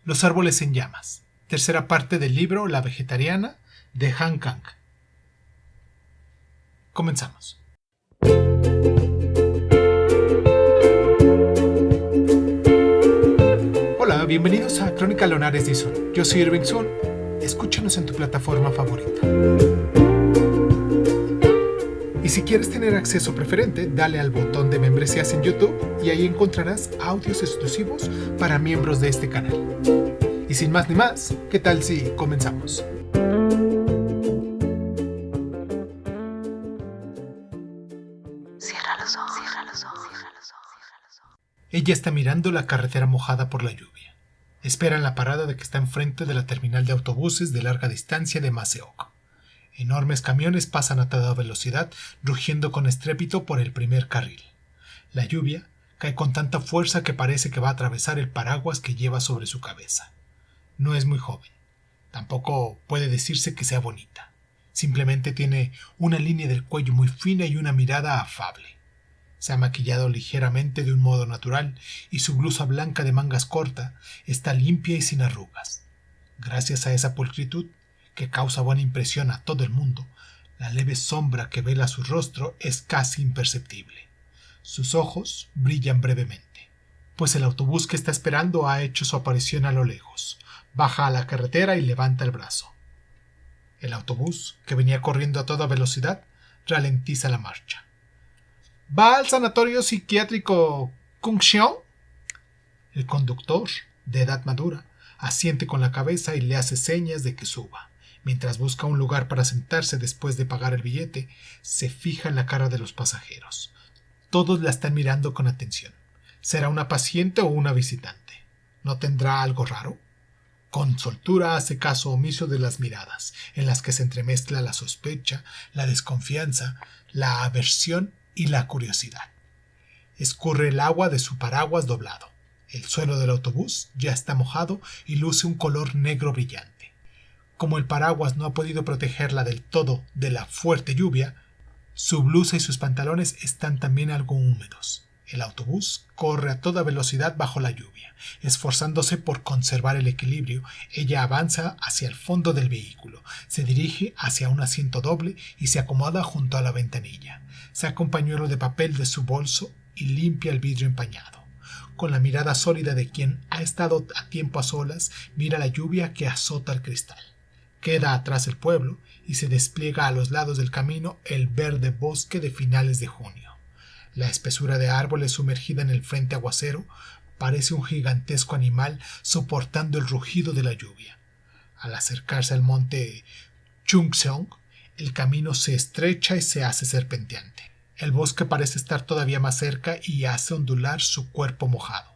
Los árboles en llamas. Tercera parte del libro La vegetariana de Han Kang. Comenzamos. Hola, bienvenidos a Crónica Lonares Dizon. Yo soy Irving Sun. Escúchanos en tu plataforma favorita. Y si quieres tener acceso preferente, dale al botón de membresías en YouTube y ahí encontrarás audios exclusivos para miembros de este canal. Y sin más ni más, ¿qué tal si comenzamos? Cierra los ojos, cierra los ojos, cierra los ojos, cierra los ojos. Ella está mirando la carretera mojada por la lluvia. Espera en la parada de que está enfrente de la terminal de autobuses de larga distancia de Maseok. Enormes camiones pasan a toda velocidad, rugiendo con estrépito por el primer carril. La lluvia cae con tanta fuerza que parece que va a atravesar el paraguas que lleva sobre su cabeza. No es muy joven. Tampoco puede decirse que sea bonita. Simplemente tiene una línea del cuello muy fina y una mirada afable. Se ha maquillado ligeramente de un modo natural y su blusa blanca de mangas cortas está limpia y sin arrugas. Gracias a esa pulcritud, que causa buena impresión a todo el mundo, la leve sombra que vela su rostro es casi imperceptible. Sus ojos brillan brevemente, pues el autobús que está esperando ha hecho su aparición a lo lejos. Baja a la carretera y levanta el brazo. El autobús, que venía corriendo a toda velocidad, ralentiza la marcha. ¿Va al sanatorio psiquiátrico Kungxiong? El conductor, de edad madura, asiente con la cabeza y le hace señas de que suba. Mientras busca un lugar para sentarse después de pagar el billete, se fija en la cara de los pasajeros. Todos la están mirando con atención. ¿Será una paciente o una visitante? ¿No tendrá algo raro? Con soltura hace caso omiso de las miradas, en las que se entremezcla la sospecha, la desconfianza, la aversión y la curiosidad. Escurre el agua de su paraguas doblado. El suelo del autobús ya está mojado y luce un color negro brillante. Como el paraguas no ha podido protegerla del todo de la fuerte lluvia, su blusa y sus pantalones están también algo húmedos. El autobús corre a toda velocidad bajo la lluvia. Esforzándose por conservar el equilibrio, ella avanza hacia el fondo del vehículo, se dirige hacia un asiento doble y se acomoda junto a la ventanilla. Saca un pañuelo de papel de su bolso y limpia el vidrio empañado. Con la mirada sólida de quien ha estado a tiempo a solas, mira la lluvia que azota el cristal. Queda atrás el pueblo y se despliega a los lados del camino el verde bosque de finales de junio. La espesura de árboles sumergida en el frente aguacero parece un gigantesco animal soportando el rugido de la lluvia. Al acercarse al monte Chungseong, el camino se estrecha y se hace serpenteante. El bosque parece estar todavía más cerca y hace ondular su cuerpo mojado.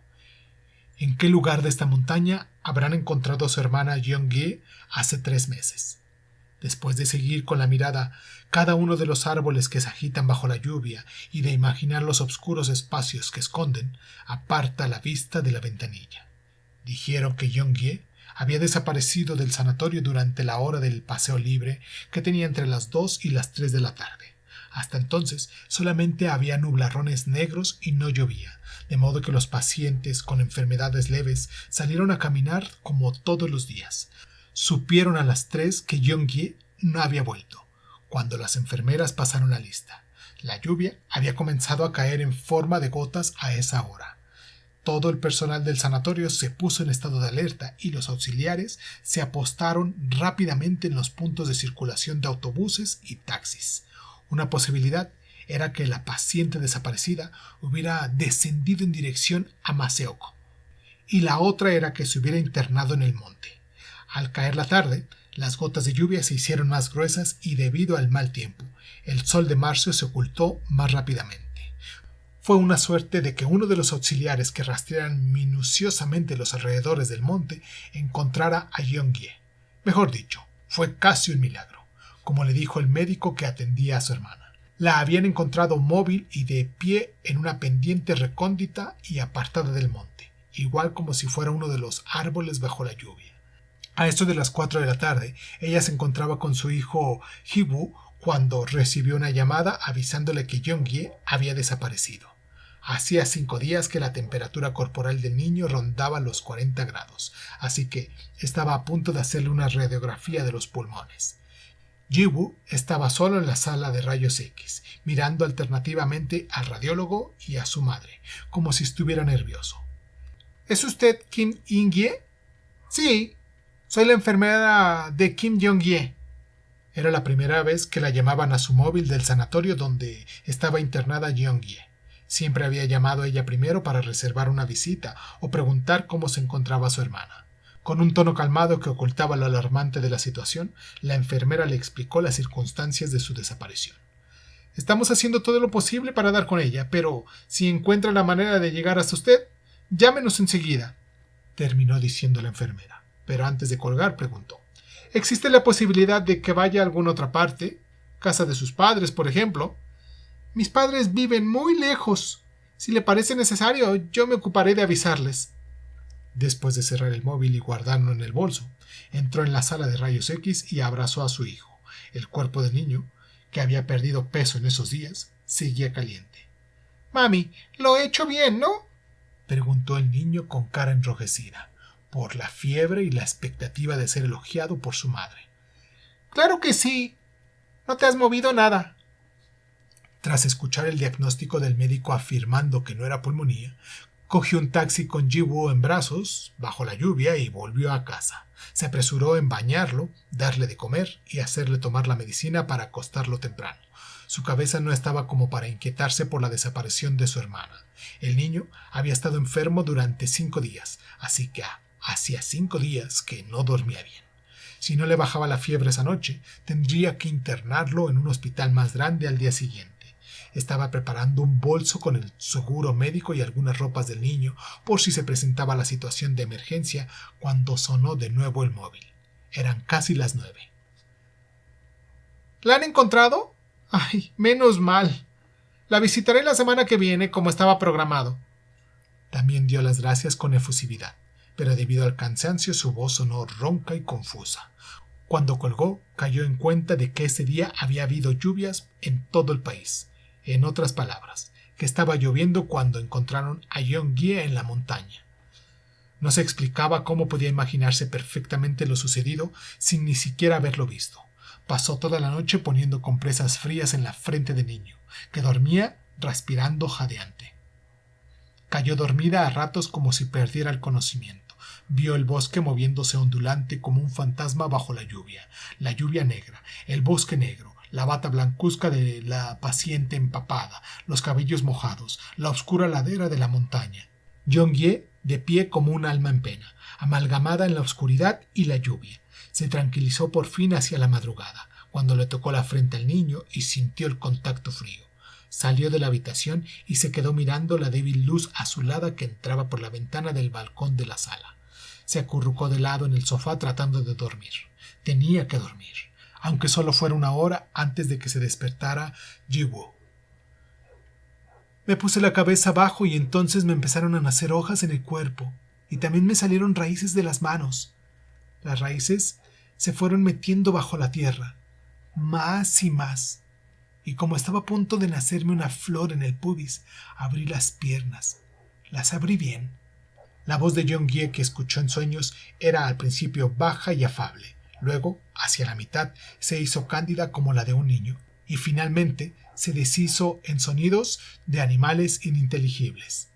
¿En qué lugar de esta montaña habrán encontrado a su hermana Yeonghye hace 3 meses? Después de seguir con la mirada cada uno de los árboles que se agitan bajo la lluvia y de imaginar los oscuros espacios que esconden, aparta la vista de la ventanilla. Dijeron que Yeonghye había desaparecido del sanatorio durante la hora del paseo libre que tenía entre las 2 y las 3 de la tarde. Hasta entonces solamente había nublarrones negros y no llovía, de modo que los pacientes con enfermedades leves salieron a caminar como todos los días. Supieron a las 3 que Yeonghye no había vuelto, cuando las enfermeras pasaron la lista. La lluvia había comenzado a caer en forma de gotas a esa hora. Todo el personal del sanatorio se puso en estado de alerta y los auxiliares se apostaron rápidamente en los puntos de circulación de autobuses y taxis. Una posibilidad era que la paciente desaparecida hubiera descendido en dirección a Maseok, y la otra era que se hubiera internado en el monte. Al caer la tarde, las gotas de lluvia se hicieron más gruesas y debido al mal tiempo, el sol de marzo se ocultó más rápidamente. Fue una suerte de que uno de los auxiliares que rastrearan minuciosamente los alrededores del monte encontrara a Yeonghye. Mejor dicho, fue casi un milagro, como le dijo el médico que atendía a su hermana. La habían encontrado móvil y de pie en una pendiente recóndita y apartada del monte, igual como si fuera uno de los árboles bajo la lluvia. A eso de las 4 de la tarde, ella se encontraba con su hijo Hibu cuando recibió una llamada avisándole que Yeonghye había desaparecido. Hacía 5 días que la temperatura corporal del niño rondaba los 40 grados, así que estaba a punto de hacerle una radiografía de los pulmones. Ji-woo estaba solo en la sala de rayos X, mirando alternativamente al radiólogo y a su madre, como si estuviera nervioso. ¿Es usted Kim In-gye? Sí, soy la enfermera de Kim Jong-ye. Era la primera vez que la llamaban a su móvil del sanatorio donde estaba internada Jong-ye. Siempre había llamado ella primero para reservar una visita o preguntar cómo se encontraba su hermana. Con un tono calmado que ocultaba lo alarmante de la situación, la enfermera le explicó las circunstancias de su desaparición. Estamos haciendo todo lo posible para dar con ella, pero si encuentra la manera de llegar hasta usted, llámenos enseguida, terminó diciendo la enfermera. Pero antes de colgar preguntó, ¿existe la posibilidad de que vaya a alguna otra parte? ¿Casa de sus padres, por ejemplo? Mis padres viven muy lejos. Si le parece necesario, yo me ocuparé de avisarles. Después de cerrar el móvil y guardarlo en el bolso, entró en la sala de rayos X y abrazó a su hijo. El cuerpo del niño, que había perdido peso en esos días, seguía caliente. Mami, lo he hecho bien, ¿no? Preguntó el niño con cara enrojecida, por la fiebre y la expectativa de ser elogiado por su madre. Claro que sí. No te has movido nada. Tras escuchar el diagnóstico del médico afirmando que no era pulmonía, cogió un taxi con Ji-woo en brazos, bajo la lluvia, y volvió a casa. Se apresuró en bañarlo, darle de comer y hacerle tomar la medicina para acostarlo temprano. Su cabeza no estaba como para inquietarse por la desaparición de su hermana. El niño había estado enfermo durante 5 días, así que hacía 5 días que no dormía bien. Si no le bajaba la fiebre esa noche, tendría que internarlo en un hospital más grande al día siguiente. Estaba preparando un bolso con el seguro médico y algunas ropas del niño por si se presentaba la situación de emergencia cuando sonó de nuevo el móvil. Eran casi las 9. ¿La han encontrado? Ay, menos mal. La visitaré la semana que viene como estaba programado. También dio las gracias con efusividad, pero debido al cansancio su voz sonó ronca y confusa. Cuando colgó, cayó en cuenta de que ese día había habido lluvias en todo el país. En otras palabras, que estaba lloviendo cuando encontraron a Jong-ye en la montaña. No se explicaba cómo podía imaginarse perfectamente lo sucedido sin ni siquiera haberlo visto. Pasó toda la noche poniendo compresas frías en la frente del niño, que dormía respirando jadeante. Cayó dormida a ratos como si perdiera el conocimiento. Vio el bosque moviéndose ondulante como un fantasma bajo la lluvia negra, el bosque negro, la bata blancuzca de la paciente empapada, los cabellos mojados, la oscura ladera de la montaña. Jong-ye, de pie como un alma en pena, amalgamada en la oscuridad y la lluvia. Se tranquilizó por fin hacia la madrugada, cuando le tocó la frente al niño y sintió el contacto frío. Salió de la habitación y se quedó mirando la débil luz azulada que entraba por la ventana del balcón de la sala. Se acurrucó de lado en el sofá tratando de dormir. Tenía que dormir, aunque solo fuera 1 hora antes de que se despertara Ji-woo. Me puse la cabeza abajo y entonces me empezaron a nacer hojas en el cuerpo y también me salieron raíces de las manos. Las raíces se fueron metiendo bajo la tierra, más y más. Y como estaba a punto de nacerme una flor en el pubis, abrí las piernas. Las abrí bien. La voz de Jong-ye que escuchó en sueños era al principio baja y afable. Luego, hacia la mitad, se hizo cándida como la de un niño, y finalmente se deshizo en sonidos de animales ininteligibles.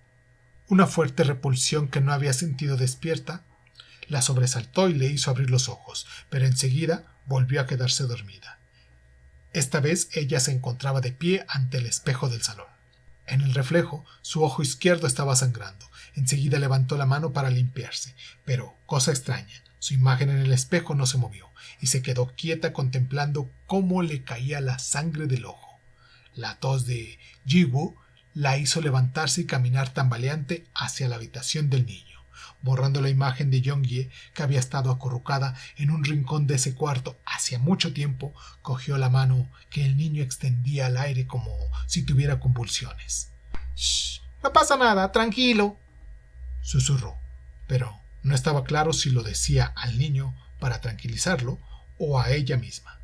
Una fuerte repulsión que no había sentido despierta la sobresaltó y le hizo abrir los ojos, pero enseguida volvió a quedarse dormida. Esta vez ella se encontraba de pie ante el espejo del salón. En el reflejo, su ojo izquierdo estaba sangrando. Enseguida levantó la mano para limpiarse, pero, cosa extraña, su imagen en el espejo no se movió y se quedó quieta contemplando cómo le caía la sangre del ojo. La tos de Ji-woo la hizo levantarse y caminar tambaleante hacia la habitación del niño. Borrando la imagen de Jong-ye, que había estado acurrucada en un rincón de ese cuarto hacía mucho tiempo, cogió la mano que el niño extendía al aire como si tuviera convulsiones. «Shh, no pasa nada, tranquilo», susurró, pero no estaba claro si lo decía al niño para tranquilizarlo o a ella misma.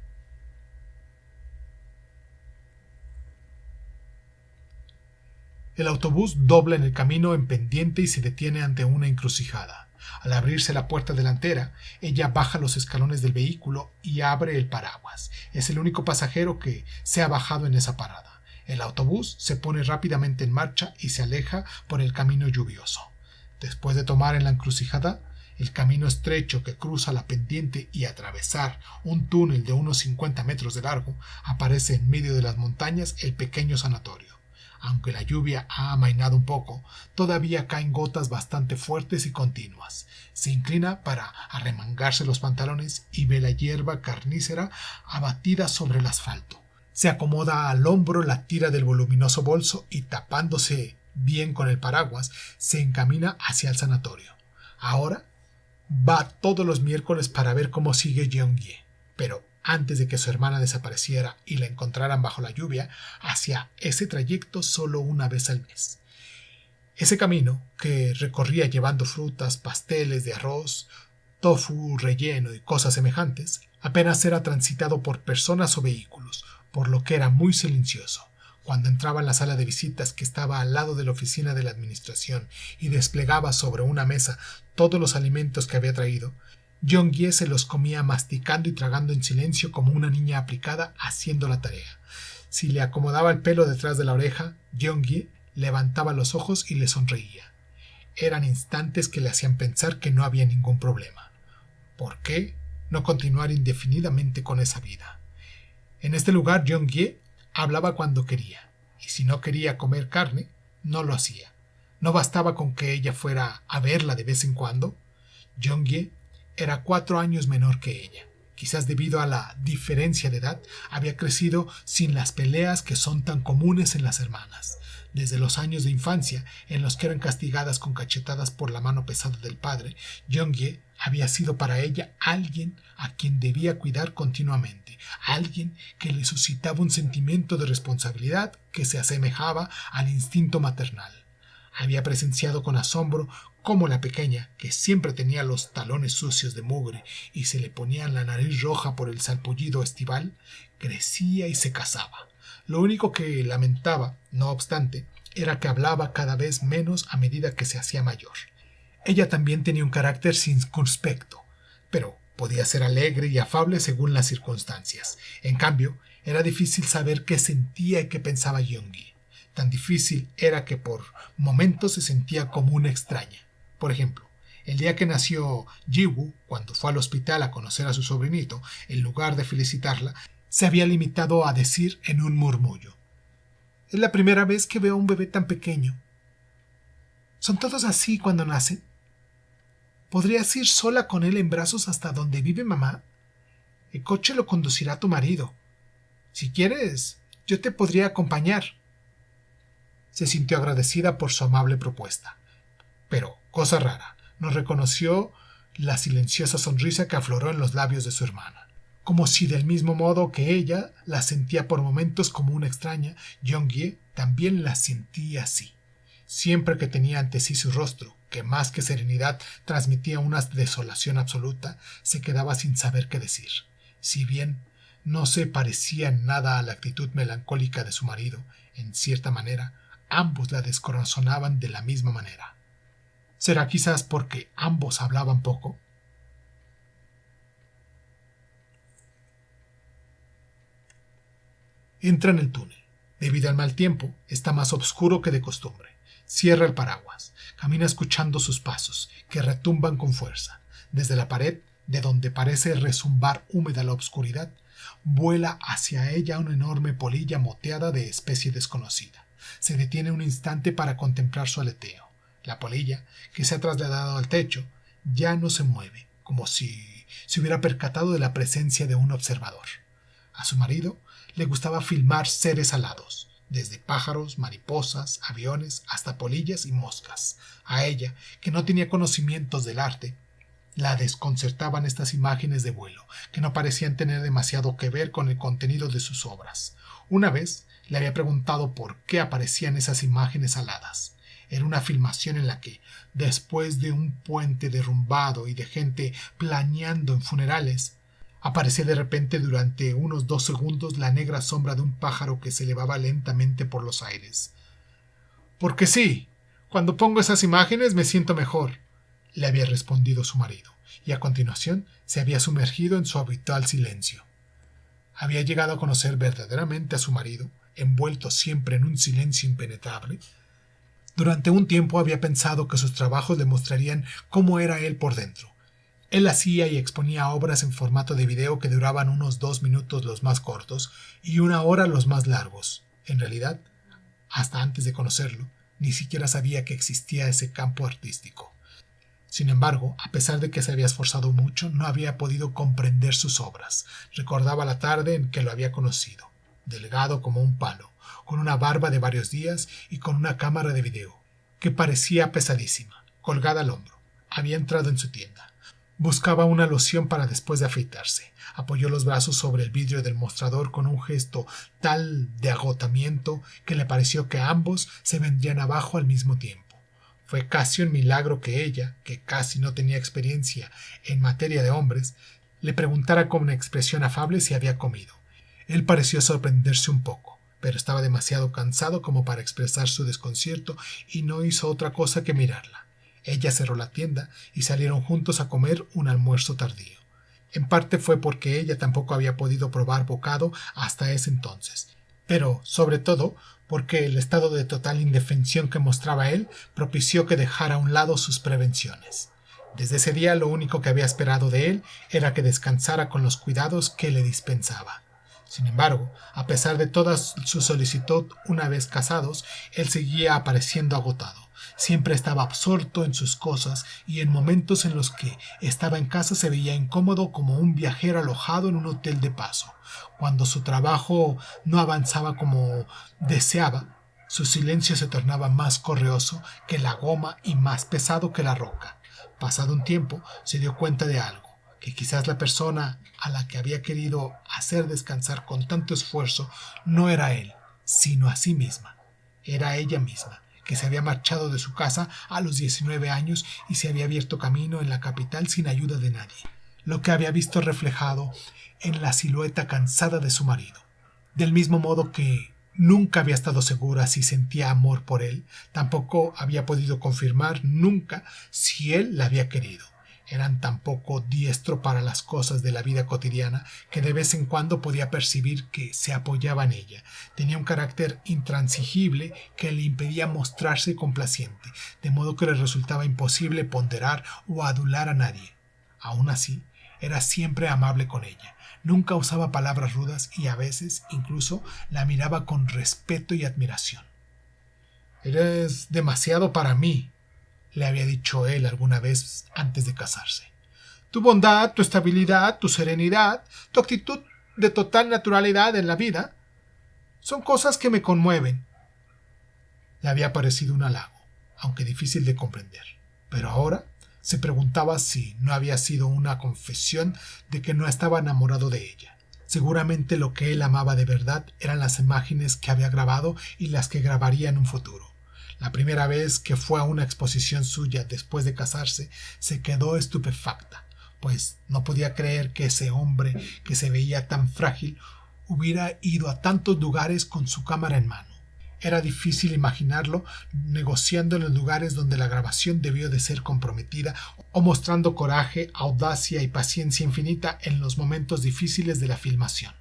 El autobús dobla en el camino en pendiente y se detiene ante una encrucijada. Al abrirse la puerta delantera, ella baja los escalones del vehículo y abre el paraguas. Es el único pasajero que se ha bajado en esa parada. El autobús se pone rápidamente en marcha y se aleja por el camino lluvioso. Después de tomar en la encrucijada el camino estrecho que cruza la pendiente y atravesar un túnel de unos 50 metros de largo, aparece en medio de las montañas el pequeño sanatorio. Aunque la lluvia ha amainado un poco, todavía caen gotas bastante fuertes y continuas. Se inclina para arremangarse los pantalones y ve la hierba carnícera abatida sobre el asfalto. Se acomoda al hombro la tira del voluminoso bolso y, tapándose bien con el paraguas, se encamina hacia el sanatorio. Ahora va todos los miércoles para ver cómo sigue Jeong-hye, pero antes de que su hermana desapareciera y la encontraran bajo la lluvia, hacía ese trayecto solo una vez al mes. Ese camino, que recorría llevando frutas, pasteles de arroz, tofu relleno y cosas semejantes, apenas era transitado por personas o vehículos, por lo que era muy silencioso. Cuando entraba en la sala de visitas que estaba al lado de la oficina de la administración y desplegaba sobre una mesa todos los alimentos que había traído, Jeong-hye se los comía masticando y tragando en silencio como una niña aplicada haciendo la tarea. Si le acomodaba el pelo detrás de la oreja, Jeong-hye levantaba los ojos y le sonreía. Eran instantes que le hacían pensar que no había ningún problema. ¿Por qué no continuar indefinidamente con esa vida? En este lugar Jeong-hye hablaba cuando quería, y si no quería comer carne, no lo hacía. No bastaba con que ella fuera a verla de vez en cuando. Jeong-hye era 4 años menor que ella. Quizás debido a la diferencia de edad, había crecido sin las peleas que son tan comunes en las hermanas. Desde los años de infancia, en los que eran castigadas con cachetadas por la mano pesada del padre, Jeong-hye había sido para ella alguien a quien debía cuidar continuamente, alguien que le suscitaba un sentimiento de responsabilidad que se asemejaba al instinto maternal. Había presenciado con asombro cómo la pequeña, que siempre tenía los talones sucios de mugre y se le ponía la nariz roja por el sarpullido estival, crecía y se casaba. Lo único que lamentaba, no obstante, era que hablaba cada vez menos a medida que se hacía mayor. Ella también tenía un carácter circunspecto, pero podía ser alegre y afable según las circunstancias. En cambio, era difícil saber qué sentía y qué pensaba Jeong-hye. Tan difícil era que por momentos se sentía como una extraña. Por ejemplo, el día que nació Ji-woo, cuando fue al hospital a conocer a su sobrinito, en lugar de felicitarla, se había limitado a decir en un murmullo: «Es la primera vez que veo a un bebé tan pequeño. ¿Son todos así cuando nacen? ¿Podrías ir sola con él en brazos hasta donde vive mamá? El coche lo conducirá tu marido. Si quieres, yo te podría acompañar». Se sintió agradecida por su amable propuesta. Pero, cosa rara, no reconoció la silenciosa sonrisa que afloró en los labios de su hermana. Como si del mismo modo que ella la sentía por momentos como una extraña, Jeong-hye también la sentía así. Siempre que tenía ante sí su rostro, que más que serenidad transmitía una desolación absoluta, se quedaba sin saber qué decir. Si bien no se parecía en nada a la actitud melancólica de su marido, en cierta manera, ambos la descorazonaban de la misma manera. ¿Será quizás porque ambos hablaban poco? Entra en el túnel. Debido al mal tiempo, está más oscuro que de costumbre. Cierra el paraguas. Camina escuchando sus pasos, que retumban con fuerza. Desde la pared, de donde parece rezumbar húmeda la obscuridad, vuela hacia ella una enorme polilla moteada de especie desconocida. Se detiene un instante para contemplar su aleteo. La polilla, que se ha trasladado al techo, ya no se mueve, como si se hubiera percatado de la presencia de un observador. A su marido le gustaba filmar seres alados, desde pájaros, mariposas, aviones, hasta polillas y moscas. A ella, que no tenía conocimientos del arte, la desconcertaban estas imágenes de vuelo, que no parecían tener demasiado que ver con el contenido de sus obras. Una vez le había preguntado por qué aparecían esas imágenes aladas. Era una filmación en la que, después de un puente derrumbado y de gente planeando en funerales, aparecía de repente durante unos 2 segundos la negra sombra de un pájaro que se elevaba lentamente por los aires. Porque sí, cuando pongo esas imágenes me siento mejor, le había respondido su marido, y a continuación se había sumergido en su habitual silencio. Había llegado a conocer verdaderamente a su marido, envuelto siempre en un silencio impenetrable. Durante un tiempo había pensado que sus trabajos le mostrarían cómo era él por dentro. Él hacía y exponía obras en formato de video que duraban unos 2 minutos los más cortos y 1 hora los más largos. En realidad, hasta antes de conocerlo, ni siquiera sabía que existía ese campo artístico. Sin embargo, a pesar de que se había esforzado mucho, no había podido comprender sus obras. Recordaba la tarde en que lo había conocido, delgado como un palo, con una barba de varios días y con una cámara de video, que parecía pesadísima, colgada al hombro. Había entrado en su tienda. Buscaba una loción para después de afeitarse. Apoyó los brazos sobre el vidrio del mostrador con un gesto tal de agotamiento que le pareció que ambos se vendrían abajo al mismo tiempo. Fue casi un milagro que ella, que casi no tenía experiencia en materia de hombres, le preguntara con una expresión afable si había comido. Él pareció sorprenderse un poco, pero estaba demasiado cansado como para expresar su desconcierto y no hizo otra cosa que mirarla. Ella cerró la tienda y salieron juntos a comer un almuerzo tardío. En parte fue porque ella tampoco había podido probar bocado hasta ese entonces, pero sobre todo porque el estado de total indefensión que mostraba él propició que dejara a un lado sus prevenciones. Desde ese día lo único que había esperado de él era que descansara con los cuidados que le dispensaba. Sin embargo, a pesar de toda su solicitud una vez casados, él seguía apareciendo agotado. Siempre estaba absorto en sus cosas y en momentos en los que estaba en casa se veía incómodo como un viajero alojado en un hotel de paso. Cuando su trabajo no avanzaba como deseaba, su silencio se tornaba más correoso que la goma y más pesado que la roca. Pasado un tiempo, se dio cuenta de algo, que quizás la persona a la que había querido hacer descansar con tanto esfuerzo no era él, sino a sí misma. Era ella misma, que se había marchado de su casa a los 19 años y se había abierto camino en la capital sin ayuda de nadie, lo que había visto reflejado en la silueta cansada de su marido. Del mismo modo que nunca había estado segura si sentía amor por él, tampoco había podido confirmar nunca si él la había querido. Eran tan poco diestro para las cosas de la vida cotidiana que de vez en cuando podía percibir que se apoyaba en ella. Tenía un carácter intransigible que le impedía mostrarse complaciente, de modo que le resultaba imposible ponderar o adular a nadie. Aun así, era siempre amable con ella. Nunca usaba palabras rudas y a veces incluso la miraba con respeto y admiración. «Eres demasiado para mí», le había dicho él alguna vez antes de casarse. «Tu bondad, tu estabilidad, tu serenidad, tu actitud de total naturalidad en la vida son cosas que me conmueven». Le había parecido un halago, aunque difícil de comprender. Pero ahora se preguntaba si no había sido una confesión de que no estaba enamorado de ella. Seguramente lo que él amaba de verdad eran las imágenes que había grabado y las que grabaría en un futuro. La primera vez que fue a una exposición suya después de casarse, se quedó estupefacta, pues no podía creer que ese hombre que se veía tan frágil hubiera ido a tantos lugares con su cámara en mano. Era difícil imaginarlo negociando en los lugares donde la grabación debió de ser comprometida o mostrando coraje, audacia y paciencia infinita en los momentos difíciles de la filmación.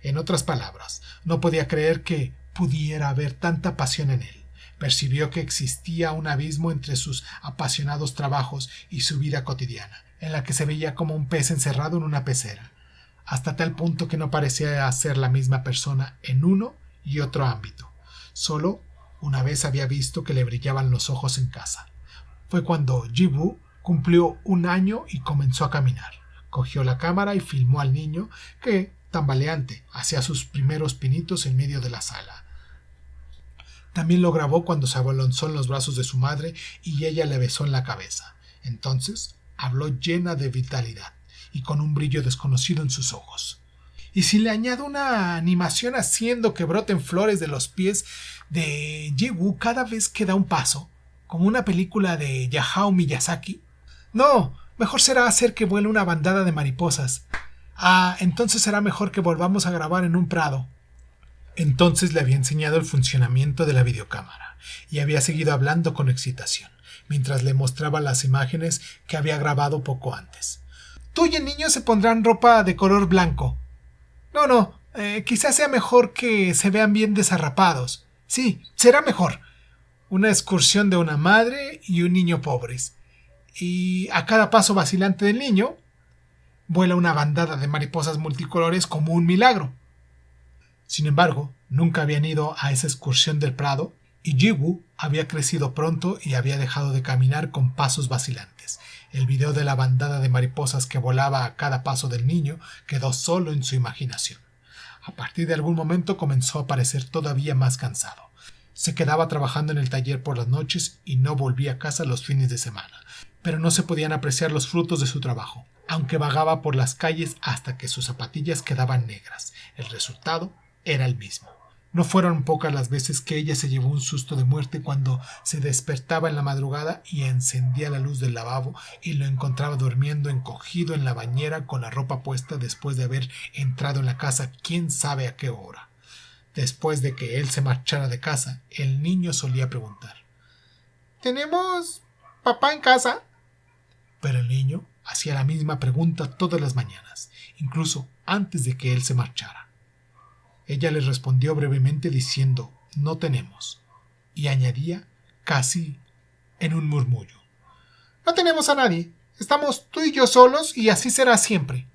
En otras palabras, no podía creer que pudiera haber tanta pasión en él. Percibió que existía un abismo entre sus apasionados trabajos y su vida cotidiana, en la que se veía como un pez encerrado en una pecera, hasta tal punto que no parecía ser la misma persona en uno y otro ámbito. Solo una vez había visto que le brillaban los ojos en casa. Fue cuando Ji-woo cumplió 1 año y comenzó a caminar. Cogió la cámara y filmó al niño que, tambaleante, hacía sus primeros pinitos en medio de la sala. También lo grabó cuando se abalanzó en los brazos de su madre y ella le besó en la cabeza. Entonces habló llena de vitalidad y con un brillo desconocido en sus ojos. Y si le añado una animación haciendo que broten flores de los pies de Ji-woo cada vez que da un paso, como una película de Hayao Miyazaki. No, mejor será hacer que vuele una bandada de mariposas. Entonces será mejor que volvamos a grabar en un prado. Entonces le había enseñado el funcionamiento de la videocámara y había seguido hablando con excitación, mientras le mostraba las imágenes que había grabado poco antes. Tú y el niño se pondrán ropa de color blanco. No, quizás sea mejor que se vean bien desarrapados. Sí, será mejor. Una excursión de una madre y un niño pobres. Y a cada paso vacilante del niño, vuela una bandada de mariposas multicolores como un milagro. Sin embargo, nunca habían ido a esa excursión del Prado, y Ji-woo había crecido pronto y había dejado de caminar con pasos vacilantes. El video de la bandada de mariposas que volaba a cada paso del niño quedó solo en su imaginación. A partir de algún momento comenzó a parecer todavía más cansado. Se quedaba trabajando en el taller por las noches y no volvía a casa los fines de semana, pero no se podían apreciar los frutos de su trabajo, aunque vagaba por las calles hasta que sus zapatillas quedaban negras. El resultado era el mismo. No fueron pocas las veces que ella se llevó un susto de muerte cuando se despertaba en la madrugada y encendía la luz del lavabo y lo encontraba durmiendo encogido en la bañera con la ropa puesta después de haber entrado en la casa quién sabe a qué hora. Después de que él se marchara de casa, el niño solía preguntar: ¿Tenemos papá en casa? Pero el niño hacía la misma pregunta todas las mañanas, incluso antes de que él se marchara. Ella le respondió brevemente diciendo: no tenemos, y añadía casi en un murmullo: no tenemos a nadie, estamos tú y yo solos y así será siempre.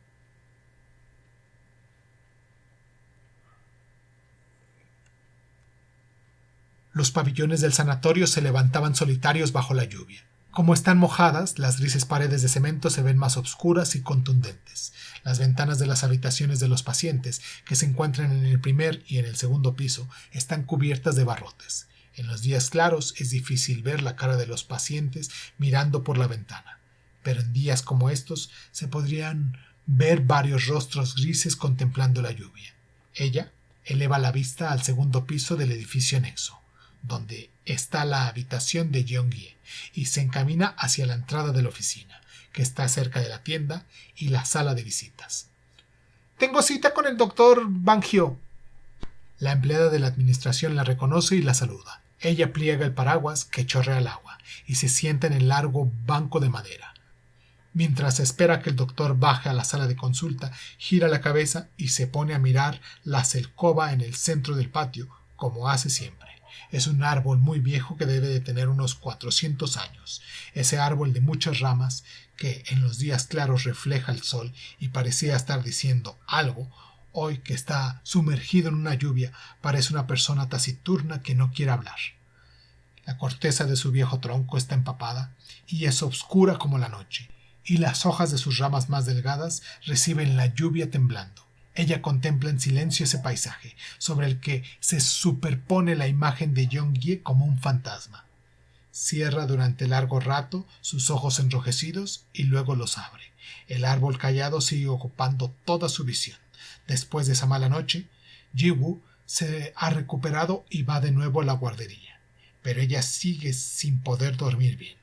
Los pabellones del sanatorio se levantaban solitarios bajo la lluvia. Como están mojadas, las grises paredes de cemento se ven más oscuras y contundentes. Las ventanas de las habitaciones de los pacientes, que se encuentran en el primer y en el segundo piso, están cubiertas de barrotes. En los días claros es difícil ver la cara de los pacientes mirando por la ventana, pero en días como estos se podrían ver varios rostros grises contemplando la lluvia. Ella eleva la vista al segundo piso del edificio anexo, donde está la habitación de Jeong-hye, y se encamina hacia la entrada de la oficina, que está cerca de la tienda y la sala de visitas. Tengo cita con el doctor Bang-hyo. La empleada de la administración la reconoce y la saluda. Ella pliega el paraguas que chorrea el agua y se sienta en el largo banco de madera. Mientras espera que el doctor baje a la sala de consulta, gira la cabeza y se pone a mirar la alcoba en el centro del patio, como hace siempre. Es un árbol muy viejo que debe de tener unos 400 años. Ese árbol de muchas ramas que en los días claros refleja el sol y parecía estar diciendo algo, hoy que está sumergido en una lluvia, parece una persona taciturna que no quiere hablar. La corteza de su viejo tronco está empapada y es oscura como la noche, y las hojas de sus ramas más delgadas reciben la lluvia temblando. Ella contempla en silencio ese paisaje, sobre el que se superpone la imagen de Jeong-hye como un fantasma. Cierra durante largo rato sus ojos enrojecidos y luego los abre. El árbol callado sigue ocupando toda su visión. Después de esa mala noche, Ji-woo se ha recuperado y va de nuevo a la guardería. Pero ella sigue sin poder dormir bien.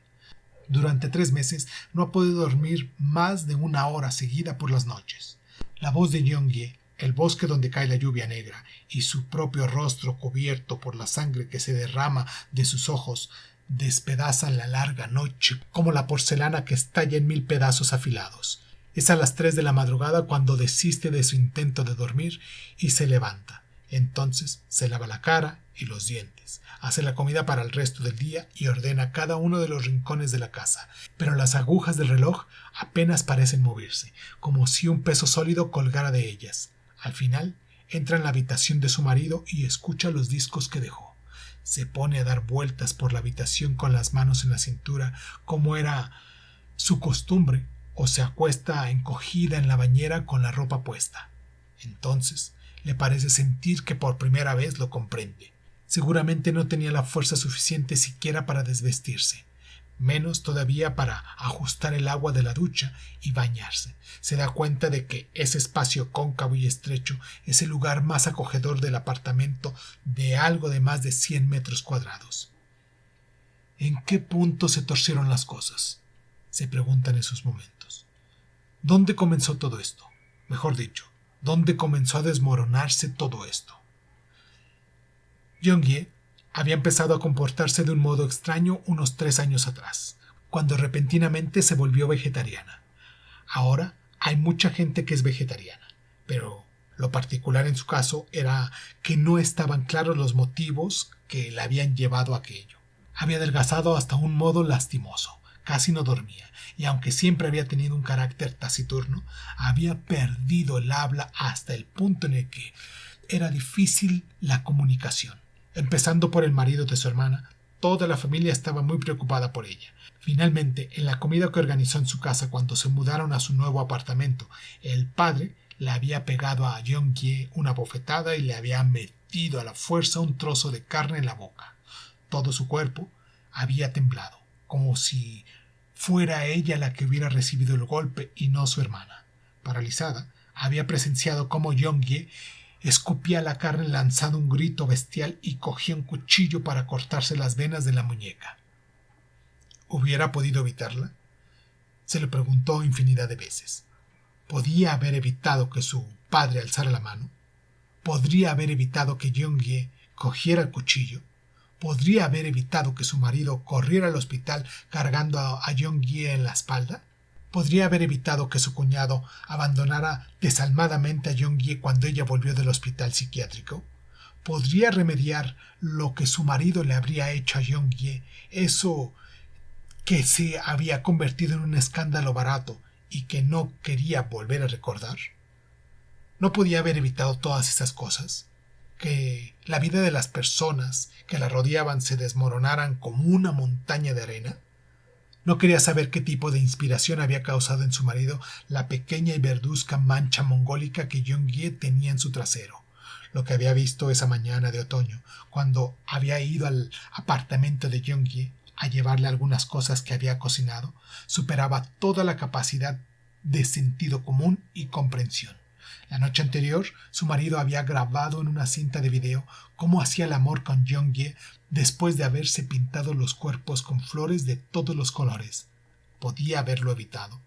Durante 3 meses no ha podido dormir más de 1 hora seguida por las noches. La voz de Jeong-hye, el bosque donde cae la lluvia negra y su propio rostro cubierto por la sangre que se derrama de sus ojos despedazan la larga noche como la porcelana que estalla en 1000 pedazos afilados. Es a las 3 de la madrugada cuando desiste de su intento de dormir y se levanta. Entonces se lava la cara y los dientes, hace la comida para el resto del día y ordena cada uno de los rincones de la casa, pero las agujas del reloj apenas parecen moverse, como si un peso sólido colgara de ellas. Al final, entra en la habitación de su marido y escucha los discos que dejó. Se pone a dar vueltas por la habitación con las manos en la cintura, como era su costumbre, o se acuesta encogida en la bañera con la ropa puesta. Entonces, le parece sentir que por primera vez lo comprende. Seguramente no tenía la fuerza suficiente siquiera para desvestirse, menos todavía para ajustar el agua de la ducha y bañarse. Se da cuenta de que ese espacio cóncavo y estrecho es el lugar más acogedor del apartamento de algo de más de 100 metros cuadrados. ¿En qué punto se torcieron las cosas?, se pregunta en esos momentos. ¿Dónde comenzó todo esto? Mejor dicho, ¿dónde comenzó a desmoronarse todo esto? Jong-ye había empezado a comportarse de un modo extraño unos 3 años atrás, cuando repentinamente se volvió vegetariana. Ahora hay mucha gente que es vegetariana, pero lo particular en su caso era que no estaban claros los motivos que la habían llevado a aquello. Había adelgazado hasta un modo lastimoso, casi no dormía, y aunque siempre había tenido un carácter taciturno, había perdido el habla hasta el punto en el que era difícil la comunicación. Empezando por el marido de su hermana, toda la familia estaba muy preocupada por ella. Finalmente, en la comida que organizó en su casa cuando se mudaron a su nuevo apartamento, el padre le había pegado a Jong-ye una bofetada y le había metido a la fuerza un trozo de carne en la boca. Todo su cuerpo había temblado, como si fuera ella la que hubiera recibido el golpe y no su hermana. Paralizada, había presenciado cómo Jong-ye escupía la carne lanzando un grito bestial y cogía un cuchillo para cortarse las venas de la muñeca. ¿Hubiera podido evitarla? Se lo preguntó infinidad de veces. ¿Podía haber evitado que su padre alzara la mano? ¿Podría haber evitado que Jong-ye cogiera el cuchillo? ¿Podría haber evitado que su marido corriera al hospital cargando a Jong-ye en la espalda? ¿Podría haber evitado que su cuñado abandonara desalmadamente a Jong-ye cuando ella volvió del hospital psiquiátrico? ¿Podría remediar lo que su marido le habría hecho a Jong-ye, eso que se había convertido en un escándalo barato y que no quería volver a recordar? ¿No podía haber evitado todas esas cosas? ¿Que la vida de las personas que la rodeaban se desmoronaran como una montaña de arena? No quería saber qué tipo de inspiración había causado en su marido la pequeña y verduzca mancha mongólica que Jong-ye tenía en su trasero. Lo que había visto esa mañana de otoño, cuando había ido al apartamento de Jong-ye a llevarle algunas cosas que había cocinado, superaba toda la capacidad de sentido común y comprensión. La noche anterior, su marido había grabado en una cinta de video cómo hacía el amor con Jong-ye después de haberse pintado los cuerpos con flores de todos los colores. Podía haberlo evitado.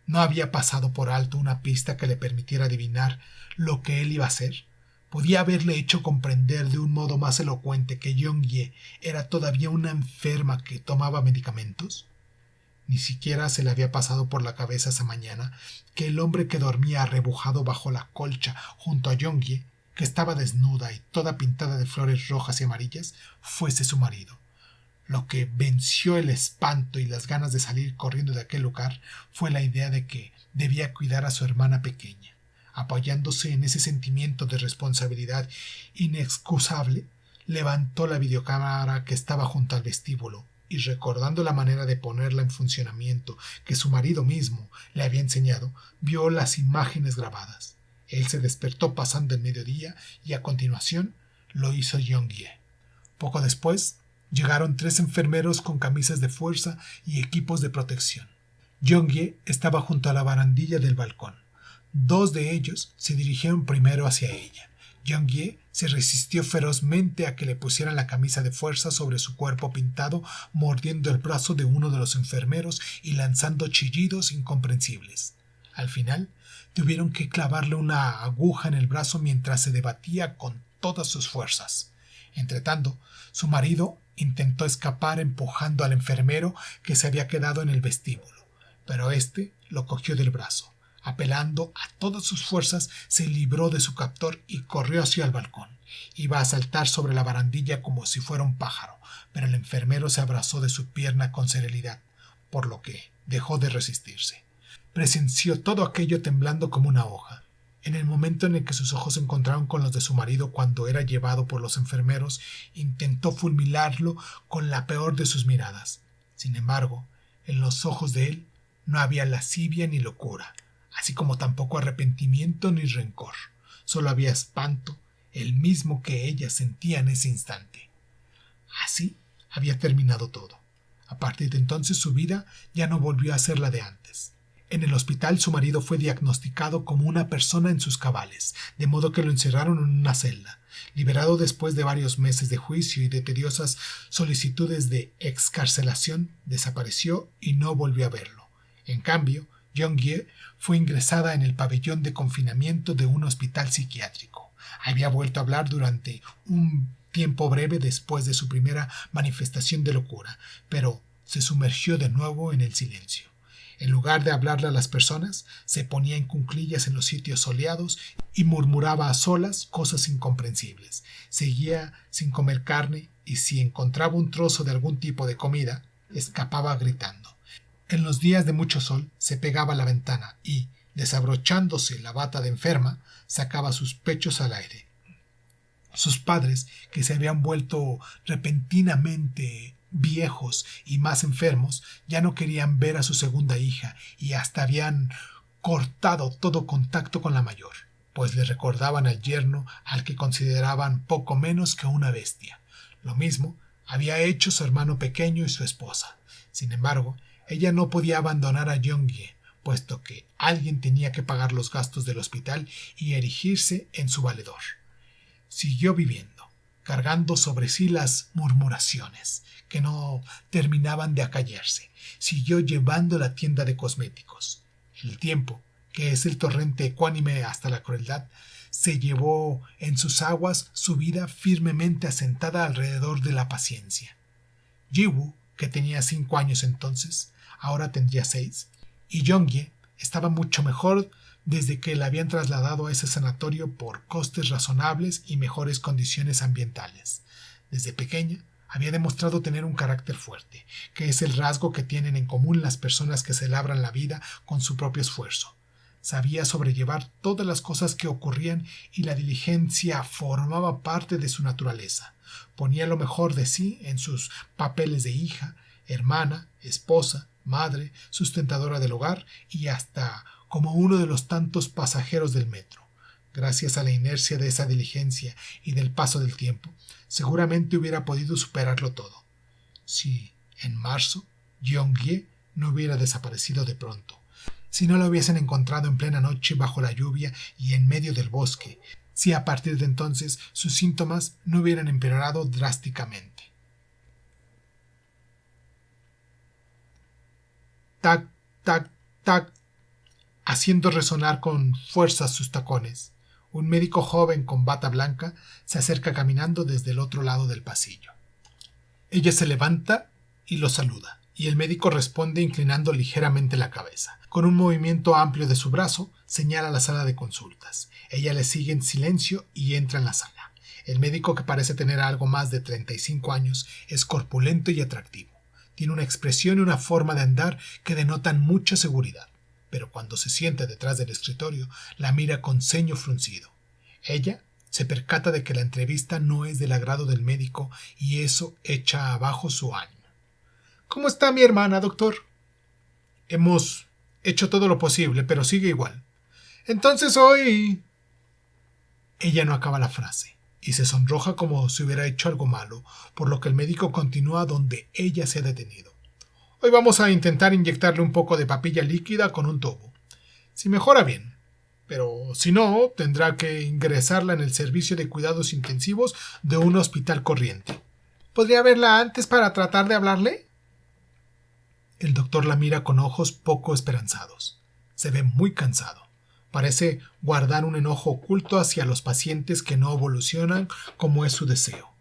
¿No había pasado por alto una pista que le permitiera adivinar lo que él iba a hacer? ¿Podía haberle hecho comprender de un modo más elocuente que Jong-ye era todavía una enferma que tomaba medicamentos? Ni siquiera se le había pasado por la cabeza esa mañana que el hombre que dormía arrebujado bajo la colcha junto a Jong-ye, que estaba desnuda y toda pintada de flores rojas y amarillas, fuese su marido. Lo que venció el espanto y las ganas de salir corriendo de aquel lugar fue la idea de que debía cuidar a su hermana pequeña. Apoyándose en ese sentimiento de responsabilidad inexcusable, levantó la videocámara que estaba junto al vestíbulo y, recordando la manera de ponerla en funcionamiento que su marido mismo le había enseñado, vio las imágenes grabadas. Él se despertó pasando el mediodía y a continuación lo hizo Jong-ye. Poco después llegaron 3 enfermeros con camisas de fuerza y equipos de protección. Jong-ye estaba junto a la barandilla del balcón. 2 de ellos se dirigieron primero hacia ella. Jong-ye se resistió ferozmente a que le pusieran la camisa de fuerza sobre su cuerpo pintado, mordiendo el brazo de uno de los enfermeros y lanzando chillidos incomprensibles. Al final, tuvieron que clavarle una aguja en el brazo mientras se debatía con todas sus fuerzas. Entretanto, su marido intentó escapar empujando al enfermero que se había quedado en el vestíbulo, pero éste lo cogió del brazo. Apelando a todas sus fuerzas, se libró de su captor y corrió hacia el balcón. Iba a saltar sobre la barandilla como si fuera un pájaro, pero el enfermero se abrazó de su pierna con serenidad, por lo que dejó de resistirse. Presenció todo aquello temblando como una hoja. En el momento en el que sus ojos se encontraron con los de su marido cuando era llevado por los enfermeros, intentó fulminarlo con la peor de sus miradas. Sin embargo, en los ojos de él no había lascivia ni locura, así como tampoco arrepentimiento ni rencor. Solo había espanto, el mismo que ella sentía en ese instante. Así había terminado todo. A partir de entonces su vida ya no volvió a ser la de antes. En el hospital su marido fue diagnosticado como una persona en sus cabales, de modo que lo encerraron en una celda. Liberado después de varios meses de juicio y de tediosas solicitudes de excarcelación, desapareció y no volvió a verlo. En cambio, Jong-ye fue ingresada en el pabellón de confinamiento de un hospital psiquiátrico. Había vuelto a hablar durante un tiempo breve después de su primera manifestación de locura, pero se sumergió de nuevo en el silencio. En lugar de hablarle a las personas, se ponía en cuclillas en los sitios soleados y murmuraba a solas cosas incomprensibles. Seguía sin comer carne y si encontraba un trozo de algún tipo de comida, escapaba gritando. En los días de mucho sol se pegaba a la ventana y, desabrochándose la bata de enferma, sacaba sus pechos al aire. Sus padres, que se habían vuelto repentinamente viejos y más enfermos, ya no querían ver a su segunda hija y hasta habían cortado todo contacto con la mayor, pues le recordaban al yerno al que consideraban poco menos que una bestia. Lo mismo había hecho su hermano pequeño y su esposa. Sin embargo, ella no podía abandonar a Jeonghye, puesto que alguien tenía que pagar los gastos del hospital y erigirse en su valedor. Siguió viviendo, cargando sobre sí las murmuraciones, que no terminaban de acallarse. Siguió llevando la tienda de cosméticos. El tiempo, que es el torrente ecuánime hasta la crueldad, se llevó en sus aguas su vida firmemente asentada alrededor de la paciencia. Ji-woo, que tenía 5 años entonces, ahora tendría 6, y Jeonghye estaba mucho mejor desde que la habían trasladado a ese sanatorio por costes razonables y mejores condiciones ambientales. Desde pequeña había demostrado tener un carácter fuerte, que es el rasgo que tienen en común las personas que se labran la vida con su propio esfuerzo. Sabía sobrellevar todas las cosas que ocurrían y la diligencia formaba parte de su naturaleza. Ponía lo mejor de sí en sus papeles de hija, hermana, esposa, madre, sustentadora del hogar y hasta como uno de los tantos pasajeros del metro. Gracias a la inercia de esa diligencia y del paso del tiempo, seguramente hubiera podido superarlo todo. Si, en marzo, Jeonghye no hubiera desaparecido de pronto, si no la hubiesen encontrado en plena noche bajo la lluvia y en medio del bosque, si a partir de entonces sus síntomas no hubieran empeorado drásticamente. Tac, tac, tac, haciendo resonar con fuerza sus tacones. Un médico joven con bata blanca se acerca caminando desde el otro lado del pasillo. Ella se levanta y lo saluda, y el médico responde inclinando ligeramente la cabeza. Con un movimiento amplio de su brazo, señala la sala de consultas. Ella le sigue en silencio y entra en la sala. El médico, que parece tener algo más de 35 años, es corpulento y atractivo. Tiene una expresión y una forma de andar que denotan mucha seguridad, pero cuando se sienta detrás del escritorio, la mira con ceño fruncido. Ella se percata de que la entrevista no es del agrado del médico y eso echa abajo su ánimo. ¿Cómo está mi hermana, doctor? Hemos hecho todo lo posible, pero sigue igual. Entonces hoy... Ella no acaba la frase y se sonroja como si hubiera hecho algo malo, por lo que el médico continúa donde ella se ha detenido. Hoy vamos a intentar inyectarle un poco de papilla líquida con un tubo. Si mejora bien, pero si no, tendrá que ingresarla en el servicio de cuidados intensivos de un hospital corriente. ¿Podría verla antes para tratar de hablarle? El doctor la mira con ojos poco esperanzados. Se ve muy cansado. Parece guardar un enojo oculto hacia los pacientes que no evolucionan como es su deseo.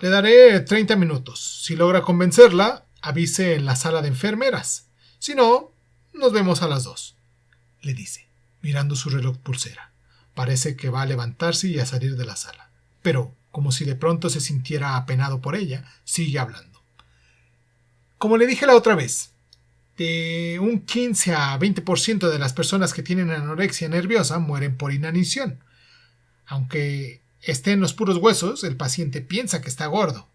Le daré 30 minutos. Si logra convencerla, avise en la sala de enfermeras. Si no, nos vemos a las 2, le dice, mirando su reloj pulsera. Parece que va a levantarse y a salir de la sala. Pero, como si de pronto se sintiera apenado por ella, sigue hablando. Como le dije la otra vez, de un 15 a 20% de las personas que tienen anorexia nerviosa mueren por inanición. Aunque esté en los puros huesos, el paciente piensa que está gordo.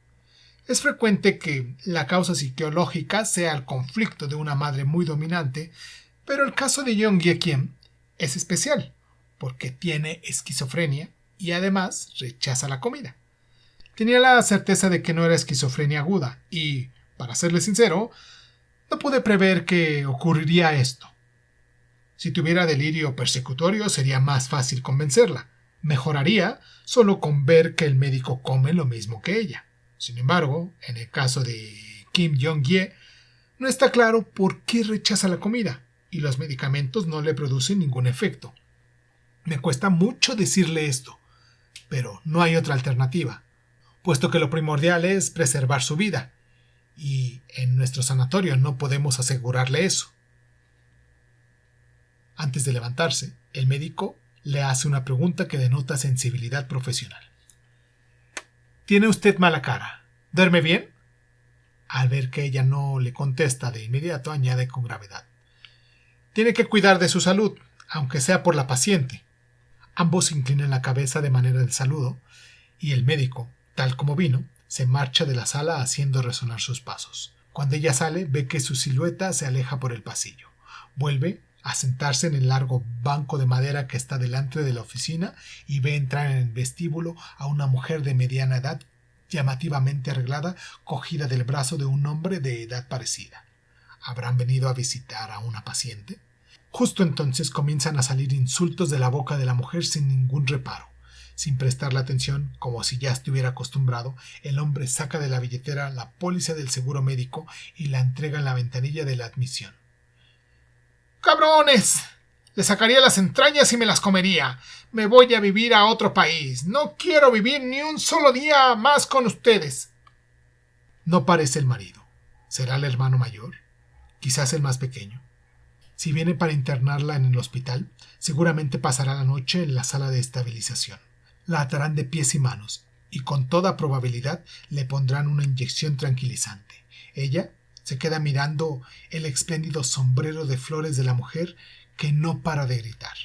Es frecuente que la causa psicológica sea el conflicto de una madre muy dominante, pero el caso de Jeonghye Kim es especial, porque tiene esquizofrenia y además rechaza la comida. Tenía la certeza de que no era esquizofrenia aguda y, para serle sincero, no pude prever que ocurriría esto. Si tuviera delirio persecutorio sería más fácil convencerla. Mejoraría solo con ver que el médico come lo mismo que ella. Sin embargo, en el caso de Kim Jeonghye, no está claro por qué rechaza la comida y los medicamentos no le producen ningún efecto. Me cuesta mucho decirle esto. Pero no hay otra alternativa, puesto que lo primordial es preservar su vida, y en nuestro sanatorio no podemos asegurarle eso. Antes de levantarse, el médico le hace una pregunta que denota sensibilidad profesional. ¿Tiene usted mala cara? ¿Duerme bien? Al ver que ella no le contesta de inmediato, añade con gravedad. Tiene que cuidar de su salud, aunque sea por la paciente. Ambos inclinan la cabeza de manera de saludo, y el médico, tal como vino, se marcha de la sala haciendo resonar sus pasos. Cuando ella sale, ve que su silueta se aleja por el pasillo. Vuelve a sentarse en el largo banco de madera que está delante de la oficina y ve entrar en el vestíbulo a una mujer de mediana edad, llamativamente arreglada, cogida del brazo de un hombre de edad parecida. ¿Habrán venido a visitar a una paciente? Justo entonces comienzan a salir insultos de la boca de la mujer sin ningún reparo. Sin prestarle atención, como si ya estuviera acostumbrado, el hombre saca de la billetera la póliza del seguro médico y la entrega en la ventanilla de la admisión. ¡Cabrones! Le sacaría las entrañas y me las comería. Me voy a vivir a otro país. No quiero vivir ni un solo día más con ustedes. No parece el marido. ¿Será el hermano mayor? Quizás el más pequeño. Si viene para internarla en el hospital, seguramente pasará la noche en la sala de estabilización. La atarán de pies y manos, y con toda probabilidad le pondrán una inyección tranquilizante. Ella se queda mirando el espléndido sombrero de flores de la mujer, que no para de gritar.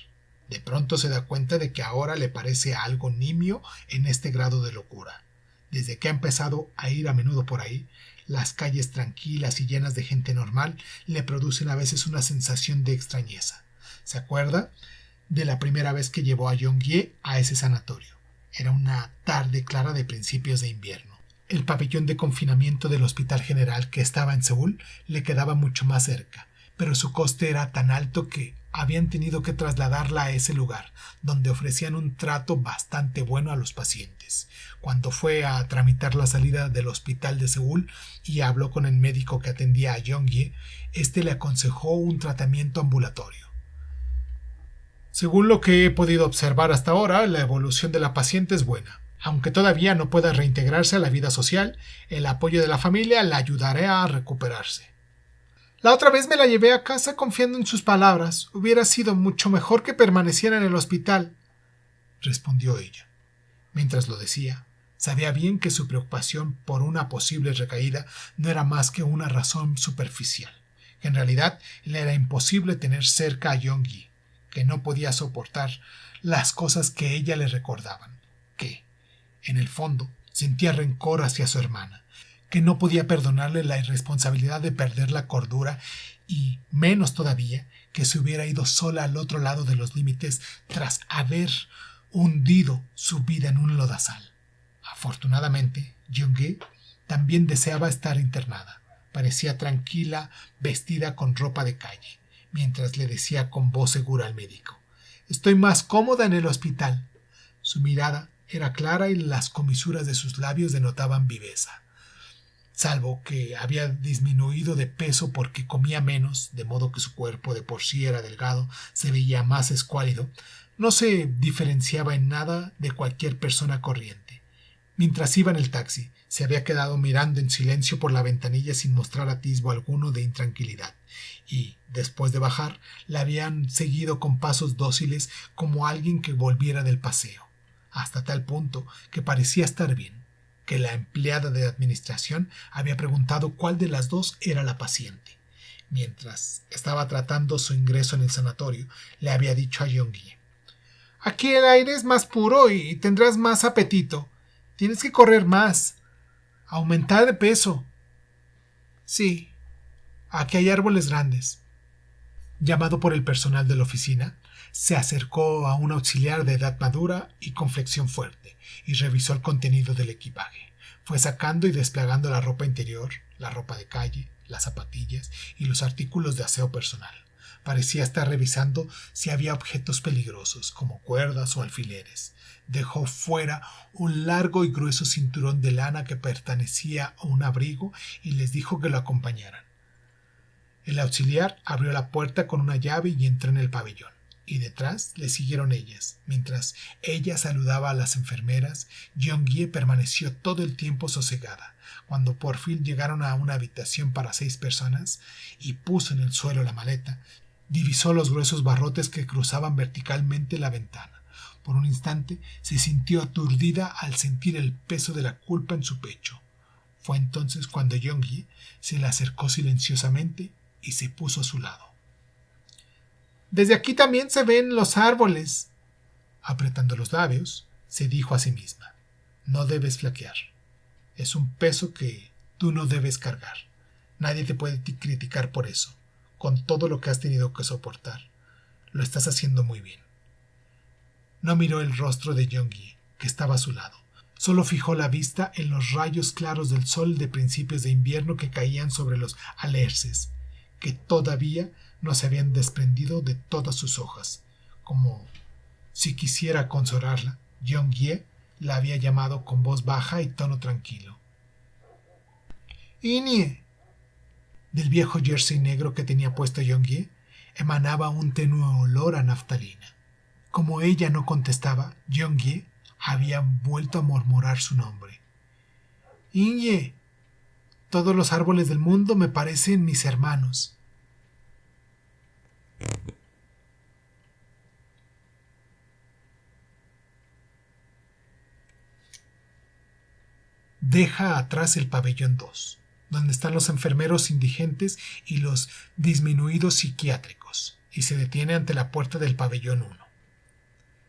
De pronto se da cuenta de que ahora le parece algo nimio en este grado de locura. Desde que ha empezado a ir a menudo por ahí, las calles tranquilas y llenas de gente normal le producen a veces una sensación de extrañeza. ¿Se acuerda de la primera vez que llevó a Yong-hye a ese sanatorio? Era una tarde clara de principios de invierno. El pabellón de confinamiento del Hospital General, que estaba en Seúl, le quedaba mucho más cerca, pero su coste era tan alto que habían tenido que trasladarla a ese lugar, donde ofrecían un trato bastante bueno a los pacientes. Cuando fue a tramitar la salida del hospital de Seúl y habló con el médico que atendía a Yong-hye, este le aconsejó un tratamiento ambulatorio. Según lo que he podido observar hasta ahora, la evolución de la paciente es buena. Aunque todavía no pueda reintegrarse a la vida social, el apoyo de la familia la ayudará a recuperarse. La otra vez me la llevé a casa confiando en sus palabras. Hubiera sido mucho mejor que permaneciera en el hospital, respondió ella. Mientras lo decía, sabía bien que su preocupación por una posible recaída no era más que una razón superficial, que en realidad le era imposible tener cerca a Yong-hye, que no podía soportar las cosas que ella le recordaban, que, en el fondo, sentía rencor hacia su hermana, que no podía perdonarle la irresponsabilidad de perder la cordura y, menos todavía, que se hubiera ido sola al otro lado de los límites tras haber hundido su vida en un lodazal. Afortunadamente, Yong-hye también deseaba estar internada. Parecía tranquila, vestida con ropa de calle, mientras le decía con voz segura al médico: «Estoy más cómoda en el hospital». Su mirada era clara y las comisuras de sus labios denotaban viveza. Salvo que había disminuido de peso porque comía menos, de modo que su cuerpo, de por sí era delgado, se veía más escuálido, no se diferenciaba en nada de cualquier persona corriente. Mientras iba en el taxi, se había quedado mirando en silencio por la ventanilla sin mostrar atisbo alguno de intranquilidad, y, después de bajar, la habían seguido con pasos dóciles como alguien que volviera del paseo, hasta tal punto que parecía estar bien, que la empleada de administración había preguntado cuál de las dos era la paciente. Mientras estaba tratando su ingreso en el sanatorio, le había dicho a Yong-hye: «Aquí el aire es más puro y tendrás más apetito. Tienes que correr más. Aumentar de peso». «Sí, aquí hay árboles grandes». Llamado por el personal de la oficina, se acercó a un auxiliar de edad madura y complexión fuerte y revisó el contenido del equipaje. Fue sacando y desplegando la ropa interior, la ropa de calle, las zapatillas y los artículos de aseo personal. Parecía estar revisando si había objetos peligrosos, como cuerdas o alfileres. Dejó fuera un largo y grueso cinturón de lana que pertenecía a un abrigo y les dijo que lo acompañaran. El auxiliar abrió la puerta con una llave y entró en el pabellón. y detrás le siguieron ellas. Mientras ella saludaba a las enfermeras, Jeonghye permaneció todo el tiempo sosegada. Cuando por fin llegaron a una habitación para 6 personas y puso en el suelo la maleta, divisó los gruesos barrotes que cruzaban verticalmente la ventana. Por un instante se sintió aturdida al sentir el peso de la culpa en su pecho. Fue entonces cuando Jeonghye se le acercó silenciosamente y se puso a su lado. «Desde aquí también se ven los árboles». Apretando los labios, se dijo a sí misma: «No debes flaquear. Es un peso que tú no debes cargar. Nadie te puede criticar por eso. Con todo lo que has tenido que soportar, lo estás haciendo muy bien». No miró el rostro de Jeonghye, que estaba a su lado. Solo fijó la vista en los rayos claros del sol de principios de invierno que caían sobre los alerces, que todavía no se habían desprendido de todas sus hojas. Como si quisiera consolarla, Jeonghye la había llamado con voz baja y tono tranquilo. «Inie». Del viejo jersey negro que tenía puesto Jeonghye emanaba un tenue olor a naftalina. Como ella no contestaba, Jeonghye había vuelto a murmurar su nombre. «Inie, todos los árboles del mundo me parecen mis hermanos». Deja atrás el pabellón 2, donde están los enfermeros indigentes y los disminuidos psiquiátricos, y se detiene ante la puerta del pabellón 1.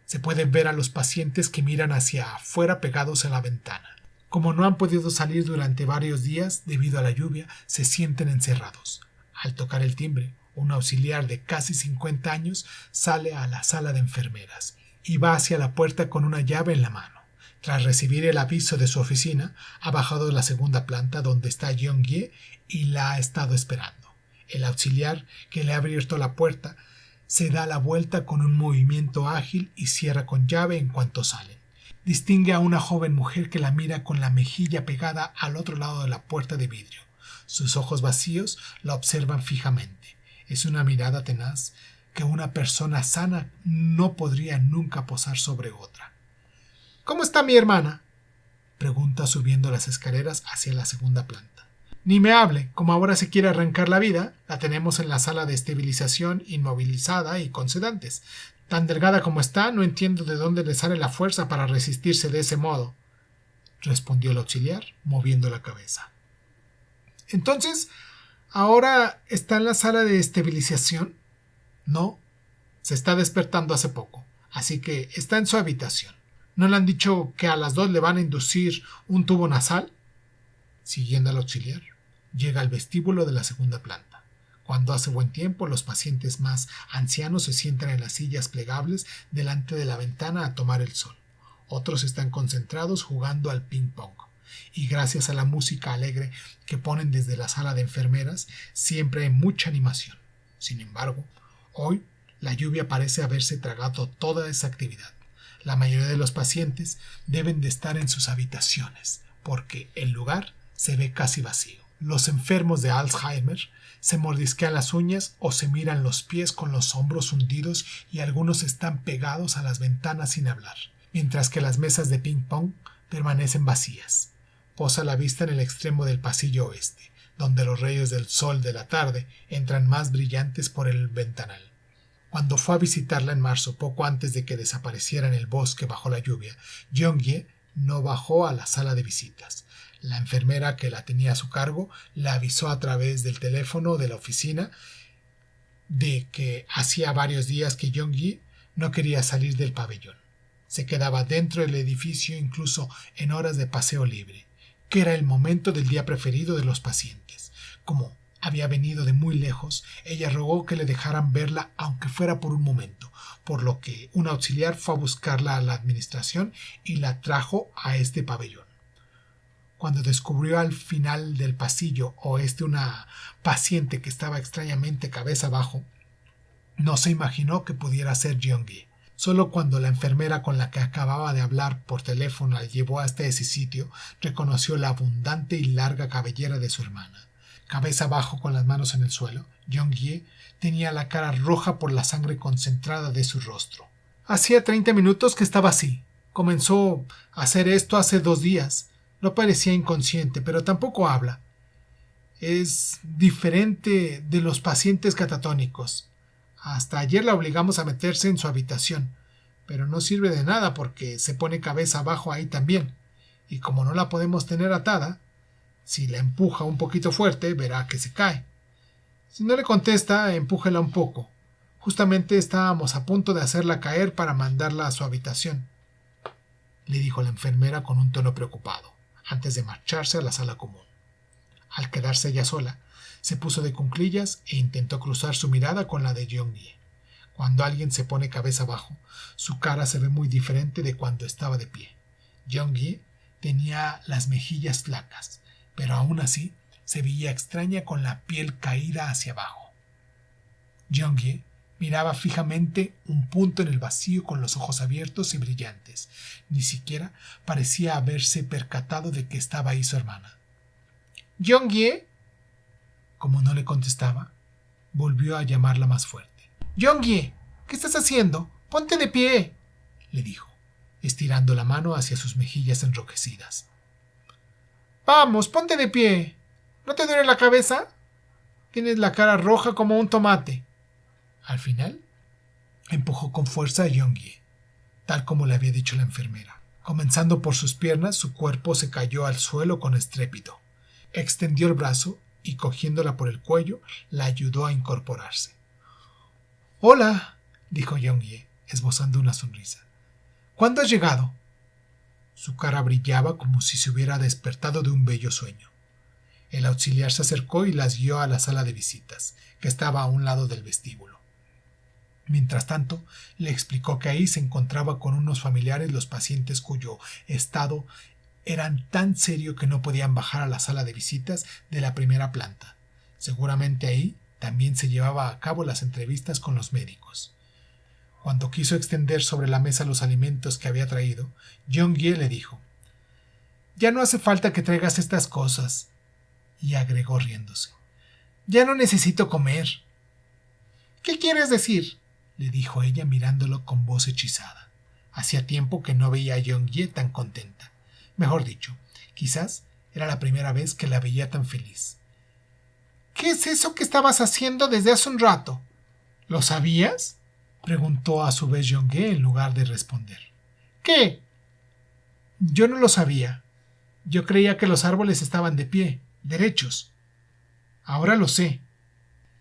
Se puede ver a los pacientes que miran hacia afuera pegados a la ventana. Como no han podido salir durante varios días debido a la lluvia, se sienten encerrados. Al tocar el timbre, un auxiliar de casi 50 años sale a la sala de enfermeras y va hacia la puerta con una llave en la mano. Tras recibir el aviso de su oficina, ha bajado a la segunda planta donde está Jeonghye y la ha estado esperando. El auxiliar que le ha abierto la puerta se da la vuelta con un movimiento ágil y cierra con llave en cuanto salen. Distingue a una joven mujer que la mira con la mejilla pegada al otro lado de la puerta de vidrio. Sus ojos vacíos la observan fijamente. Es una mirada tenaz que una persona sana no podría nunca posar sobre otra. «¿Cómo está mi hermana?», pregunta subiendo las escaleras hacia la segunda planta. «Ni me hable, como ahora se quiere arrancar la vida, la tenemos en la sala de estabilización inmovilizada y con sedantes. Tan delgada como está, no entiendo de dónde le sale la fuerza para resistirse de ese modo», respondió el auxiliar, moviendo la cabeza. «Entonces, ¿ahora está en la sala de estabilización?» «No, se está despertando hace poco, así que está en su habitación. ¿No le han dicho que a las 2 le van a inducir un tubo nasal?». Siguiendo al auxiliar, llega al vestíbulo de la segunda planta. Cuando hace buen tiempo, los pacientes más ancianos se sientan en las sillas plegables delante de la ventana a tomar el sol. Otros están concentrados jugando al ping-pong. Y gracias a la música alegre que ponen desde la sala de enfermeras, siempre hay mucha animación. Sin embargo, hoy la lluvia parece haberse tragado toda esa actividad. La mayoría de los pacientes deben de estar en sus habitaciones, porque el lugar se ve casi vacío. Los enfermos de Alzheimer se mordisquean las uñas o se miran los pies con los hombros hundidos y algunos están pegados a las ventanas sin hablar, mientras que las mesas de ping-pong permanecen vacías. Posa la vista en el extremo del pasillo oeste, donde los rayos del sol de la tarde entran más brillantes por el ventanal. Cuando fue a visitarla en marzo, poco antes de que desapareciera en el bosque bajo la lluvia, Jeonghye no bajó a la sala de visitas. La enfermera que la tenía a su cargo le avisó a través del teléfono de la oficina de que hacía varios días que Jeonghye no quería salir del pabellón. Se quedaba dentro del edificio incluso en horas de paseo libre, que era el momento del día preferido de los pacientes. Como había venido de muy lejos, ella rogó que le dejaran verla aunque fuera por un momento, por lo que un auxiliar fue a buscarla a la administración y la trajo a este pabellón. Cuando descubrió al final del pasillo oeste una paciente que estaba extrañamente cabeza abajo, no se imaginó que pudiera ser Jeonghye. Solo cuando la enfermera con la que acababa de hablar por teléfono la llevó hasta ese sitio, reconoció la abundante y larga cabellera de su hermana. cabeza abajo con las manos en el suelo. Jeong-hye tenía la cara roja por la sangre concentrada de su rostro. Hacía 30 minutos que estaba así. Comenzó a hacer esto hace 2 días. No parecía inconsciente, pero tampoco habla. Es diferente de los pacientes catatónicos. Hasta ayer la obligamos a meterse en su habitación, pero no sirve de nada porque se pone cabeza abajo ahí también. Y como no la podemos tener atada, si la empuja un poquito fuerte, verá que se cae. Si no le contesta, empújela un poco. Justamente estábamos a punto de hacerla caer para mandarla a su habitación, le dijo la enfermera con un tono preocupado, antes de marcharse a la sala común. Al quedarse ella sola, se puso de cuclillas e intentó cruzar su mirada con la de Jeong-hye. Cuando alguien se pone cabeza abajo, su cara se ve muy diferente de cuando estaba de pie. Jeong-hye tenía las mejillas flacas, pero aún así se veía extraña con la piel caída hacia abajo. Jeong-hye miraba fijamente un punto en el vacío con los ojos abiertos y brillantes. Ni siquiera parecía haberse percatado de que estaba ahí su hermana. «¿Jeong-hye?» Como no le contestaba, volvió a llamarla más fuerte. «Jeong-hye, ¿qué estás haciendo? ¡Ponte de pie!», le dijo, estirando la mano hacia sus mejillas enrojecidas. «Vamos, ponte de pie. ¿No te duele la cabeza? Tienes la cara roja como un tomate». Al final, empujó con fuerza a Jeong-hye, tal como le había dicho la enfermera. Comenzando por sus piernas, su cuerpo se cayó al suelo con estrépito. Extendió el brazo y, cogiéndola por el cuello, la ayudó a incorporarse. «Hola», dijo Jeong-hye, esbozando una sonrisa. «¿Cuándo has llegado?» Su cara brillaba como si se hubiera despertado de un bello sueño. El auxiliar se acercó y las guió a la sala de visitas, que estaba a un lado del vestíbulo. Mientras tanto, le explicó que ahí se encontraba con unos familiares los pacientes cuyo estado eran tan serio que no podían bajar a la sala de visitas de la primera planta. Seguramente ahí también se llevaba a cabo las entrevistas con los médicos. Cuando quiso extender sobre la mesa los alimentos que había traído, Jeong-hye le dijo: «Ya no hace falta que traigas estas cosas», y agregó riéndose: «Ya no necesito comer». «¿Qué quieres decir?», le dijo ella mirándolo con voz hechizada. Hacía tiempo que no veía a Jeong-hye tan contenta. Mejor dicho, quizás era la primera vez que la veía tan feliz. «¿Qué es eso que estabas haciendo desde hace un rato?» «¿Lo sabías?», preguntó a su vez Jeong-hye en lugar de responder. «¿Qué?». «Yo no lo sabía. Yo creía que los árboles estaban de pie, derechos. Ahora lo sé.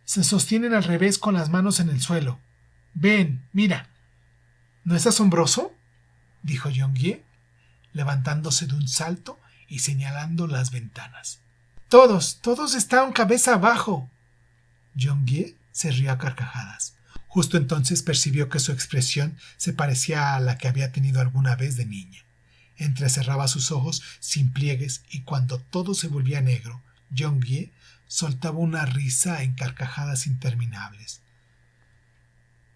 Se sostienen al revés con las manos en el suelo. Ven, mira». «¿No es asombroso?», dijo Jeong-hye, levantándose de un salto y señalando las ventanas. Todos están cabeza abajo». Jeong-hye se rió a carcajadas. Justo entonces percibió que su expresión se parecía a la que había tenido alguna vez de niña. Entrecerraba sus ojos sin pliegues y cuando todo se volvía negro, Jeong-hye soltaba una risa en carcajadas interminables.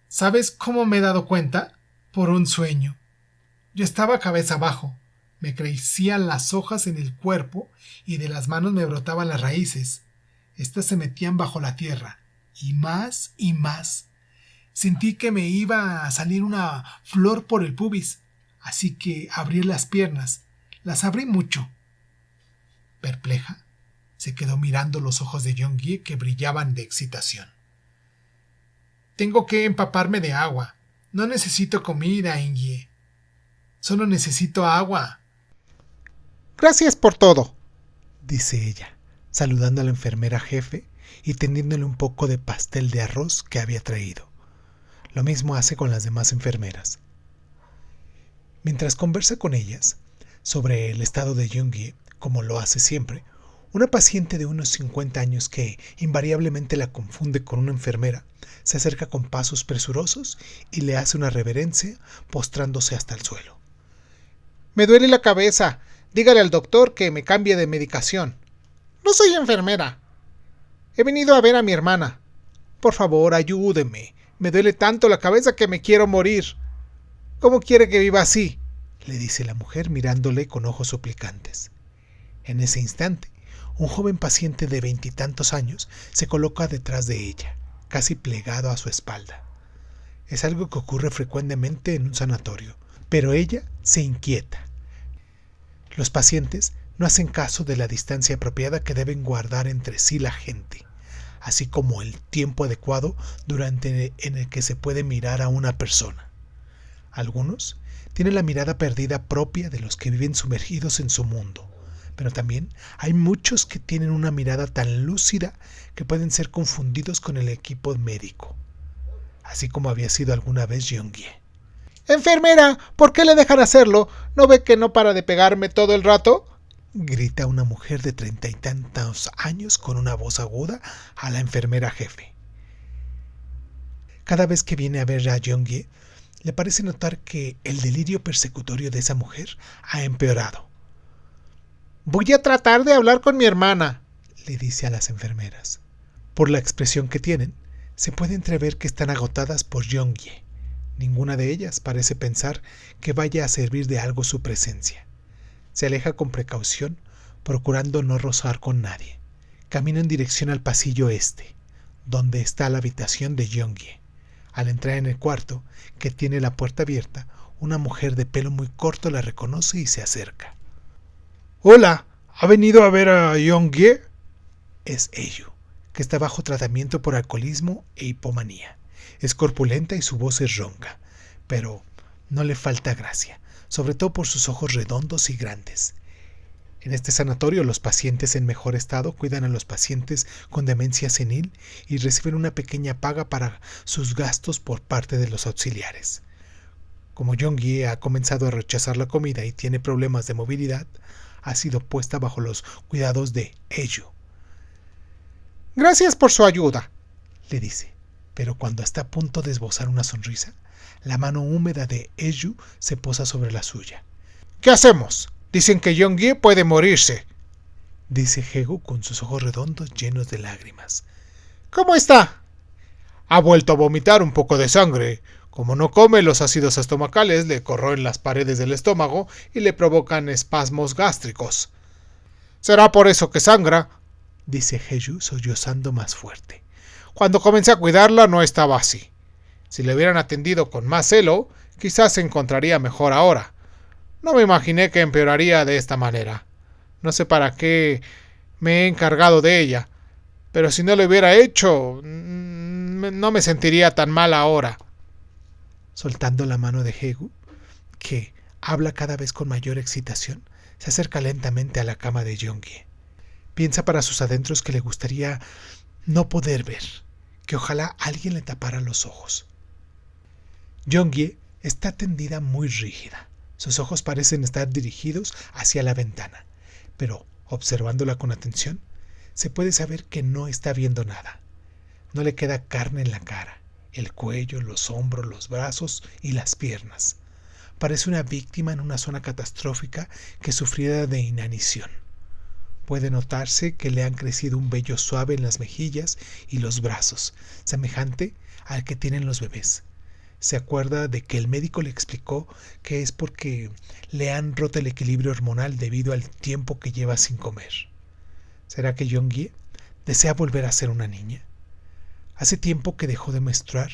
«¿Sabes cómo me he dado cuenta? Por un sueño. Yo estaba cabeza abajo. Me crecían las hojas en el cuerpo y de las manos me brotaban las raíces. Estas se metían bajo la tierra, y más y más. Sentí que me iba a salir una flor por el pubis, así que abrí las piernas. Las abrí mucho». Perpleja, se quedó mirando los ojos de Jeong-hye que brillaban de excitación. «Tengo que empaparme de agua. No necesito comida, Eun-hye. Solo necesito agua». «Gracias por todo», dice ella, saludando a la enfermera jefe y tendiéndole un poco de pastel de arroz que había traído. Lo mismo hace con las demás enfermeras. Mientras conversa con ellas sobre el estado de Jeong-hye, como lo hace siempre, una paciente de unos 50 años que invariablemente la confunde con una enfermera se acerca con pasos presurosos y le hace una reverencia postrándose hasta el suelo. «Me duele la cabeza. Dígale al doctor que me cambie de medicación». «No soy enfermera. He venido a ver a mi hermana. Por favor, ayúdeme. Me duele tanto la cabeza que me quiero morir». «¿Cómo quiere que viva así?», le dice la mujer mirándole con ojos suplicantes. En ese instante, Un joven paciente de 20 y tantos años se coloca detrás de ella, casi plegado a su espalda. Es algo que ocurre frecuentemente en un sanatorio, pero ella se inquieta. Los pacientes no hacen caso de la distancia apropiada que deben guardar entre sí la gente, así como el tiempo adecuado en el que se puede mirar a una persona. Algunos tienen la mirada perdida propia de los que viven sumergidos en su mundo, pero también hay muchos que tienen una mirada tan lúcida que pueden ser confundidos con el equipo médico, así como había sido alguna vez Jeonghye. «Enfermera, ¿por qué le dejan hacerlo? ¿No ve que no para de pegarme todo el rato?», grita una mujer de 30 y tantos años con una voz aguda a la enfermera jefe. Cada vez que viene a ver a Jeonghye, le parece notar que el delirio persecutorio de esa mujer ha empeorado. «Voy a tratar de hablar con mi hermana», le dice a las enfermeras. Por la expresión que tienen, se puede entrever que están agotadas por Jeonghye. Ninguna de ellas parece pensar que vaya a servir de algo su presencia. Se aleja con precaución, procurando no rozar con nadie. Camina en dirección al pasillo este, donde está la habitación de Jeonghye. Al entrar en el cuarto, que tiene la puerta abierta, una mujer de pelo muy corto la reconoce y se acerca. «Hola, ¿ha venido a ver a Jeonghye?». Es Eyu, que está bajo tratamiento por alcoholismo e hipomanía. Es corpulenta y su voz es ronca, pero no le falta gracia, sobre todo por sus ojos redondos y grandes. En este sanatorio, los pacientes en mejor estado cuidan a los pacientes con demencia senil y reciben una pequeña paga para sus gastos por parte de los auxiliares. Como Jeonghye ha comenzado a rechazar la comida y tiene problemas de movilidad, ha sido puesta bajo los cuidados de Eyu. «Gracias por su ayuda», le dice, pero cuando está a punto de esbozar una sonrisa, la mano húmeda de Eyu se posa sobre la suya. «¿Qué hacemos? Dicen que Jeonghye puede morirse», dice Hegu con sus ojos redondos llenos de lágrimas. «¿Cómo está?». «Ha vuelto a vomitar un poco de sangre. Como no come, los ácidos estomacales le corroen las paredes del estómago y le provocan espasmos gástricos. Será por eso que sangra», dice Eyu sollozando más fuerte. «Cuando comencé a cuidarla no estaba así. Si le hubieran atendido con más celo, quizás se encontraría mejor ahora. No me imaginé que empeoraría de esta manera. No sé para qué me he encargado de ella, pero si no lo hubiera hecho, no me sentiría tan mal ahora». Soltando la mano de Hegu, que habla cada vez con mayor excitación, se acerca lentamente a la cama de Jeonghye. Piensa para sus adentros que le gustaría no poder ver, que ojalá alguien le tapara los ojos. Jeonghye está tendida muy rígida. Sus ojos parecen estar dirigidos hacia la ventana, pero observándola con atención, se puede saber que no está viendo nada. No le queda carne en la cara, el cuello, los hombros, los brazos y las piernas. Parece una víctima en una zona catastrófica que sufriera de inanición. Puede notarse que le han crecido un vello suave en las mejillas y los brazos, semejante al que tienen los bebés. Se acuerda de que el médico le explicó que es porque le han roto el equilibrio hormonal debido al tiempo que lleva sin comer. ¿Será que Jeonghye desea volver a ser una niña? Hace tiempo que dejó de menstruar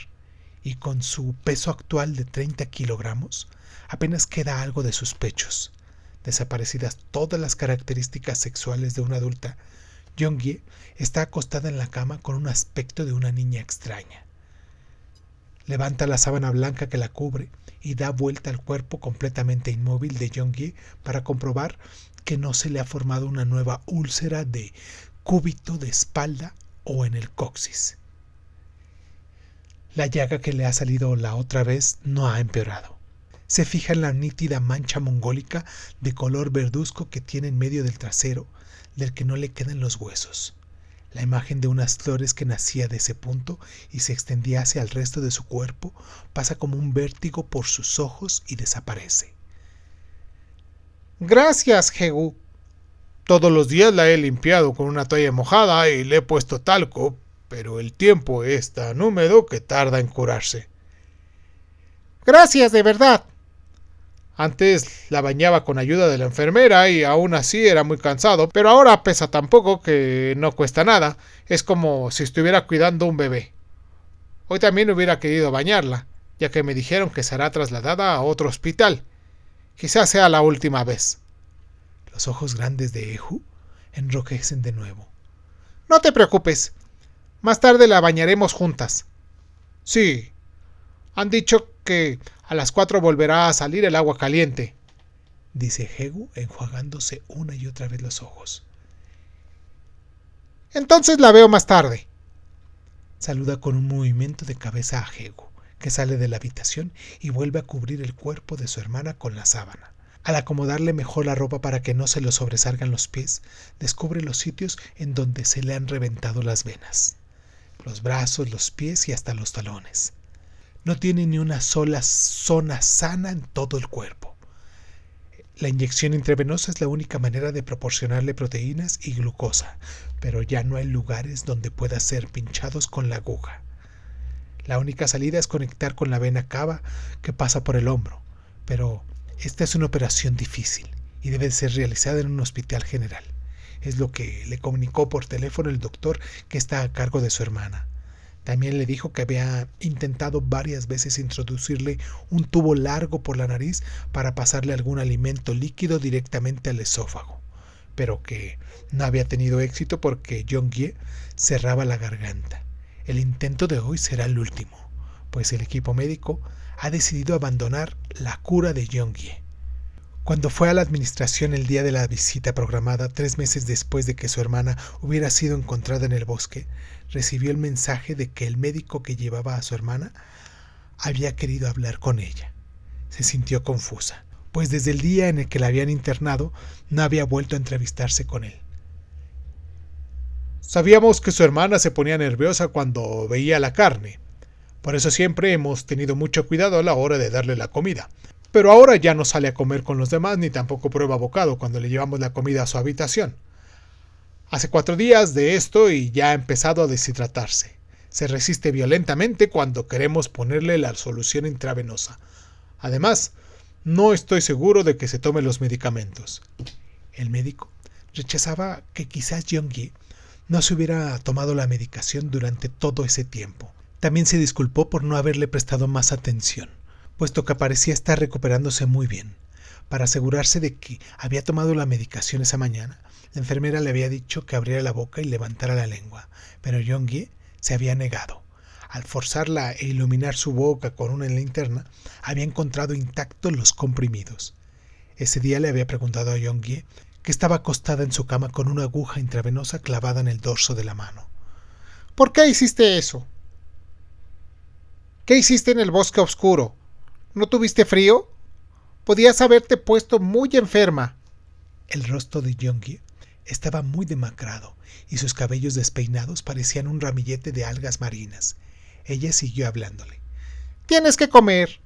y con su peso actual de 30 kilogramos apenas queda algo de sus pechos. Desaparecidas todas las características sexuales de una adulta, Jeonghye está acostada en la cama con un aspecto de una niña extraña. Levanta la sábana blanca que la cubre y da vuelta al cuerpo completamente inmóvil de Jeonghye para comprobar que no se le ha formado una nueva úlcera de cúbito de espalda o en el coxis. La llaga que le ha salido la otra vez no ha empeorado. Se fija en la nítida mancha mongólica de color verduzco que tiene en medio del trasero, del que no le quedan los huesos. La imagen de unas flores que nacía de ese punto y se extendía hacia el resto de su cuerpo pasa como un vértigo por sus ojos y desaparece. «Gracias, Hegu. Todos los días la he limpiado con una toalla mojada y le he puesto talco, pero el tiempo es tan húmedo que tarda en curarse». «Gracias, de verdad». Antes la bañaba con ayuda de la enfermera y aún así era muy cansado, pero ahora pesa tan poco que no cuesta nada. Es como si estuviera cuidando un bebé. Hoy también hubiera querido bañarla, ya que me dijeron que será trasladada a otro hospital. Quizás sea la última vez. Los ojos grandes de Ehu enrojecen de nuevo. No te preocupes. Más tarde la bañaremos juntas. Sí. Han dicho que a las 4 volverá a salir el agua caliente, dice Hegu enjuagándose una y otra vez los ojos. Entonces la veo más tarde. Saluda con un movimiento de cabeza a Hegu, que sale de la habitación y vuelve a cubrir el cuerpo de su hermana con la sábana. Al acomodarle mejor la ropa para que no se le sobresalgan los pies, descubre los sitios en donde se le han reventado las venas. Los brazos, los pies y hasta los talones. No tiene ni una sola zona sana en todo el cuerpo. La inyección intravenosa es la única manera de proporcionarle proteínas y glucosa, pero ya no hay lugares donde pueda ser pinchados con la aguja. La única salida es conectar con la vena cava que pasa por el hombro, pero esta es una operación difícil y debe ser realizada en un hospital general. Es lo que le comunicó por teléfono el doctor que está a cargo de su hermana. También le dijo que había intentado varias veces introducirle un tubo largo por la nariz para pasarle algún alimento líquido directamente al esófago, pero que no había tenido éxito porque Jeong-hye cerraba la garganta. El intento de hoy será el último, pues el equipo médico ha decidido abandonar la cura de Jeong-hye. Cuando fue a la administración el día de la visita programada, 3 meses después de que su hermana hubiera sido encontrada en el bosque, recibió el mensaje de que el médico que llevaba a su hermana había querido hablar con ella. Se sintió confusa, pues desde el día en el que la habían internado no había vuelto a entrevistarse con él. Sabíamos que su hermana se ponía nerviosa cuando veía la carne. Por eso siempre hemos tenido mucho cuidado a la hora de darle la comida. Pero ahora ya no sale a comer con los demás ni tampoco prueba bocado cuando le llevamos la comida a su habitación. Hace 4 días de esto y ya ha empezado a deshidratarse. Se resiste violentamente cuando queremos ponerle la solución intravenosa. Además, no estoy seguro de que se tome los medicamentos. El médico rechazaba que quizás Jeong-hye no se hubiera tomado la medicación durante todo ese tiempo. También se disculpó por no haberle prestado más atención, puesto que parecía estar recuperándose muy bien. Para asegurarse de que había tomado la medicación esa mañana, la enfermera le había dicho que abriera la boca y levantara la lengua, pero Jeong-hye se había negado. Al forzarla e iluminar su boca con una linterna, había encontrado intactos los comprimidos. Ese día le había preguntado a Jeong-hye, que estaba acostada en su cama con una aguja intravenosa clavada en el dorso de la mano. ¿Por qué hiciste eso? ¿Qué hiciste en el bosque oscuro? ¿No tuviste frío? Podías haberte puesto muy enferma. El rostro de Jeong-hye estaba muy demacrado y sus cabellos despeinados parecían un ramillete de algas marinas. Ella siguió hablándole. Tienes que comer.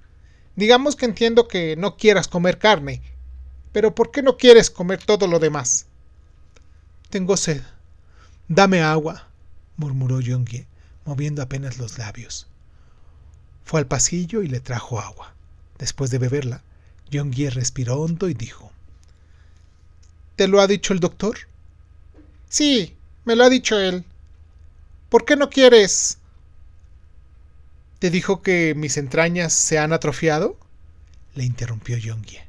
Digamos que entiendo que no quieras comer carne, pero ¿por qué no quieres comer todo lo demás? Tengo sed. Dame agua, murmuró Jeong-hye, moviendo apenas los labios. Fue al pasillo y le trajo agua. Después de beberla, Jeong-hye respiró hondo y dijo: ¿Te lo ha dicho el doctor? Sí, me lo ha dicho él. ¿Por qué no quieres? ¿Te dijo que mis entrañas se han atrofiado? Le interrumpió Jeong-hye.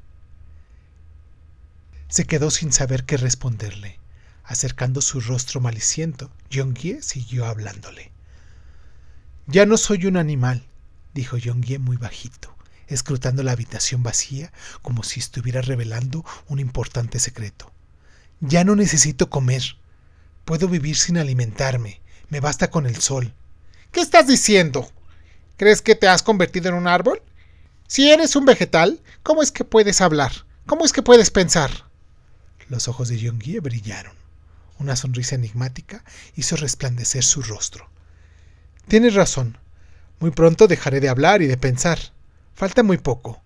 Se quedó sin saber qué responderle. Acercando su rostro maliciento, Jeong-hye siguió hablándole. Ya no soy un animal, dijo Jeong-hye muy bajito, escrutando la habitación vacía como si estuviera revelando un importante secreto. Ya no necesito comer. Puedo vivir sin alimentarme. Me basta con el sol. ¿Qué estás diciendo? ¿Crees que te has convertido en un árbol? Si eres un vegetal, ¿cómo es que puedes hablar? ¿Cómo es que puedes pensar? Los ojos de Jeong-hye brillaron. Una sonrisa enigmática hizo resplandecer su rostro. Tienes razón. Muy pronto dejaré de hablar y de pensar. Falta muy poco,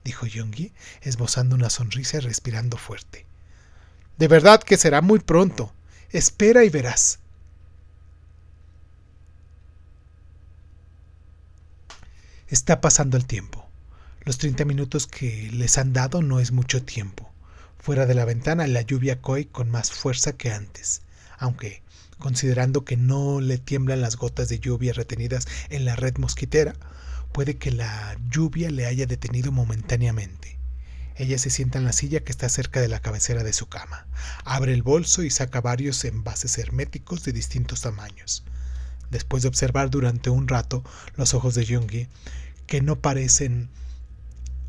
dijo Jeong-hye, esbozando una sonrisa y respirando fuerte. De verdad que será muy pronto. Espera y verás. Está pasando el tiempo. Los 30 minutos que les han dado no es mucho tiempo. Fuera de la ventana la lluvia cae con más fuerza que antes, aunque, considerando que no le tiemblan las gotas de lluvia retenidas en la red mosquitera, puede que la lluvia le haya detenido momentáneamente. Ella se sienta en la silla que está cerca de la cabecera de su cama, abre el bolso y saca varios envases herméticos de distintos tamaños. Después de observar durante un rato los ojos de Yoongi, que no parecen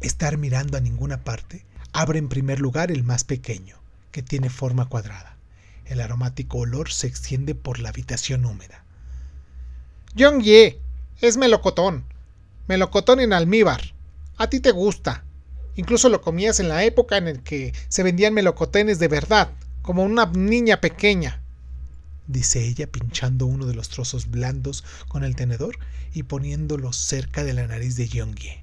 estar mirando a ninguna parte, abre en primer lugar el más pequeño, que tiene forma cuadrada. El aromático olor se extiende por la habitación húmeda. Yoongi, es melocotón. Melocotón en almíbar. A ti te gusta. Incluso lo comías en la época en la que se vendían melocotones de verdad, como una niña pequeña, dice ella pinchando uno de los trozos blandos con el tenedor y poniéndolo cerca de la nariz de Yoongi.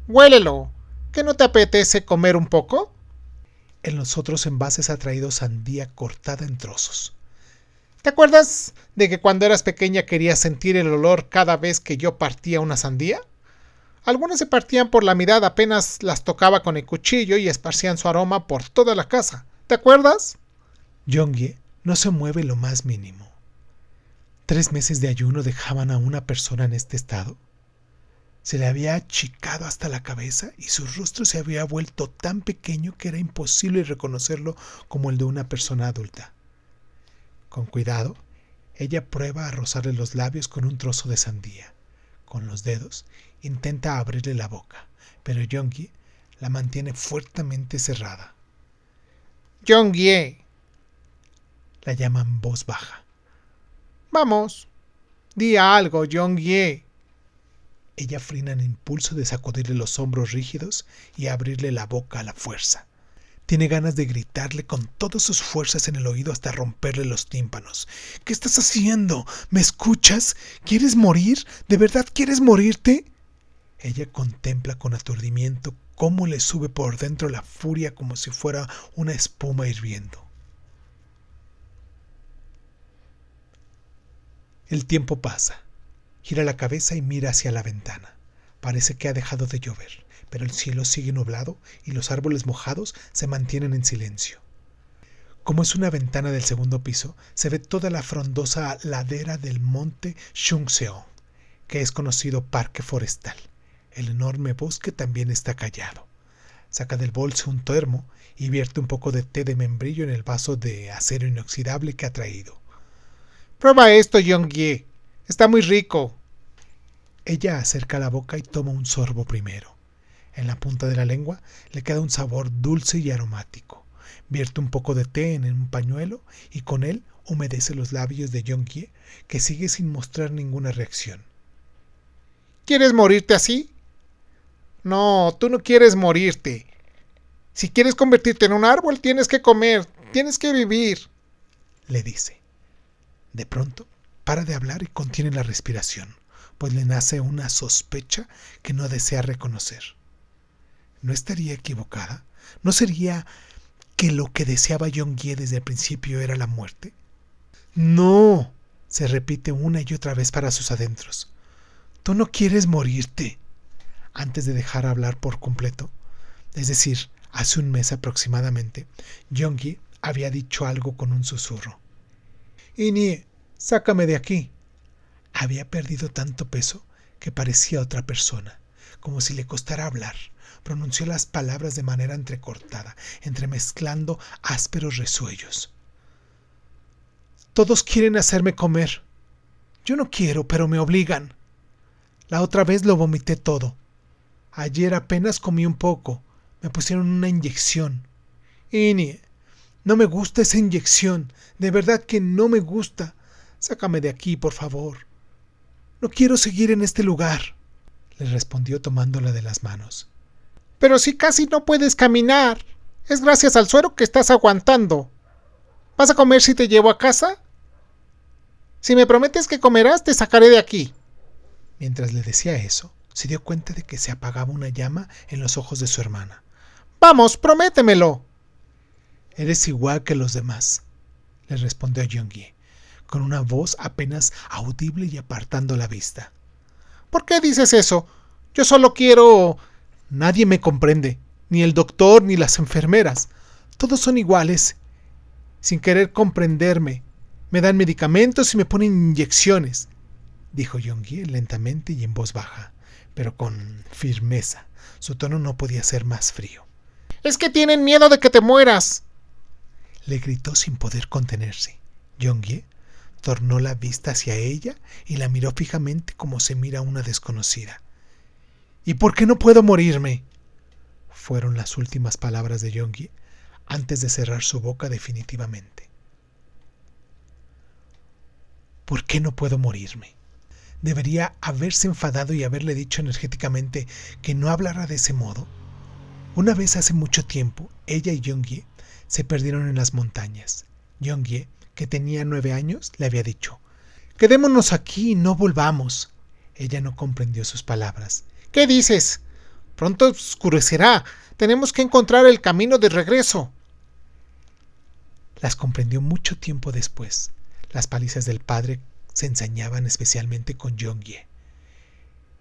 Huélelo. ¿Qué no te apetece comer un poco? En los otros envases ha traído sandía cortada en trozos. ¿Te acuerdas de que cuando eras pequeña querías sentir el olor cada vez que yo partía una sandía? Algunas se partían por la mitad apenas las tocaba con el cuchillo y esparcían su aroma por toda la casa. ¿Te acuerdas? Yoongi no se mueve lo más mínimo. 3 meses de ayuno dejaban a una persona en este estado. Se le había achicado hasta la cabeza y su rostro se había vuelto tan pequeño que era imposible reconocerlo como el de una persona adulta. Con cuidado, ella prueba a rozarle los labios con un trozo de sandía. Con los dedos intenta abrirle la boca, pero Yoongi la mantiene fuertemente cerrada. Yoongi, la llama en voz baja. Vamos, di algo, Yoongi. Ella frena el impulso de sacudirle los hombros rígidos y abrirle la boca a la fuerza. Tiene ganas de gritarle con todas sus fuerzas en el oído hasta romperle los tímpanos. ¿Qué estás haciendo? ¿Me escuchas? ¿Quieres morir? ¿De verdad quieres morirte? Ella contempla con aturdimiento cómo le sube por dentro la furia como si fuera una espuma hirviendo. El tiempo pasa. Gira la cabeza y mira hacia la ventana. Parece que ha dejado de llover, pero el cielo sigue nublado y los árboles mojados se mantienen en silencio. Como es una ventana del segundo piso, se ve toda la frondosa ladera del monte Chungcheong, que es conocido parque forestal. El enorme bosque también está callado. Saca del bolso un termo y vierte un poco de té de membrillo en el vaso de acero inoxidable que ha traído. Prueba esto, Yoongi. Está muy rico. Ella acerca la boca y toma un sorbo primero. En la punta de la lengua le queda un sabor dulce y aromático. Vierte un poco de té en un pañuelo y con él humedece los labios de Yoongi, que sigue sin mostrar ninguna reacción. ¿Quieres morirte así? No, tú no quieres morirte. Si quieres convertirte en un árbol, tienes que comer, tienes que vivir, le dice. De pronto, para de hablar y contiene la respiración, pues le nace una sospecha que no desea reconocer. ¿No estaría equivocada? ¿No sería que lo que deseaba Yoongi desde el principio era la muerte? ¡No!, se repite una y otra vez para sus adentros. «Tú no quieres morirte». Antes de dejar hablar por completo, es decir, hace un mes aproximadamente, Yoongi había dicho algo con un susurro. «Inie, sácame de aquí». Había perdido tanto peso que parecía otra persona, como si le costara hablar. Pronunció las palabras de manera entrecortada, entremezclando ásperos resuellos. «Todos quieren hacerme comer. Yo no quiero, pero me obligan. La otra vez lo vomité todo. Ayer apenas comí un poco. Me pusieron una inyección. Inie, no me gusta esa inyección. De verdad que no me gusta. Sácame de aquí, por favor. No quiero seguir en este lugar», le respondió tomándola de las manos. «Pero si casi no puedes caminar. Es gracias al suero que estás aguantando. ¿Vas a comer si te llevo a casa? Si me prometes que comerás, te sacaré de aquí». Mientras le decía eso, se dio cuenta de que se apagaba una llama en los ojos de su hermana. «Vamos, prométemelo». «Eres igual que los demás», le respondió Yoongi, con una voz apenas audible y apartando la vista. «¿Por qué dices eso? Yo solo quiero Nadie me comprende, ni el doctor ni las enfermeras. Todos son iguales, sin querer comprenderme. Me dan medicamentos y me ponen inyecciones, dijo Young-hye lentamente y en voz baja, pero con firmeza. Su tono no podía ser más frío. ¡Es que tienen miedo de que te mueras!, le gritó sin poder contenerse. Young-hye tornó la vista hacia ella y la miró fijamente como se mira a una desconocida. ¿Y por qué no puedo morirme?, fueron las últimas palabras de Young-hye antes de cerrar su boca definitivamente. ¿Por qué no puedo morirme? Debería haberse enfadado y haberle dicho energéticamente que no hablara de ese modo. Una vez hace mucho tiempo, ella y Young-hye se perdieron en las montañas. Young-hye, que tenía 9 años, le había dicho: «Quedémonos aquí y no volvamos». Ella no comprendió sus palabras. ¿Qué dices? Pronto oscurecerá. Tenemos que encontrar el camino de regreso. Las comprendió mucho tiempo después. Las palizas del padre se ensañaban especialmente con Young-hye.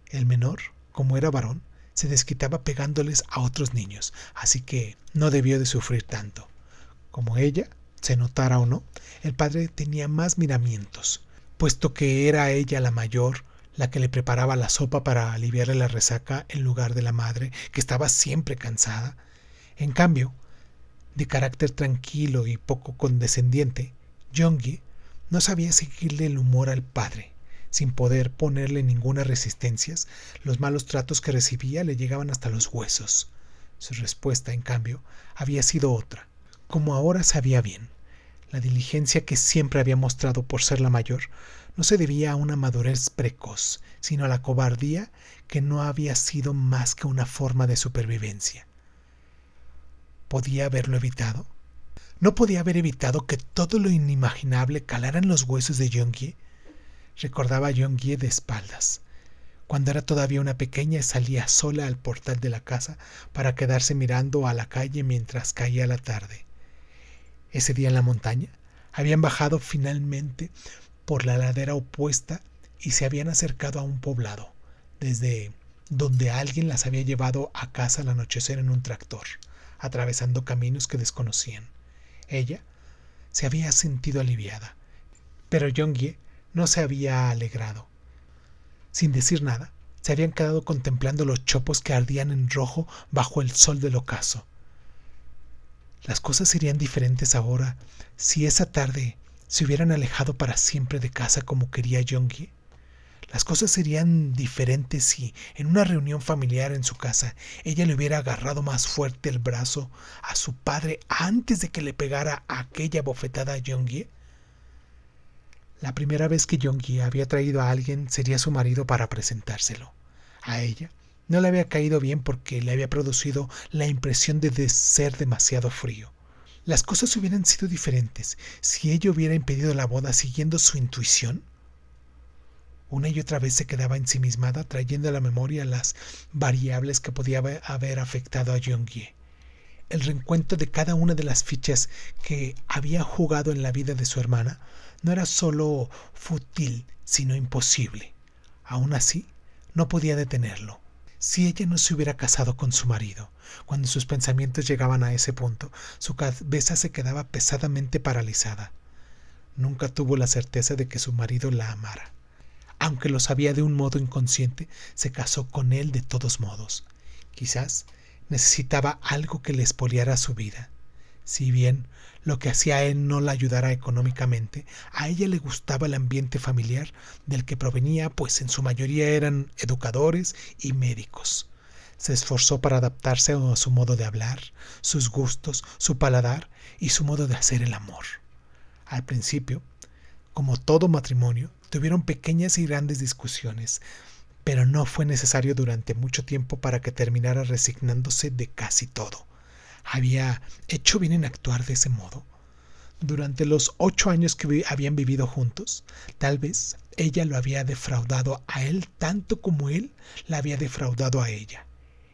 El menor, como era varón, se desquitaba pegándoles a otros niños, así que no debió de sufrir tanto. Como ella, se notara o no, el padre tenía más miramientos, puesto que era ella la mayor, la que le preparaba la sopa para aliviarle la resaca en lugar de la madre, que estaba siempre cansada. En cambio, de carácter tranquilo y poco condescendiente, Young-hye no sabía seguirle el humor al padre. Sin poder ponerle ninguna resistencia, los malos tratos que recibía le llegaban hasta los huesos. Su respuesta, en cambio, había sido otra. Como ahora sabía bien, la diligencia que siempre había mostrado por ser la mayor no se debía a una madurez precoz, sino a la cobardía que no había sido más que una forma de supervivencia. ¿Podía haberlo evitado? ¿No podía haber evitado que todo lo inimaginable calara en los huesos de Young-hye? Recordaba a Young-hye de espaldas, cuando era todavía una pequeña y salía sola al portal de la casa para quedarse mirando a la calle mientras caía la tarde. Ese día en la montaña habían bajado finalmente por la ladera opuesta y se habían acercado a un poblado, desde donde alguien las había llevado a casa al anochecer en un tractor, atravesando caminos que desconocían. Ella se había sentido aliviada, pero Young-hye no se había alegrado. Sin decir nada, se habían quedado contemplando los chopos que ardían en rojo bajo el sol del ocaso. Las cosas serían diferentes ahora si esa tarde se hubieran alejado para siempre de casa como quería Young-hye. Las cosas serían diferentes si, en una reunión familiar en su casa, ella le hubiera agarrado más fuerte el brazo a su padre antes de que le pegara aquella bofetada a Young-hye. La primera vez que Young-hye había traído a alguien sería su marido para presentárselo. A ella no le había caído bien porque le había producido la impresión de ser demasiado frío. Las cosas hubieran sido diferentes si ella hubiera impedido la boda siguiendo su intuición. Una y otra vez se quedaba ensimismada trayendo a la memoria las variables que podía haber afectado a Young-hye. El recuento de cada una de las fichas que había jugado en la vida de su hermana no era solo fútil, sino imposible. Aún así, no podía detenerlo. Si ella no se hubiera casado con su marido, cuando sus pensamientos llegaban a ese punto, su cabeza se quedaba pesadamente paralizada. Nunca tuvo la certeza de que su marido la amara. Aunque lo sabía de un modo inconsciente, se casó con él de todos modos. Quizás necesitaba algo que le expoliara su vida. Si bien lo que hacía a él no la ayudara económicamente, a ella le gustaba el ambiente familiar del que provenía, pues en su mayoría eran educadores y médicos. Se esforzó para adaptarse a su modo de hablar, sus gustos, su paladar y su modo de hacer el amor. Al principio, como todo matrimonio, tuvieron pequeñas y grandes discusiones, pero no fue necesario durante mucho tiempo para que terminara resignándose de casi todo. Había hecho bien en actuar de ese modo. Durante los 8 años que habían vivido juntos, tal vez ella lo había defraudado a él tanto como él la había defraudado a ella.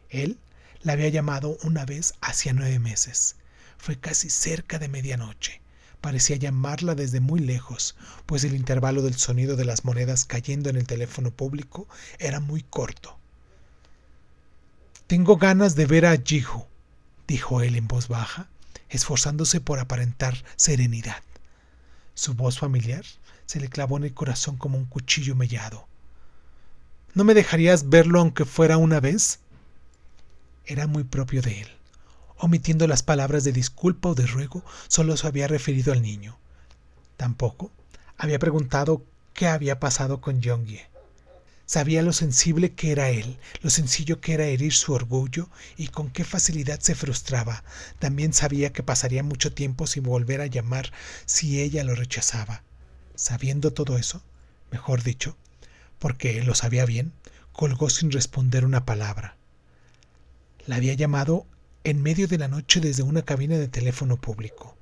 Él la había llamado una vez hacía 9 meses. Fue casi cerca de medianoche. Parecía llamarla desde muy lejos, pues el intervalo del sonido de las monedas cayendo en el teléfono público era muy corto. Tengo ganas de ver a Jihu, dijo él en voz baja, esforzándose por aparentar serenidad. Su voz familiar se le clavó en el corazón como un cuchillo mellado. ¿No me dejarías verlo aunque fuera una vez? Era muy propio de él. Omitiendo las palabras de disculpa o de ruego, solo se había referido al niño. Tampoco había preguntado qué había pasado con Jeong-hye. Sabía lo sensible que era él, lo sencillo que era herir su orgullo y con qué facilidad se frustraba. También sabía que pasaría mucho tiempo sin volver a llamar si ella lo rechazaba. Sabiendo todo eso, mejor dicho, porque lo sabía bien, colgó sin responder una palabra. La había llamado en medio de la noche desde una cabina de teléfono público.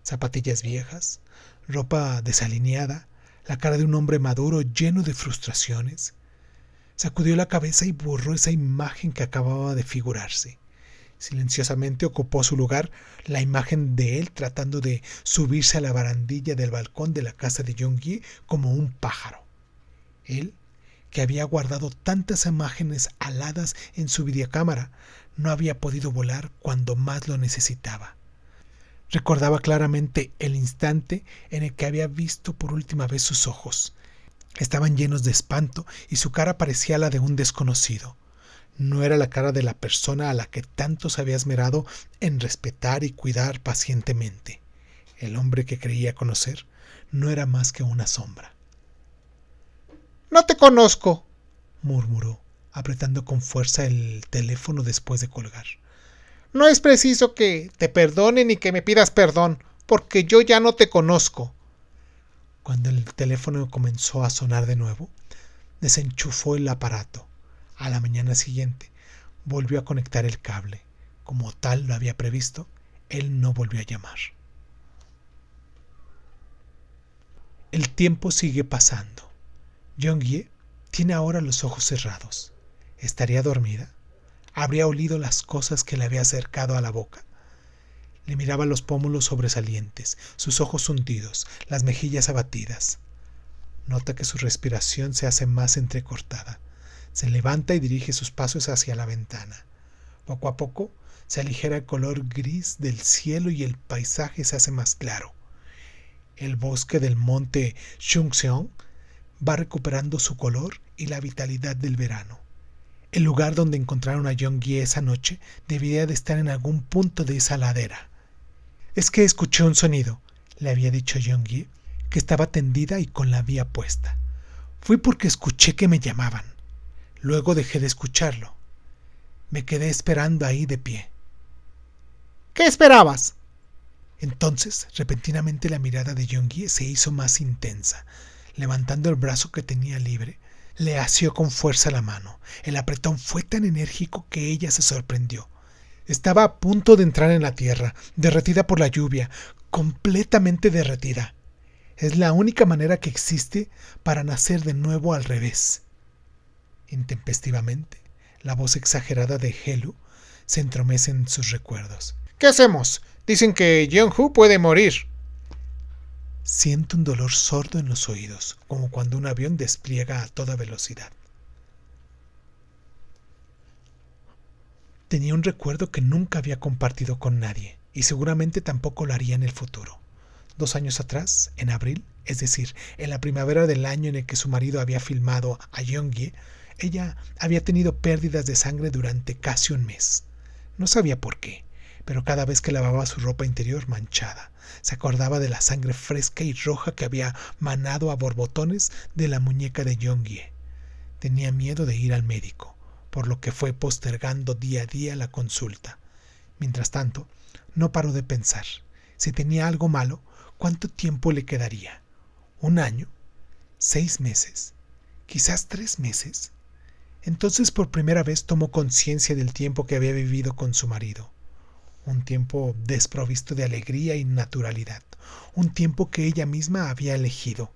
Zapatillas viejas, ropa desalineada, la cara de un hombre maduro lleno de frustraciones. Sacudió la cabeza y borró esa imagen que acababa de figurarse. Silenciosamente ocupó su lugar la imagen de él tratando de subirse a la barandilla del balcón de la casa de Jeong-hye como un pájaro. Él, que había guardado tantas imágenes aladas en su videocámara, no había podido volar cuando más lo necesitaba. Recordaba claramente el instante en el que había visto por última vez sus ojos. Estaban llenos de espanto y su cara parecía la de un desconocido. No era la cara de la persona a la que tanto se había esmerado en respetar y cuidar pacientemente. El hombre que creía conocer no era más que una sombra. «No te conozco», murmuró, apretando con fuerza el teléfono después de colgar. «No es preciso que te perdone ni que me pidas perdón, porque yo ya no te conozco». Cuando el teléfono comenzó a sonar de nuevo, desenchufó el aparato. A la mañana siguiente, volvió a conectar el cable. Como tal lo había previsto, él no volvió a llamar. El tiempo sigue pasando. Jeong-hye tiene ahora los ojos cerrados. ¿Estaría dormida? ¿Habría olido las cosas que le había acercado a la boca? Le miraba los pómulos sobresalientes, sus ojos hundidos, las mejillas abatidas. Nota que su respiración se hace más entrecortada. Se levanta y dirige sus pasos hacia la ventana. Poco a poco se aligera el color gris del cielo y el paisaje se hace más claro. El bosque del monte Chungcheong va recuperando su color y la vitalidad del verano. El lugar donde encontraron a Jeong-hye esa noche debía de estar en algún punto de esa ladera. «Es que escuché un sonido», le había dicho Jeong-hye, que estaba tendida y con la vía puesta. «Fui porque escuché que me llamaban. Luego dejé de escucharlo. Me quedé esperando ahí de pie». «¿Qué esperabas?» Entonces, repentinamente la mirada de Jeong-hye se hizo más intensa. Levantando el brazo que tenía libre, le asió con fuerza la mano. El apretón fue tan enérgico que ella se sorprendió. Estaba a punto de entrar en la tierra, derretida por la lluvia, completamente derretida. Es la única manera que existe para nacer de nuevo al revés. Intempestivamente, la voz exagerada de Helu se entromece en sus recuerdos. «¿Qué hacemos? Dicen que Jeong-hye puede morir». Siento un dolor sordo en los oídos, como cuando un avión despliega a toda velocidad. Tenía un recuerdo que nunca había compartido con nadie, y seguramente tampoco lo haría en el futuro. 2 años atrás, en abril, es decir, en la primavera del año en el que su marido había filmado a Jeong-hye, ella había tenido pérdidas de sangre durante casi un mes. No sabía por qué, pero cada vez que lavaba su ropa interior manchada, se acordaba de la sangre fresca y roja que había manado a borbotones de la muñeca de Jeong-hye. Tenía miedo de ir al médico, por lo que fue postergando día a día la consulta. Mientras tanto, no paró de pensar. Si tenía algo malo, ¿cuánto tiempo le quedaría? ¿1 año? ¿6 meses? ¿Quizás 3 meses? Entonces por primera vez tomó conciencia del tiempo que había vivido con su marido. Un tiempo desprovisto de alegría y naturalidad. Un tiempo que ella misma había elegido.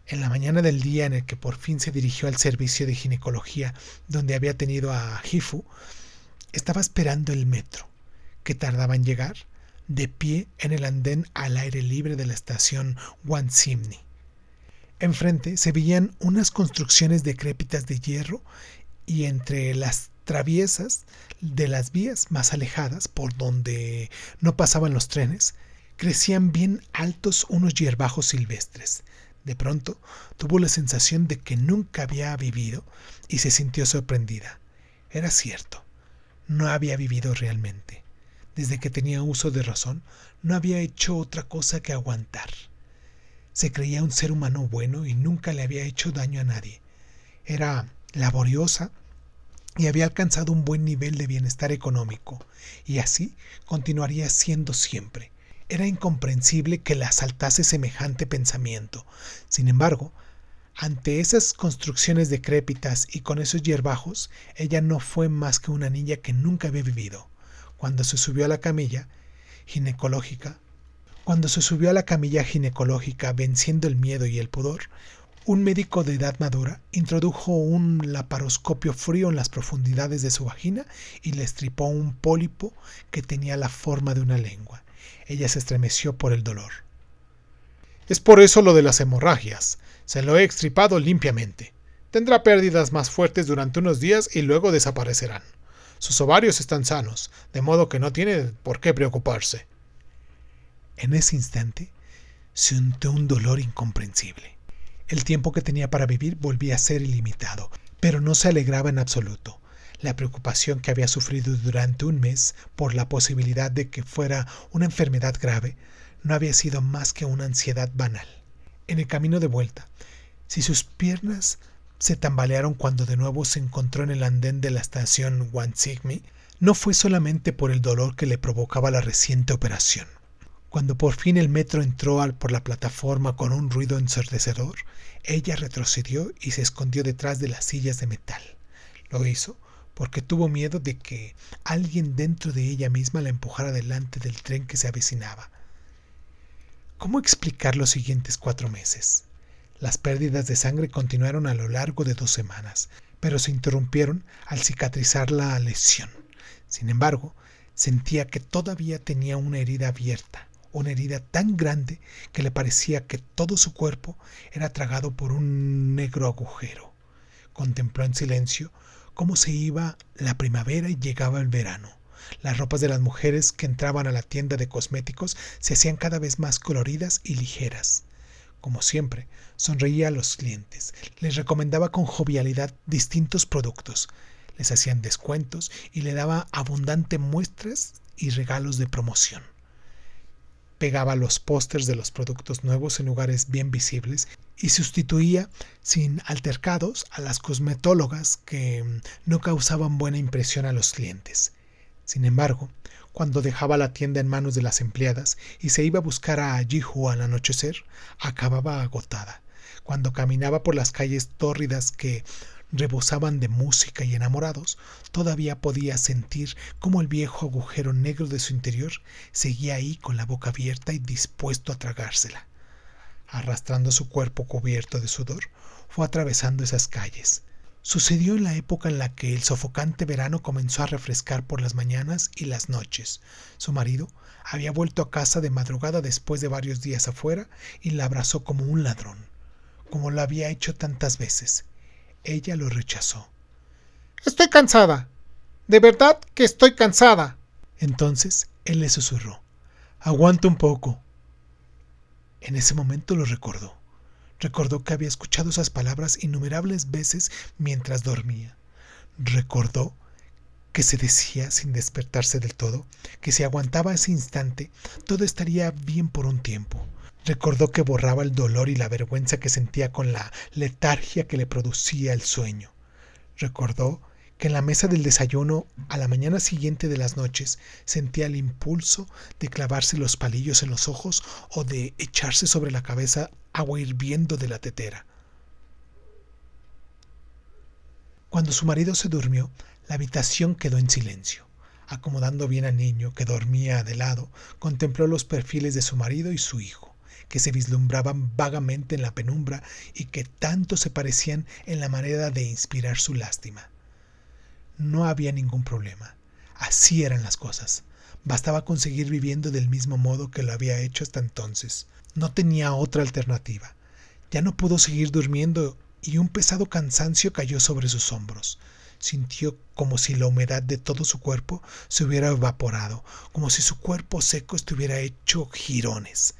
En la mañana del día en el que por fin se dirigió al servicio de ginecología donde había tenido a Hifu, estaba esperando el metro, que tardaba en llegar, de pie en el andén al aire libre de la estación Wansimni. Enfrente se veían unas construcciones decrépitas de hierro y entre las traviesas de las vías más alejadas, por donde no pasaban los trenes, crecían bien altos unos hierbajos silvestres. De pronto tuvo la sensación de que nunca había vivido y se sintió sorprendida. Era cierto, no había vivido realmente. Desde que tenía uso de razón, no había hecho otra cosa que aguantar. Se creía un ser humano bueno y nunca le había hecho daño a nadie. Era laboriosa y había alcanzado un buen nivel de bienestar económico, y así continuaría siendo siempre. Era incomprensible que la asaltase semejante pensamiento. Sin embargo, ante esas construcciones decrépitas y con esos hierbajos, ella no fue más que una niña que nunca había vivido. Cuando se subió a la camilla ginecológica, venciendo el miedo y el pudor, un médico de edad madura introdujo un laparoscopio frío en las profundidades de su vagina y le estripó un pólipo que tenía la forma de una lengua. Ella se estremeció por el dolor. Es por eso lo de las hemorragias. Se lo he extirpado limpiamente. Tendrá pérdidas más fuertes durante unos días y luego desaparecerán. Sus ovarios están sanos, de modo que no tiene por qué preocuparse. En ese instante, sintió un dolor incomprensible. El tiempo que tenía para vivir volvía a ser ilimitado, pero no se alegraba en absoluto. La preocupación que había sufrido durante un mes por la posibilidad de que fuera una enfermedad grave no había sido más que una ansiedad banal. En el camino de vuelta, si sus piernas se tambalearon cuando de nuevo se encontró en el andén de la estación Wansigmi, no fue solamente por el dolor que le provocaba la reciente operación. Cuando por fin el metro entró por la plataforma con un ruido ensordecedor, ella retrocedió y se escondió detrás de las sillas de metal. Lo hizo porque tuvo miedo de que alguien dentro de ella misma la empujara delante del tren que se avecinaba. ¿Cómo explicar los siguientes 4 meses? Las pérdidas de sangre continuaron a lo largo de 2 semanas, pero se interrumpieron al cicatrizar la lesión. Sin embargo, sentía que todavía tenía una herida abierta, una herida tan grande que le parecía que todo su cuerpo era tragado por un negro agujero. Contempló en silencio cómo se iba la primavera y llegaba el verano. Las ropas de las mujeres que entraban a la tienda de cosméticos se hacían cada vez más coloridas y ligeras. Como siempre, sonreía a los clientes, les recomendaba con jovialidad distintos productos, les hacían descuentos y le daba abundantes muestras y regalos de promoción. Pegaba los pósters de los productos nuevos en lugares bien visibles y sustituía sin altercados a las cosmetólogas que no causaban buena impresión a los clientes. Sin embargo, cuando dejaba la tienda en manos de las empleadas y se iba a buscar a Jihu al anochecer, acababa agotada. Cuando caminaba por las calles tórridas que rebosaban de música y enamorados, todavía podía sentir cómo el viejo agujero negro de su interior seguía ahí con la boca abierta y dispuesto a tragársela. Arrastrando su cuerpo cubierto de sudor, fue atravesando esas calles. Sucedió en la época en la que el sofocante verano comenzó a refrescar por las mañanas y las noches. Su marido había vuelto a casa de madrugada después de varios días afuera y la abrazó como un ladrón, como lo había hecho tantas veces. Ella lo rechazó. Estoy cansada. De verdad que estoy cansada. Entonces él le susurró. Aguanta un poco. En ese momento lo recordó. Recordó que había escuchado esas palabras innumerables veces mientras dormía. Recordó que se decía, sin despertarse del todo, que si aguantaba ese instante, todo estaría bien por un tiempo. Recordó que borraba el dolor y la vergüenza que sentía con la letargia que le producía el sueño. Recordó que en la mesa del desayuno, a la mañana siguiente de las noches, sentía el impulso de clavarse los palillos en los ojos o de echarse sobre la cabeza agua hirviendo de la tetera. Cuando su marido se durmió, la habitación quedó en silencio. Acomodando bien al niño, que dormía de lado, contempló los perfiles de su marido y su hijo, que se vislumbraban vagamente en la penumbra y que tanto se parecían en la manera de inspirar su lástima. No había ningún problema. Así eran las cosas. Bastaba con seguir viviendo del mismo modo que lo había hecho hasta entonces. No tenía otra alternativa. Ya no pudo seguir durmiendo y un pesado cansancio cayó sobre sus hombros. Sintió como si la humedad de todo su cuerpo se hubiera evaporado, como si su cuerpo seco estuviera hecho jirones.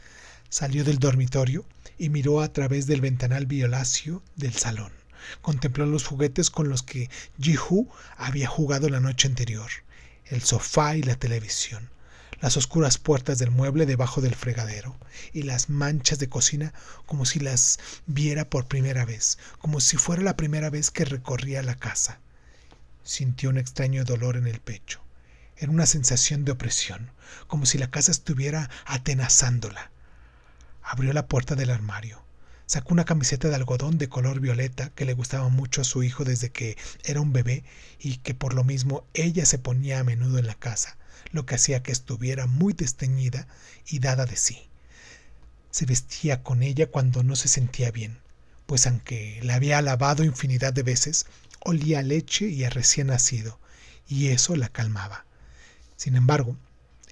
Salió del dormitorio y miró a través del ventanal violáceo del salón. Contempló los juguetes con los que Ji-Hoo había jugado la noche anterior, el sofá y la televisión, las oscuras puertas del mueble debajo del fregadero y las manchas de cocina como si las viera por primera vez, como si fuera la primera vez que recorría la casa. Sintió un extraño dolor en el pecho. Era una sensación de opresión, como si la casa estuviera atenazándola. Abrió la puerta del armario. Sacó una camiseta de algodón de color violeta que le gustaba mucho a su hijo desde que era un bebé y que por lo mismo ella se ponía a menudo en la casa, lo que hacía que estuviera muy desteñida y dada de sí. Se vestía con ella cuando no se sentía bien, pues aunque la había lavado infinidad de veces, olía a leche y a recién nacido, y eso la calmaba. Sin embargo,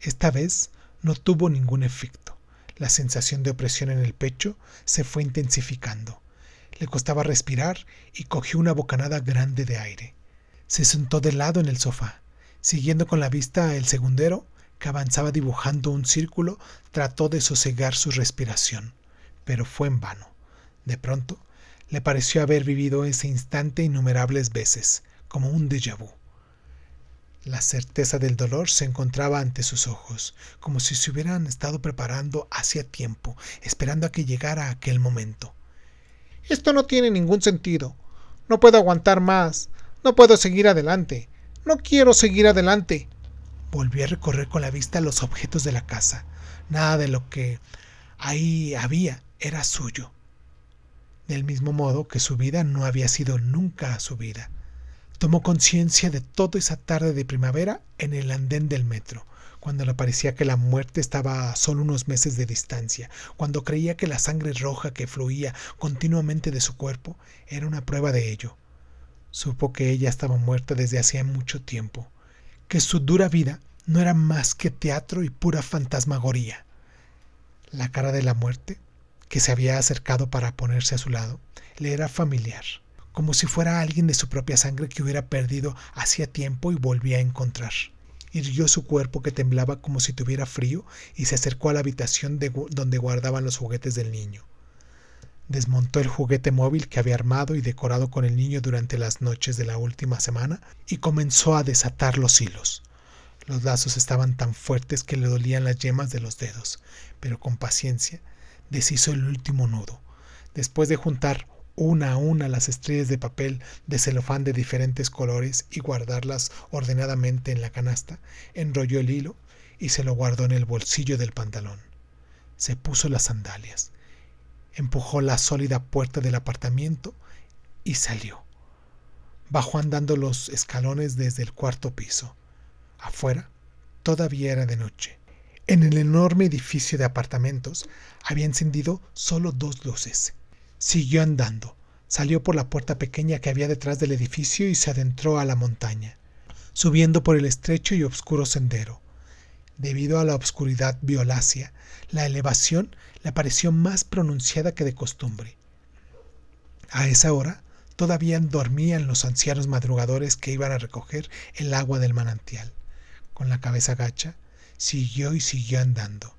esta vez no tuvo ningún efecto. La sensación de opresión en el pecho se fue intensificando. Le costaba respirar y cogió una bocanada grande de aire. Se sentó de lado en el sofá. Siguiendo con la vista el segundero, que avanzaba dibujando un círculo, trató de sosegar su respiración, pero fue en vano. De pronto, le pareció haber vivido ese instante innumerables veces, como un déjà vu. La certeza del dolor se encontraba ante sus ojos, como si se hubieran estado preparando hacía tiempo, esperando a que llegara aquel momento. Esto no tiene ningún sentido. No puedo aguantar más. No puedo seguir adelante. No quiero seguir adelante. Volvió a recorrer con la vista los objetos de la casa. Nada de lo que ahí había era suyo. Del mismo modo que su vida no había sido nunca su vida. Tomó conciencia de todo esa tarde de primavera en el andén del metro, cuando le parecía que la muerte estaba a solo unos meses de distancia, cuando creía que la sangre roja que fluía continuamente de su cuerpo era una prueba de ello. Supo que ella estaba muerta desde hacía mucho tiempo, que su dura vida no era más que teatro y pura fantasmagoría. La cara de la muerte, que se había acercado para ponerse a su lado, le era familiar, como si fuera alguien de su propia sangre que hubiera perdido hacía tiempo y volvía a encontrar. Irguió su cuerpo que temblaba como si tuviera frío y se acercó a la habitación donde guardaban los juguetes del niño. Desmontó el juguete móvil que había armado y decorado con el niño durante las noches de la última semana y comenzó a desatar los hilos. Los lazos estaban tan fuertes que le dolían las yemas de los dedos, pero con paciencia deshizo el último nudo. Después de juntar una a una las estrellas de papel de celofán de diferentes colores y guardarlas ordenadamente en la canasta, enrolló el hilo y se lo guardó en el bolsillo del pantalón. Se puso las sandalias, empujó la sólida puerta del apartamento y salió. Bajó andando los escalones desde el cuarto piso. Afuera todavía era de noche. En el enorme edificio de apartamentos había encendido solo 2 luces. Siguió andando, salió por la puerta pequeña que había detrás del edificio y se adentró a la montaña, subiendo por el estrecho y oscuro sendero. Debido a la oscuridad violácea, la elevación le pareció más pronunciada que de costumbre. A esa hora todavía dormían los ancianos madrugadores que iban a recoger el agua del manantial. Con la cabeza gacha, siguió y siguió andando.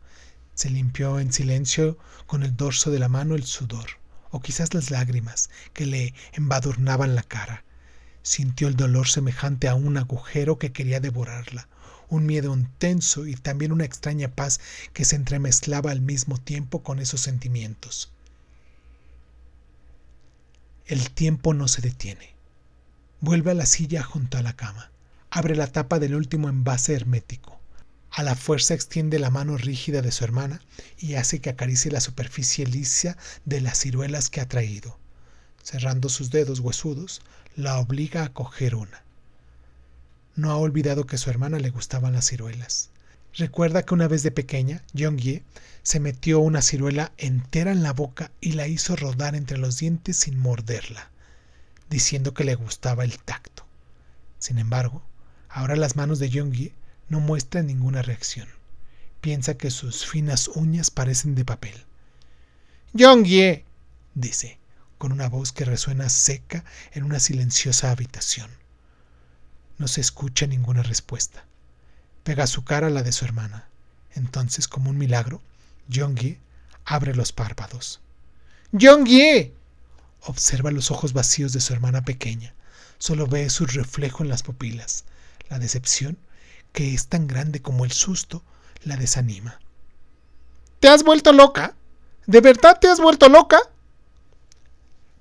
Se limpió en silencio con el dorso de la mano el sudor, o quizás las lágrimas que le embadurnaban la cara. Sintió el dolor semejante a un agujero que quería devorarla, un miedo intenso y también una extraña paz que se entremezclaba al mismo tiempo con esos sentimientos. El tiempo no se detiene. Vuelve a la silla junto a la cama. Abre la tapa del último envase hermético. A la fuerza extiende la mano rígida de su hermana y hace que acaricie la superficie lisa de las ciruelas que ha traído. Cerrando sus dedos huesudos, la obliga a coger una. No ha olvidado que a su hermana le gustaban las ciruelas. Recuerda que una vez de pequeña, Jeong-hye se metió una ciruela entera en la boca y la hizo rodar entre los dientes sin morderla, diciendo que le gustaba el tacto. Sin embargo, ahora las manos de Jeong-hye no muestran ninguna reacción. Piensa que sus finas uñas parecen de papel. Jeong-hye, dice, con una voz que resuena seca en una silenciosa habitación. No se escucha ninguna respuesta. Pega su cara a la de su hermana. Entonces, como un milagro, Jeong-hye abre los párpados. ¡Jeong-hye! Observa los ojos vacíos de su hermana pequeña. Solo ve su reflejo en las pupilas. La decepción, que es tan grande como el susto, la desanima. ¿Te has vuelto loca? ¿De verdad te has vuelto loca?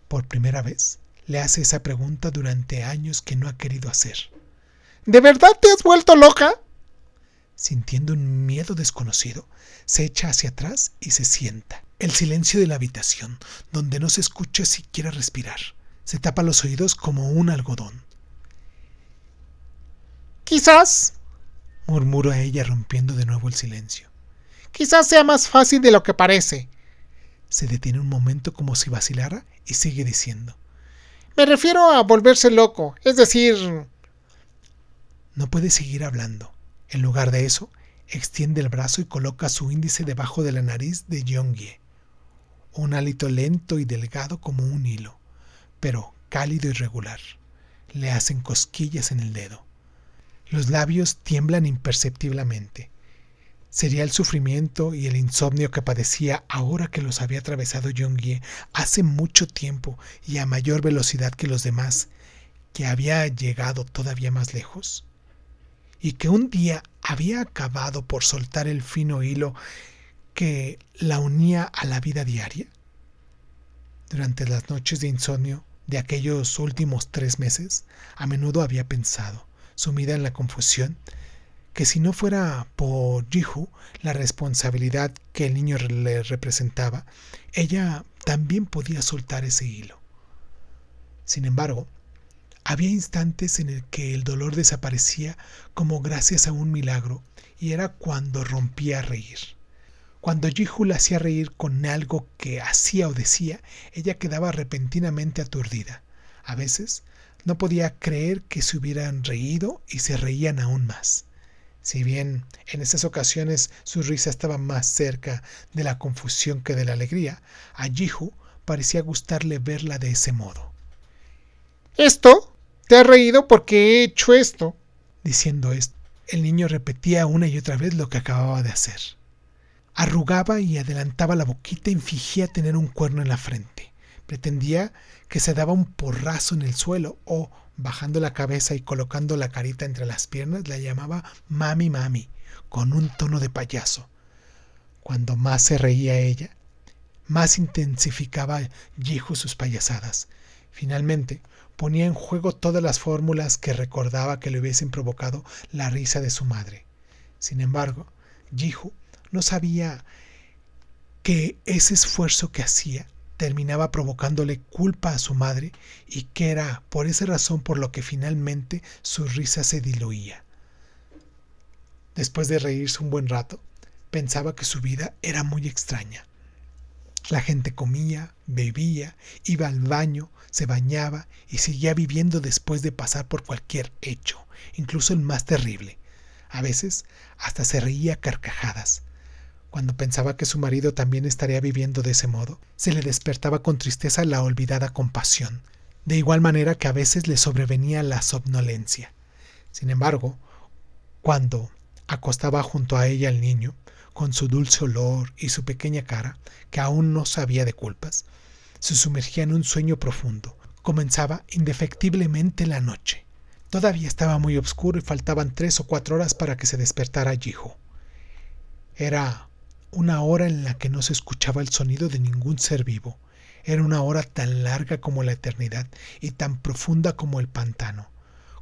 Por primera vez, le hace esa pregunta durante años que no ha querido hacer. ¿De verdad te has vuelto loca? Sintiendo un miedo desconocido, se echa hacia atrás y se sienta. El silencio de la habitación, donde no se escucha siquiera respirar. Se tapa los oídos como un algodón. Quizás, murmura ella rompiendo de nuevo el silencio. Quizás sea más fácil de lo que parece. Se detiene un momento como si vacilara y sigue diciendo. Me refiero a volverse loco, es decir... No puede seguir hablando. En lugar de eso, extiende el brazo y coloca su índice debajo de la nariz de Jeong-hye. Un hálito lento y delgado como un hilo, pero cálido y regular. Le hacen cosquillas en el dedo. Los labios tiemblan imperceptiblemente. Sería el sufrimiento y el insomnio que padecía ahora que los había atravesado Jeong-hye hace mucho tiempo y a mayor velocidad que los demás, que había llegado todavía más lejos, y que un día había acabado por soltar el fino hilo que la unía a la vida diaria. Durante las noches de insomnio de aquellos últimos 3 meses, a menudo había pensado, sumida en la confusión, que si no fuera por Ji-hoo, la responsabilidad que el niño le representaba, ella también podía soltar ese hilo. Sin embargo, había instantes en el que el dolor desaparecía como gracias a un milagro, y era cuando rompía a reír. Cuando Ji-hoo la hacía reír con algo que hacía o decía, ella quedaba repentinamente aturdida. A veces no podía creer que se hubieran reído y se reían aún más. Si bien en esas ocasiones su risa estaba más cerca de la confusión que de la alegría, a Ji-hoo parecía gustarle verla de ese modo. ¿Esto? ¿Te has reído porque he hecho esto? Diciendo esto, el niño repetía una y otra vez lo que acababa de hacer. Arrugaba y adelantaba la boquita y fingía tener un cuerno en la frente. Pretendía que se daba un porrazo en el suelo o, bajando la cabeza y colocando la carita entre las piernas, la llamaba mami mami, con un tono de payaso. Cuando más se reía ella, más intensificaba Ji-hoo sus payasadas. Finalmente, ponía en juego todas las fórmulas que recordaba que le hubiesen provocado la risa de su madre. Sin embargo, Ji-hoo no sabía que ese esfuerzo que hacía terminaba provocándole culpa a su madre y que era por esa razón por lo que finalmente su risa se diluía. Después de reírse un buen rato, pensaba que su vida era muy extraña. La gente comía, bebía, iba al baño, se bañaba y seguía viviendo después de pasar por cualquier hecho, incluso el más terrible. A veces hasta se reía a carcajadas. Cuando pensaba que su marido también estaría viviendo de ese modo, se le despertaba con tristeza la olvidada compasión, de igual manera que a veces le sobrevenía la somnolencia. Sin embargo, cuando acostaba junto a ella el niño, con su dulce olor y su pequeña cara, que aún no sabía de culpas, se sumergía en un sueño profundo. Comenzaba indefectiblemente la noche. Todavía estaba muy oscuro y faltaban 3 o 4 horas para que se despertara Ji-hoo. Era una hora en la que no se escuchaba el sonido de ningún ser vivo. Era una hora tan larga como la eternidad y tan profunda como el pantano.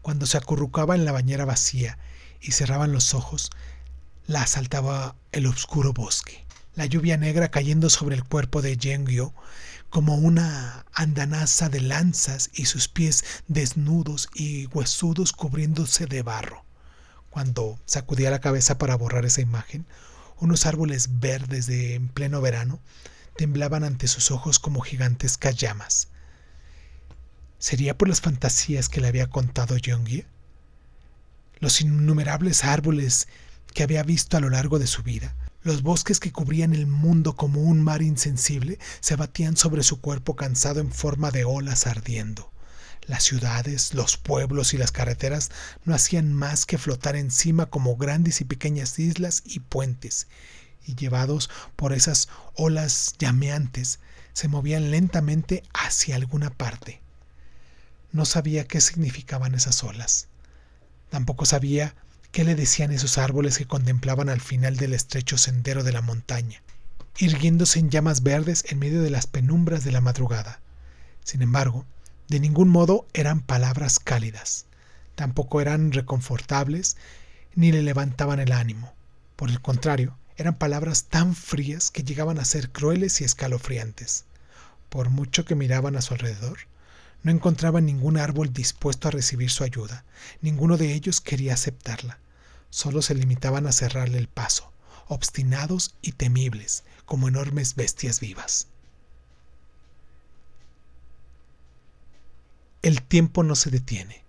Cuando se acurrucaba en la bañera vacía y cerraban los ojos, la asaltaba el oscuro bosque. La lluvia negra cayendo sobre el cuerpo de Jeong-hye como una andanaza de lanzas y sus pies desnudos y huesudos cubriéndose de barro. Cuando sacudía la cabeza para borrar esa imagen, unos árboles verdes en pleno verano temblaban ante sus ojos como gigantescas llamas. ¿Sería por las fantasías que le había contado Jeong-hye? Los innumerables árboles que había visto a lo largo de su vida, los bosques que cubrían el mundo como un mar insensible, se batían sobre su cuerpo cansado en forma de olas ardiendo. Las ciudades, los pueblos y las carreteras no hacían más que flotar encima como grandes y pequeñas islas y puentes, y llevados por esas olas llameantes, se movían lentamente hacia alguna parte. No sabía qué significaban esas olas. Tampoco sabía qué le decían esos árboles que contemplaban al final del estrecho sendero de la montaña, irguiéndose en llamas verdes en medio de las penumbras de la madrugada. Sin embargo, de ningún modo eran palabras cálidas, tampoco eran reconfortables, ni le levantaban el ánimo. Por el contrario, eran palabras tan frías que llegaban a ser crueles y escalofriantes. Por mucho que miraban a su alrededor, no encontraban ningún árbol dispuesto a recibir su ayuda. Ninguno de ellos quería aceptarla. Solo se limitaban a cerrarle el paso, obstinados y temibles, como enormes bestias vivas. El tiempo no se detiene.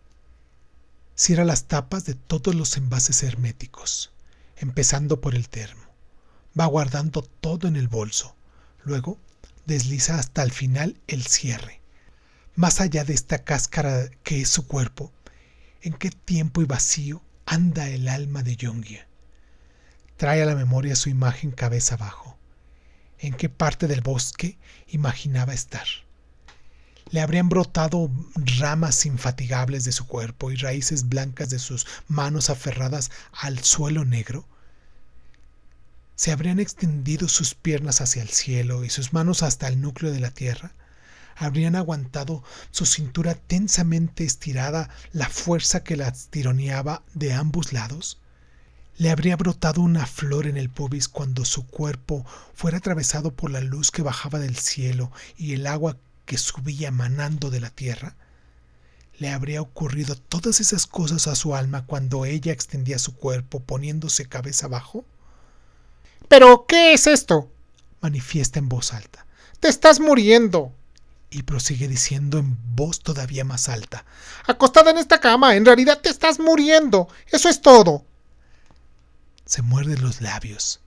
Cierra las tapas de todos los envases herméticos, empezando por el termo. Va guardando todo en el bolso. Luego desliza hasta el final el cierre. Más allá de esta cáscara que es su cuerpo, ¿en qué tiempo y vacío anda el alma de Yongie? Trae a la memoria su imagen cabeza abajo. ¿En qué parte del bosque imaginaba estar? Le habrían brotado ramas infatigables de su cuerpo y raíces blancas de sus manos aferradas al suelo negro. ¿Se habrían extendido sus piernas hacia el cielo y sus manos hasta el núcleo de la tierra? ¿Habrían aguantado su cintura tensamente estirada la fuerza que las tironeaba de ambos lados? ¿Le habría brotado una flor en el pubis cuando su cuerpo fuera atravesado por la luz que bajaba del cielo y el agua que subía manando de la tierra? ¿Le habría ocurrido todas esas cosas a su alma cuando ella extendía su cuerpo poniéndose cabeza abajo? ¿Pero qué es esto?, manifiesta en voz alta. ¡Te estás muriendo! Y prosigue diciendo en voz todavía más alta. Acostada en esta cama, en realidad te estás muriendo. Eso es todo. Se muerde los labios.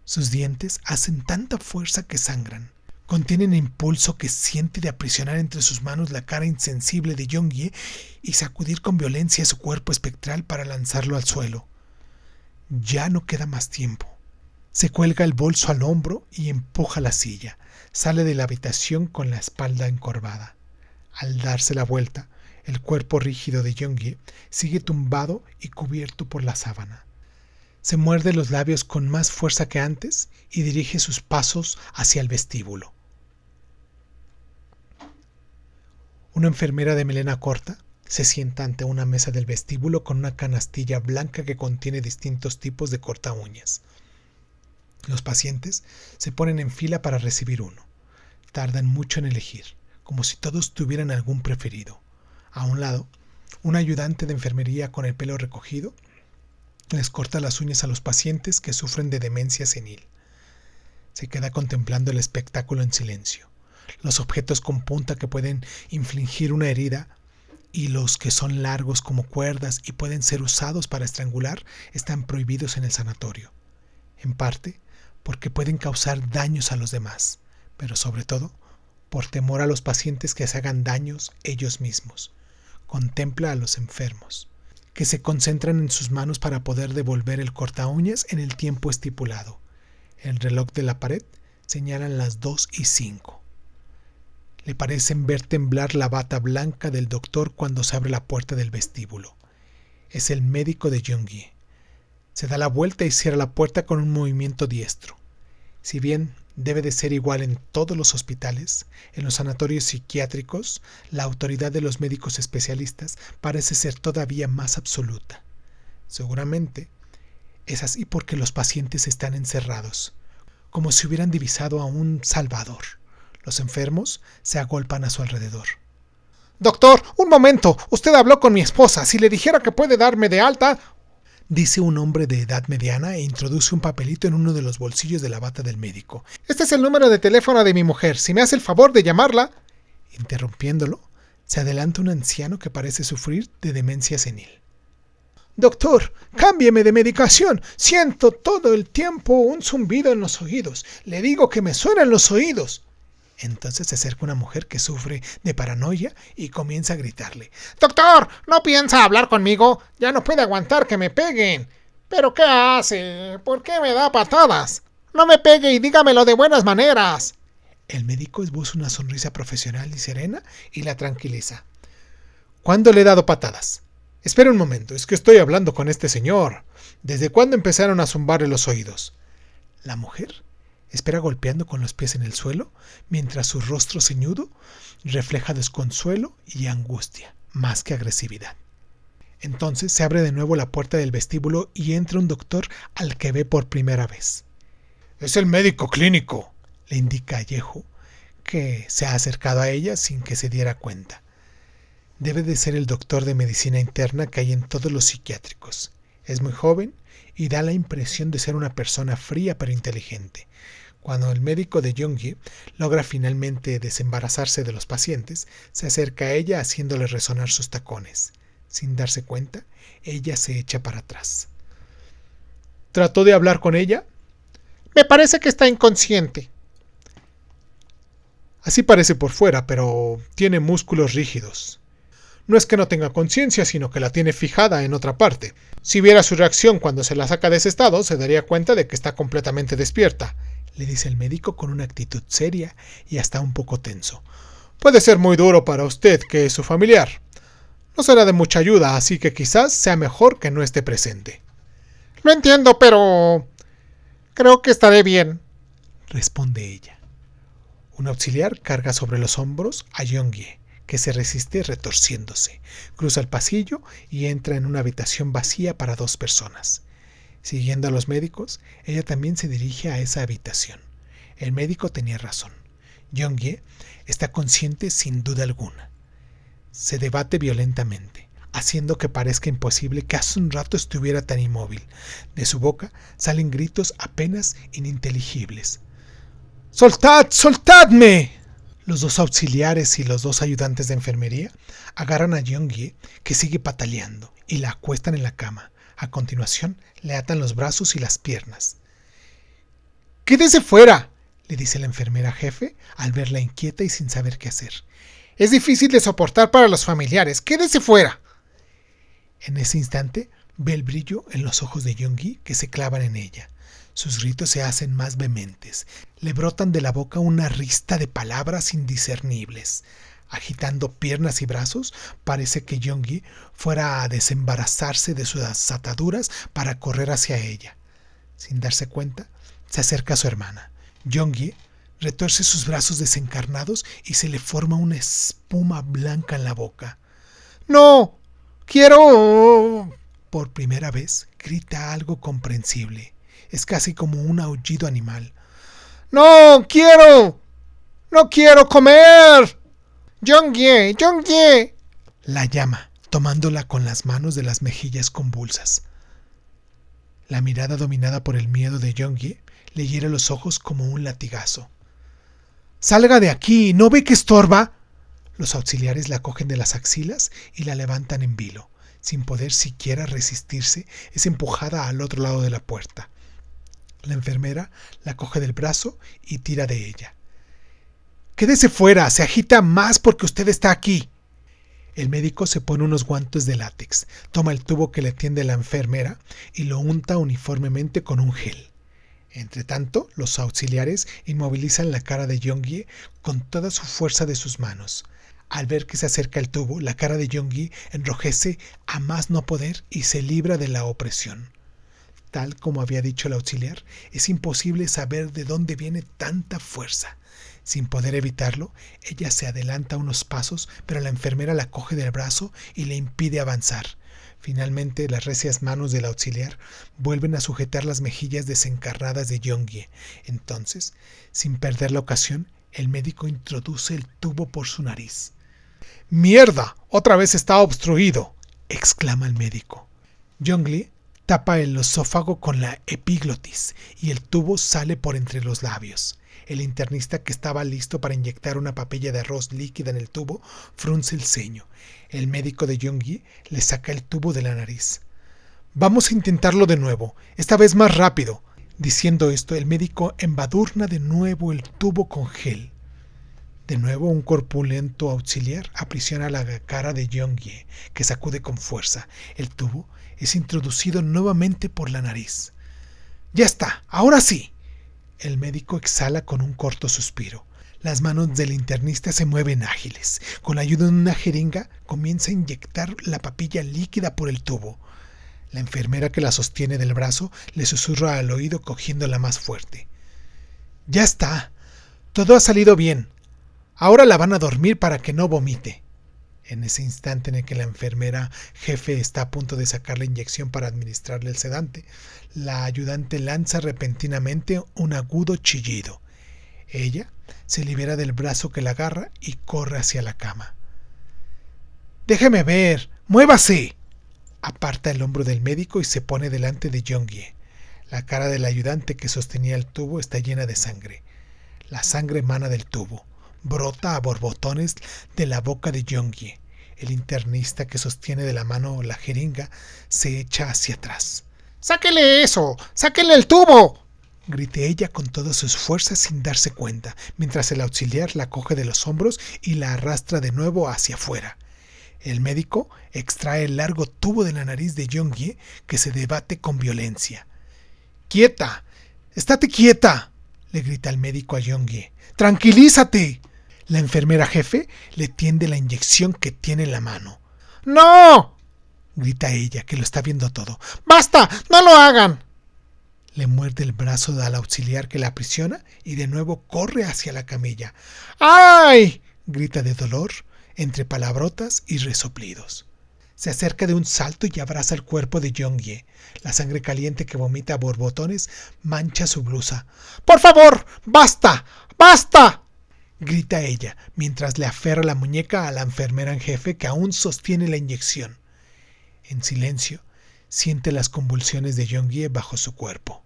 Sus dientes hacen tanta fuerza que sangran. Contienen el impulso que siente de aprisionar entre sus manos la cara insensible de Yongie y sacudir con violencia su cuerpo espectral para lanzarlo al suelo. Ya no queda más tiempo. Se cuelga el bolso al hombro y empuja la silla. Sale de la habitación con la espalda encorvada. Al darse la vuelta, el cuerpo rígido de Yongie sigue tumbado y cubierto por la sábana. Se muerde los labios con más fuerza que antes y dirige sus pasos hacia el vestíbulo. Una enfermera de melena corta se sienta ante una mesa del vestíbulo con una canastilla blanca que contiene distintos tipos de corta uñas. Los pacientes se ponen en fila para recibir uno. Tardan mucho en elegir, como si todos tuvieran algún preferido. A un lado, un ayudante de enfermería con el pelo recogido les corta las uñas a los pacientes que sufren de demencia senil. Se queda contemplando el espectáculo en silencio. Los objetos con punta que pueden infligir una herida y los que son largos como cuerdas y pueden ser usados para estrangular están prohibidos en el sanatorio. En parte porque pueden causar daños a los demás, pero sobre todo por temor a los pacientes que se hagan daños ellos mismos. Contempla a los enfermos, que se concentran en sus manos para poder devolver el cortaúñas en el tiempo estipulado. El reloj de la pared señala las 2:05. Le parecen ver temblar la bata blanca del doctor cuando se abre la puerta del vestíbulo. Es el médico de Yongie. Se da la vuelta y cierra la puerta con un movimiento diestro. Si bien debe de ser igual en todos los hospitales, en los sanatorios psiquiátricos, la autoridad de los médicos especialistas parece ser todavía más absoluta. Seguramente es así porque los pacientes están encerrados, como si hubieran divisado a un salvador. Los enfermos se agolpan a su alrededor. Doctor, un momento. Usted habló con mi esposa. Si le dijera que puede darme de alta... dice un hombre de edad mediana e introduce un papelito en uno de los bolsillos de la bata del médico. Este es el número de teléfono de mi mujer. Si me hace el favor de llamarla... Interrumpiéndolo, se adelanta un anciano que parece sufrir de demencia senil. Doctor, cámbieme de medicación. Siento todo el tiempo un zumbido en los oídos. Le digo que me suenan los oídos. Entonces se acerca una mujer que sufre de paranoia y comienza a gritarle: «¡Doctor! ¿No piensa hablar conmigo? Ya no puede aguantar que me peguen». «¿Pero qué hace? ¿Por qué me da patadas? No me pegue y dígamelo de buenas maneras». El médico esboza una sonrisa profesional y serena y la tranquiliza. «¿Cuándo le he dado patadas? Espera un momento, es que estoy hablando con este señor. ¿Desde cuándo empezaron a zumbarle los oídos?» La mujer espera golpeando con los pies en el suelo, mientras su rostro ceñudo refleja desconsuelo y angustia, más que agresividad. Entonces se abre de nuevo la puerta del vestíbulo y entra un doctor al que ve por primera vez. «Es el médico clínico», le indica Vallejo, que se ha acercado a ella sin que se diera cuenta. Debe de ser el doctor de medicina interna que hay en todos los psiquiátricos. Es muy joven y da la impresión de ser una persona fría pero inteligente. Cuando el médico de Young-hye logra finalmente desembarazarse de los pacientes, se acerca a ella haciéndole resonar sus tacones. Sin darse cuenta, ella se echa para atrás. ¿Trató de hablar con ella? «Me parece que está inconsciente». Así parece por fuera, pero tiene músculos rígidos. No es que no tenga conciencia, sino que la tiene fijada en otra parte. Si viera su reacción cuando se la saca de ese estado, se daría cuenta de que está completamente despierta, le dice el médico con una actitud seria y hasta un poco tenso. Puede ser muy duro para usted, que es su familiar. No será de mucha ayuda, así que quizás sea mejor que no esté presente. Lo entiendo, pero creo que estaré bien, responde ella. Un auxiliar carga sobre los hombros a Young-hye, que se resiste retorciéndose, cruza el pasillo y entra en una habitación vacía para 2 personas. Siguiendo a los médicos, ella también se dirige a esa habitación. El médico tenía razón. Young-hye está consciente sin duda alguna. Se debate violentamente, haciendo que parezca imposible que hace un rato estuviera tan inmóvil. De su boca salen gritos apenas ininteligibles. «¡Soltad! ¡Soltadme!». Los 2 auxiliares y los 2 ayudantes de enfermería agarran a Young-hye, que sigue pataleando, y la acuestan en la cama. A continuación, le atan los brazos y las piernas. «¡Quédese fuera!», le dice la enfermera jefe al verla inquieta y sin saber qué hacer. «Es difícil de soportar para los familiares. ¡Quédese fuera!». En ese instante, ve el brillo en los ojos de Young-hye que se clavan en ella. Sus gritos se hacen más vehementes. Le brotan de la boca una rista de palabras indiscernibles. Agitando piernas y brazos, parece que Young-hye fuera a desembarazarse de sus ataduras para correr hacia ella. Sin darse cuenta, se acerca a su hermana. Young-hye retuerce sus brazos desencarnados y se le forma una espuma blanca en la boca. «¡No! ¡Quiero!». Por primera vez grita algo comprensible. Es casi como un aullido animal. «¡No quiero! ¡No quiero comer! ¡Young-hye! ¡Young-hye!». La llama, tomándola con las manos de las mejillas convulsas. La mirada dominada por el miedo de Young-hye le hiere los ojos como un latigazo. «¡Salga de aquí! ¿No ve que estorba?». Los auxiliares la cogen de las axilas y la levantan en vilo. Sin poder siquiera resistirse, es empujada al otro lado de la puerta. La enfermera la coge del brazo y tira de ella. «¡Quédese fuera! Se agita más porque usted está aquí». El médico se pone unos guantes de látex, toma el tubo que le tiende la enfermera y lo unta uniformemente con un gel. Entretanto, los auxiliares inmovilizan la cara de Young-hye con toda su fuerza de sus manos. Al ver que se acerca el tubo, la cara de Young-hye enrojece a más no poder y se libra de la opresión. Tal como había dicho el auxiliar, es imposible saber de dónde viene tanta fuerza. Sin poder evitarlo, ella se adelanta unos pasos, pero la enfermera la coge del brazo y le impide avanzar. Finalmente, las recias manos del auxiliar vuelven a sujetar las mejillas desencarnadas de Young-hye. Entonces, sin perder la ocasión, el médico introduce el tubo por su nariz. «¡Mierda! ¡Otra vez está obstruido!», exclama el médico. Young-hye tapa el esófago con la epiglotis y el tubo sale por entre los labios. El internista, que estaba listo para inyectar una papilla de arroz líquida en el tubo, frunce el ceño. El médico de Young-hye le saca el tubo de la nariz. «Vamos a intentarlo de nuevo, esta vez más rápido». Diciendo esto, el médico embadurna de nuevo el tubo con gel. De nuevo, un corpulento auxiliar aprisiona la cara de Jeong-hye, que sacude con fuerza. El tubo es introducido nuevamente por la nariz. ¡Ya está! ¡Ahora sí! El médico exhala con un corto suspiro. Las manos del internista se mueven ágiles. Con la ayuda de una jeringa, comienza a inyectar la papilla líquida por el tubo. La enfermera que la sostiene del brazo le susurra al oído cogiéndola más fuerte. ¡Ya está! Todo ha salido bien. Ahora la van a dormir para que no vomite. En ese instante en el que la enfermera jefe está a punto de sacar la inyección para administrarle el sedante, la ayudante lanza repentinamente un agudo chillido. Ella se libera del brazo que la agarra y corre hacia la cama. ¡Déjeme ver! ¡Muévase! Aparta el hombro del médico y se pone delante de Jeong-hye. La cara del ayudante que sostenía el tubo está llena de sangre. La sangre emana del tubo. Brota a borbotones de la boca de Jeong-hye. El internista que sostiene de la mano la jeringa se echa hacia atrás. ¡Sáquele eso! ¡Sáquele el tubo! Grita ella con todas sus fuerzas sin darse cuenta, mientras el auxiliar la coge de los hombros y la arrastra de nuevo hacia afuera. El médico extrae el largo tubo de la nariz de Jeong-hye, que se debate con violencia. ¡Quieta! ¡Estate quieta!, le grita el médico a Jeong-hye. ¡Tranquilízate! La enfermera jefe le tiende la inyección que tiene en la mano. ¡No!, grita ella, que lo está viendo todo. ¡Basta! ¡No lo hagan! Le muerde el brazo al auxiliar que la aprisiona y de nuevo corre hacia la camilla. ¡Ay!, grita de dolor entre palabrotas y resoplidos. Se acerca de un salto y abraza el cuerpo de Jeong-hye. La sangre caliente que vomita a borbotones mancha su blusa. ¡Por favor! ¡Basta! ¡Basta!, grita ella, mientras le aferra la muñeca a la enfermera en jefe que aún sostiene la inyección. En silencio, siente las convulsiones de Jeong-hye bajo su cuerpo.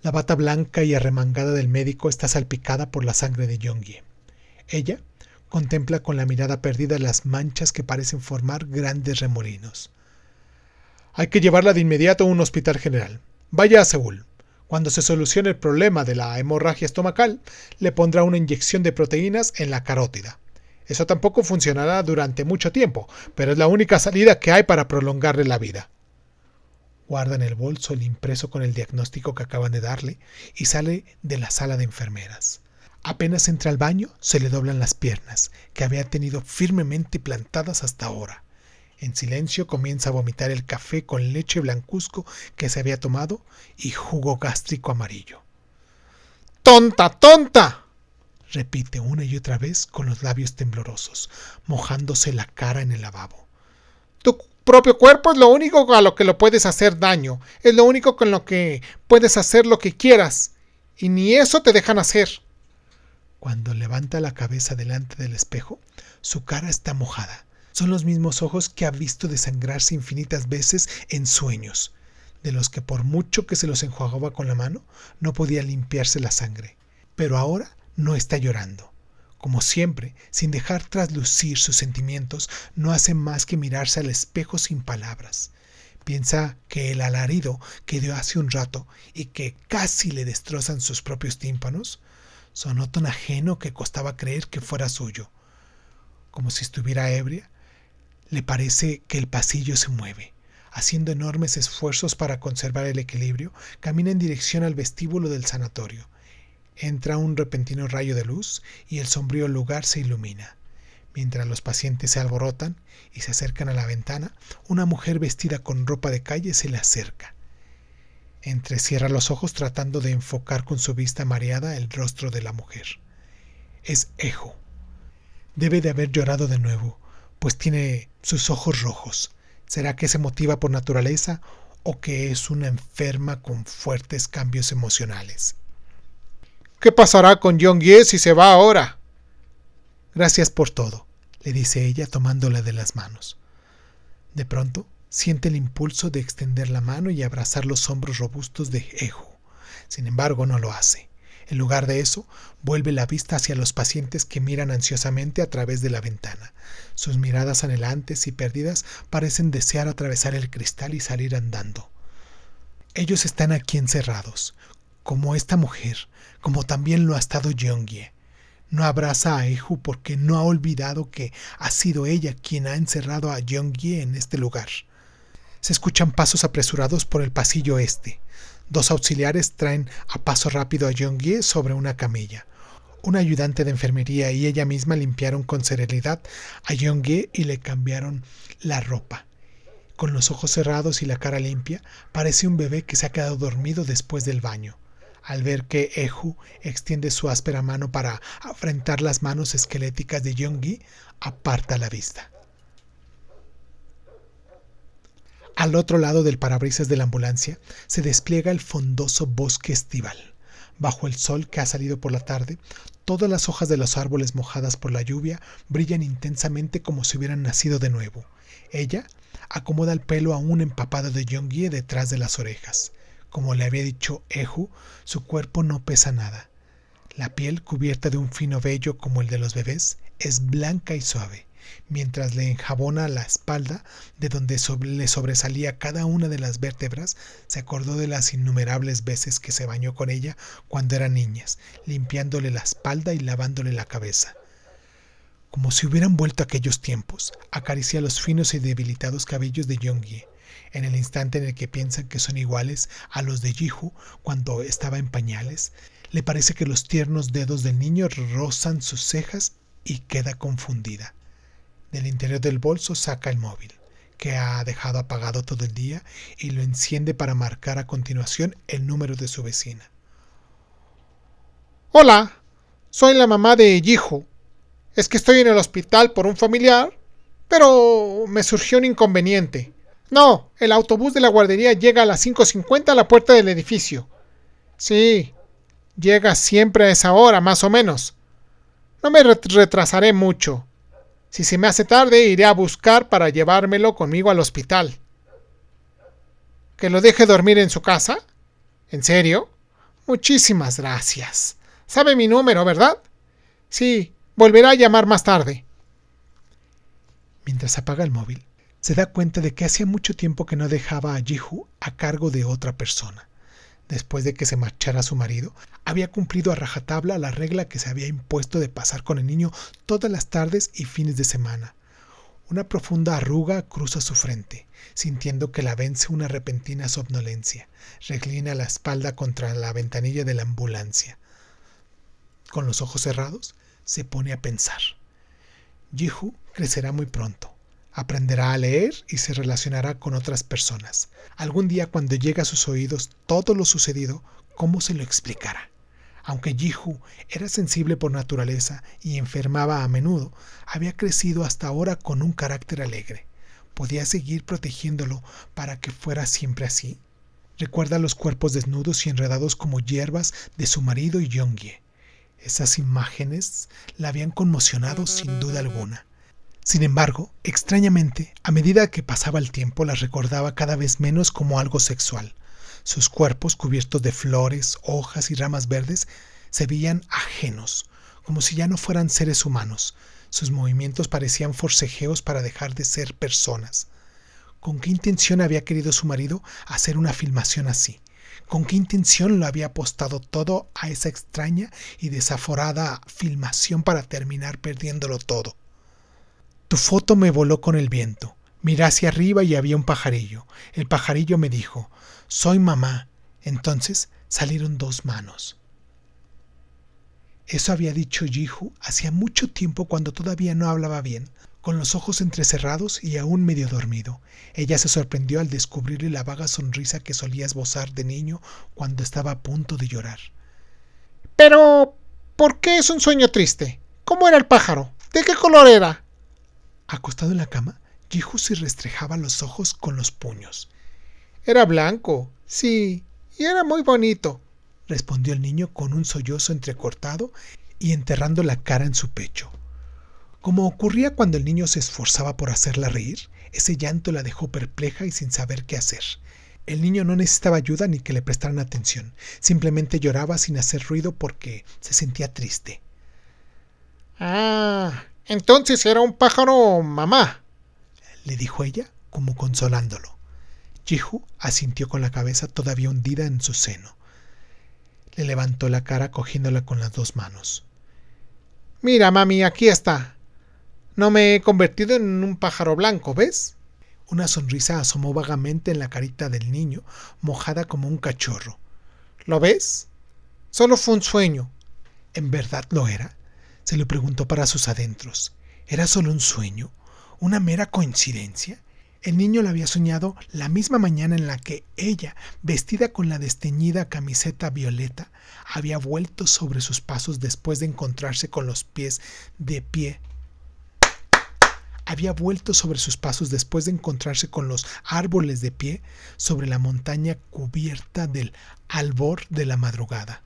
La bata blanca y arremangada del médico está salpicada por la sangre de Jeong-hye. Ella contempla con la mirada perdida las manchas que parecen formar grandes remolinos. Hay que llevarla de inmediato a un hospital general. Vaya a Seúl. Cuando se solucione el problema de la hemorragia estomacal, le pondrá una inyección de proteínas en la carótida. Eso tampoco funcionará durante mucho tiempo, pero es la única salida que hay para prolongarle la vida. Guarda en el bolso el impreso con el diagnóstico que acaban de darle y sale de la sala de enfermeras. Apenas entra al baño, se le doblan las piernas, que había tenido firmemente plantadas hasta ahora. En silencio comienza a vomitar el café con leche blancuzco que se había tomado y jugo gástrico amarillo. ¡Tonta, tonta!, repite una y otra vez con los labios temblorosos, mojándose la cara en el lavabo. Tu propio cuerpo es lo único a lo que lo puedes hacer daño, es lo único con lo que puedes hacer lo que quieras, y ni eso te dejan hacer. Cuando levanta la cabeza delante del espejo, su cara está mojada. Son los mismos ojos que ha visto desangrarse infinitas veces en sueños, de los que por mucho que se los enjuagaba con la mano, no podía limpiarse la sangre. Pero ahora no está llorando. Como siempre, sin dejar traslucir sus sentimientos, no hace más que mirarse al espejo sin palabras. Piensa que el alarido que dio hace un rato y que casi le destrozan sus propios tímpanos, sonó tan ajeno que costaba creer que fuera suyo. Como si estuviera ebria, le parece que el pasillo se mueve. Haciendo enormes esfuerzos para conservar el equilibrio, camina en dirección al vestíbulo del sanatorio. Entra un repentino rayo de luz y el sombrío lugar se ilumina. Mientras los pacientes se alborotan y se acercan a la ventana, una mujer vestida con ropa de calle se le acerca. Entrecierra los ojos tratando de enfocar con su vista mareada el rostro de la mujer. Es Ejo. Debe de haber llorado de nuevo, pues tiene sus ojos rojos. ¿Será que se motiva por naturaleza o que es una enferma con fuertes cambios emocionales? ¿Qué pasará con Jeong-hye si se va ahora? Gracias por todo, le dice ella tomándole de las manos. De pronto, siente el impulso de extender la mano y abrazar los hombros robustos de Ejo. Sin embargo, no lo hace. En lugar de eso, vuelve la vista hacia los pacientes que miran ansiosamente a través de la ventana. Sus miradas anhelantes y perdidas parecen desear atravesar el cristal y salir andando. Ellos están aquí encerrados, como esta mujer, como también lo ha estado Jeonghye. No abraza a Eju porque no ha olvidado que ha sido ella quien ha encerrado a Jeonghye en este lugar. Se escuchan pasos apresurados por el pasillo este. 2 auxiliares traen a paso rápido a Jeonghye sobre una camilla. Un ayudante de enfermería y ella misma limpiaron con serenidad a Jeonghye y le cambiaron la ropa. Con los ojos cerrados y la cara limpia, parece un bebé que se ha quedado dormido después del baño. Al ver que Eju extiende su áspera mano para afrentar las manos esqueléticas de Jeonghye, aparta la vista. Al otro lado del parabrisas de la ambulancia se despliega el frondoso bosque estival. Bajo el sol que ha salido por la tarde, todas las hojas de los árboles mojadas por la lluvia brillan intensamente como si hubieran nacido de nuevo. Ella acomoda el pelo aún empapado de Jeonghye detrás de las orejas. Como le había dicho Eju, su cuerpo no pesa nada. La piel, cubierta de un fino vello como el de los bebés, es blanca y suave. Mientras le enjabona la espalda, de donde le sobresalía cada una de las vértebras, se acordó de las innumerables veces que se bañó con ella cuando eran niñas, limpiándole la espalda y lavándole la cabeza. Como si hubieran vuelto aquellos tiempos, acaricia los finos y debilitados cabellos de Jeonghye. En el instante en el que piensan que son iguales a los de Jihu cuando estaba en pañales, le parece que los tiernos dedos del niño rozan sus cejas y queda confundida. Del interior del bolso saca el móvil, que ha dejado apagado todo el día, y lo enciende para marcar a continuación el número de su vecina. Hola, soy la mamá de Jihu. Es que estoy en el hospital por un familiar, pero me surgió un inconveniente. No, el autobús de la guardería llega a las 5:50 a la puerta del edificio. Sí, llega siempre a esa hora, más o menos. No me retrasaré mucho. Si se me hace tarde, iré a buscar para llevármelo conmigo al hospital. ¿Que lo deje dormir en su casa? ¿En serio? Muchísimas gracias. Sabe mi número, ¿verdad? Sí, volverá a llamar más tarde. Mientras apaga el móvil, se da cuenta de que hacía mucho tiempo que no dejaba a Jihu a cargo de otra persona. Después de que se marchara su marido, había cumplido a rajatabla la regla que se había impuesto de pasar con el niño todas las tardes y fines de semana. Una profunda arruga cruza su frente, sintiendo que la vence una repentina somnolencia. Reclina la espalda contra la ventanilla de la ambulancia. Con los ojos cerrados, se pone a pensar. Jihu crecerá muy pronto. Aprenderá a leer y se relacionará con otras personas. Algún día, cuando llegue a sus oídos todo lo sucedido, ¿cómo se lo explicará? Aunque Jihu era sensible por naturaleza y enfermaba a menudo, había crecido hasta ahora con un carácter alegre. ¿Podía seguir protegiéndolo para que fuera siempre así? Recuerda los cuerpos desnudos y enredados como hierbas de su marido y Jeonghye. Esas imágenes la habían conmocionado sin duda alguna. Sin embargo, extrañamente, a medida que pasaba el tiempo, las recordaba cada vez menos como algo sexual. Sus cuerpos, cubiertos de flores, hojas y ramas verdes, se veían ajenos, como si ya no fueran seres humanos. Sus movimientos parecían forcejeos para dejar de ser personas. ¿Con qué intención había querido su marido hacer una filmación así? ¿Con qué intención lo había apostado todo a esa extraña y desaforada filmación para terminar perdiéndolo todo? Tu foto me voló con el viento. Miré hacia arriba y había un pajarillo. El pajarillo me dijo, soy mamá. Entonces salieron 2 manos. Eso había dicho Jihu hacía mucho tiempo, cuando todavía no hablaba bien, con los ojos entrecerrados y aún medio dormido. Ella se sorprendió al descubrirle la vaga sonrisa que solía esbozar de niño cuando estaba a punto de llorar. Pero, ¿por qué es un sueño triste? ¿Cómo era el pájaro? ¿De qué color era? Acostado en la cama, Jihu se restrejaba los ojos con los puños. Era blanco, sí, y era muy bonito, respondió el niño con un sollozo entrecortado y enterrando la cara en su pecho. Como ocurría cuando el niño se esforzaba por hacerla reír, ese llanto la dejó perpleja y sin saber qué hacer. El niño no necesitaba ayuda ni que le prestaran atención, simplemente lloraba sin hacer ruido porque se sentía triste. Ah, entonces era un pájaro mamá, le dijo ella, como consolándolo. Jihu asintió con la cabeza todavía hundida en su seno. Le levantó la cara cogiéndola con las 2 manos. Mira, mami, aquí está. No me he convertido en un pájaro blanco, ¿ves? Una sonrisa asomó vagamente en la carita del niño, mojada como un cachorro. ¿Lo ves? Solo fue un sueño. ¿En verdad lo era? Se lo preguntó para sus adentros. ¿Era solo un sueño? ¿Una mera coincidencia? El niño la había soñado la misma mañana en la que ella, vestida con la desteñida camiseta violeta, había vuelto sobre sus pasos después de encontrarse con los pies de pie. Había vuelto sobre sus pasos después de encontrarse con los árboles de pie sobre la montaña cubierta del albor de la madrugada.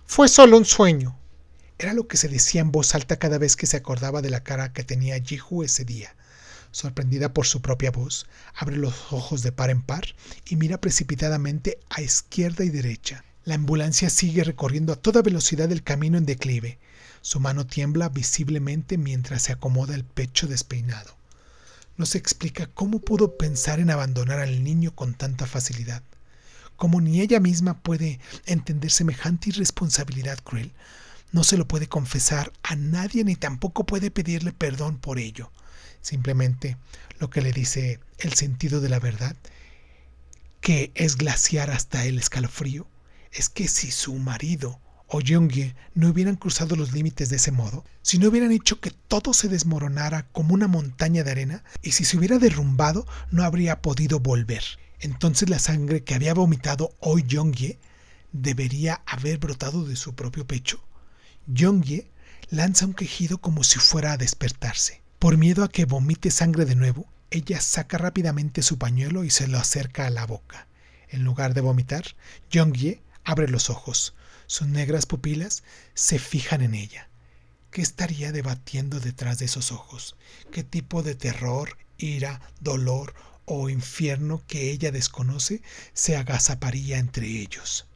Fue solo un sueño. Era lo que se decía en voz alta cada vez que se acordaba de la cara que tenía Jihu ese día. Sorprendida por su propia voz, abre los ojos de par en par y mira precipitadamente a izquierda y derecha. La ambulancia sigue recorriendo a toda velocidad el camino en declive. Su mano tiembla visiblemente mientras se acomoda el pecho despeinado. No se explica cómo pudo pensar en abandonar al niño con tanta facilidad. Como ni ella misma puede entender semejante irresponsabilidad cruel, no se lo puede confesar a nadie ni tampoco puede pedirle perdón por ello. Simplemente lo que le dice el sentido de la verdad, que es glaciar hasta el escalofrío, es que si su marido o Jeong-ye no hubieran cruzado los límites de ese modo, si no hubieran hecho que todo se desmoronara como una montaña de arena, y si se hubiera derrumbado, no habría podido volver. Entonces la sangre que había vomitado hoy Jeong-ye debería haber brotado de su propio pecho. Jeong-ye lanza un quejido como si fuera a despertarse. Por miedo a que vomite sangre de nuevo, ella saca rápidamente su pañuelo y se lo acerca a la boca. En lugar de vomitar, Jeong-ye abre los ojos. Sus negras pupilas se fijan en ella. ¿Qué estaría debatiendo detrás de esos ojos? ¿Qué tipo de terror, ira, dolor o infierno que ella desconoce se agazaparía entre ellos?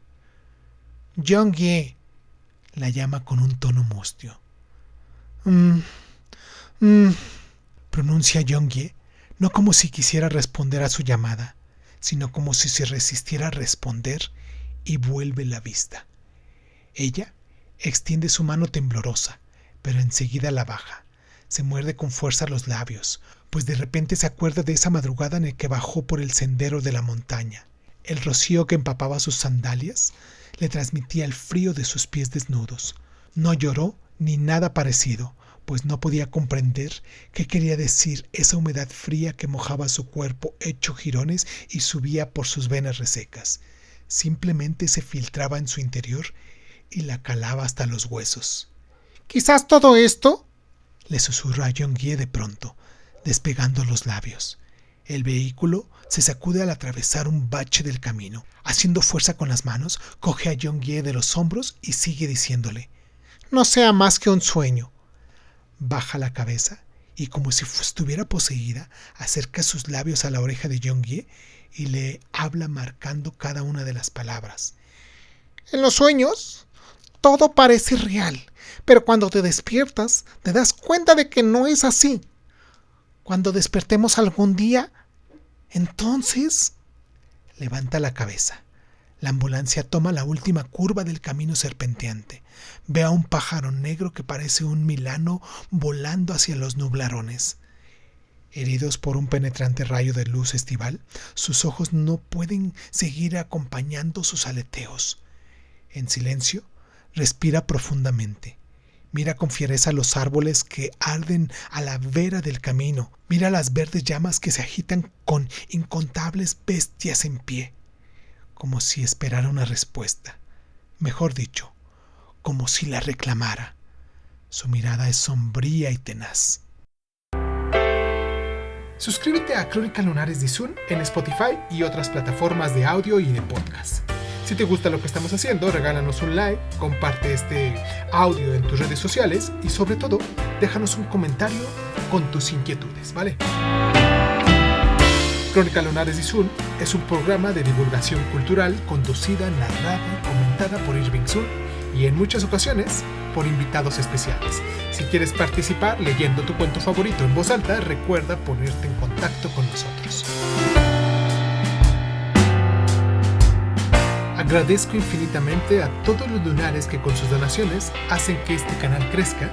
Jeong-ye, la llama con un tono mustio. Pronuncia Jeong-ye, no como si quisiera responder a su llamada, sino como si se resistiera a responder, y vuelve la vista. Ella extiende su mano temblorosa, pero enseguida la baja. Se muerde con fuerza los labios, pues de repente se acuerda de esa madrugada en la que bajó por el sendero de la montaña. El rocío que empapaba sus sandalias le transmitía el frío de sus pies desnudos. No lloró ni nada parecido, pues no podía comprender qué quería decir esa humedad fría que mojaba su cuerpo hecho jirones y subía por sus venas resecas. Simplemente se filtraba en su interior y la calaba hasta los huesos. ¿Quizás todo esto? Le susurra a Jeong-ye de pronto, despegando los labios. El vehículo se sacude al atravesar un bache del camino. Haciendo fuerza con las manos, coge a Jeong-ye de los hombros y sigue diciéndole: no sea más que un sueño. Baja la cabeza y, como si estuviera poseída, acerca sus labios a la oreja de Jeong-ye y le habla marcando cada una de las palabras. En los sueños todo parece real, pero cuando te despiertas te das cuenta de que no es así. Cuando despertemos algún día, entonces... Levanta la cabeza. La ambulancia toma la última curva del camino serpenteante. Ve a un pájaro negro que parece un milano volando hacia los nublarones. Heridos por un penetrante rayo de luz estival, sus ojos no pueden seguir acompañando sus aleteos. En silencio, respira profundamente. Mira con fiereza los árboles que arden a la vera del camino. Mira las verdes llamas que se agitan con incontables bestias en pie, como si esperara una respuesta. Mejor dicho, como si la reclamara. Su mirada es sombría y tenaz. Suscríbete a Crónica Lunares de Izun en Spotify y otras plataformas de audio y de podcast. Si te gusta lo que estamos haciendo, regálanos un like, comparte este audio en tus redes sociales y sobre todo, déjanos un comentario con tus inquietudes, ¿vale? Crónica Lunares de Izun es un programa de divulgación cultural conducida, narrada y comentada por Irving Sun y en muchas ocasiones por invitados especiales. Si quieres participar leyendo tu cuento favorito en voz alta, recuerda ponerte en contacto con nosotros. Agradezco infinitamente a todos los lunares que con sus donaciones hacen que este canal crezca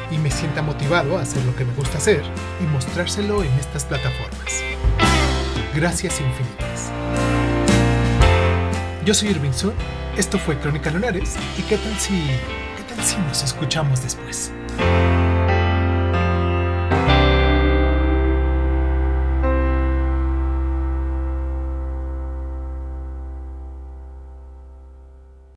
y me sienta motivado a hacer lo que me gusta hacer y mostrárselo en estas plataformas. Gracias infinitas. Yo soy Irving Sun, esto fue Crónica Lunares y ¿qué tal si nos escuchamos después?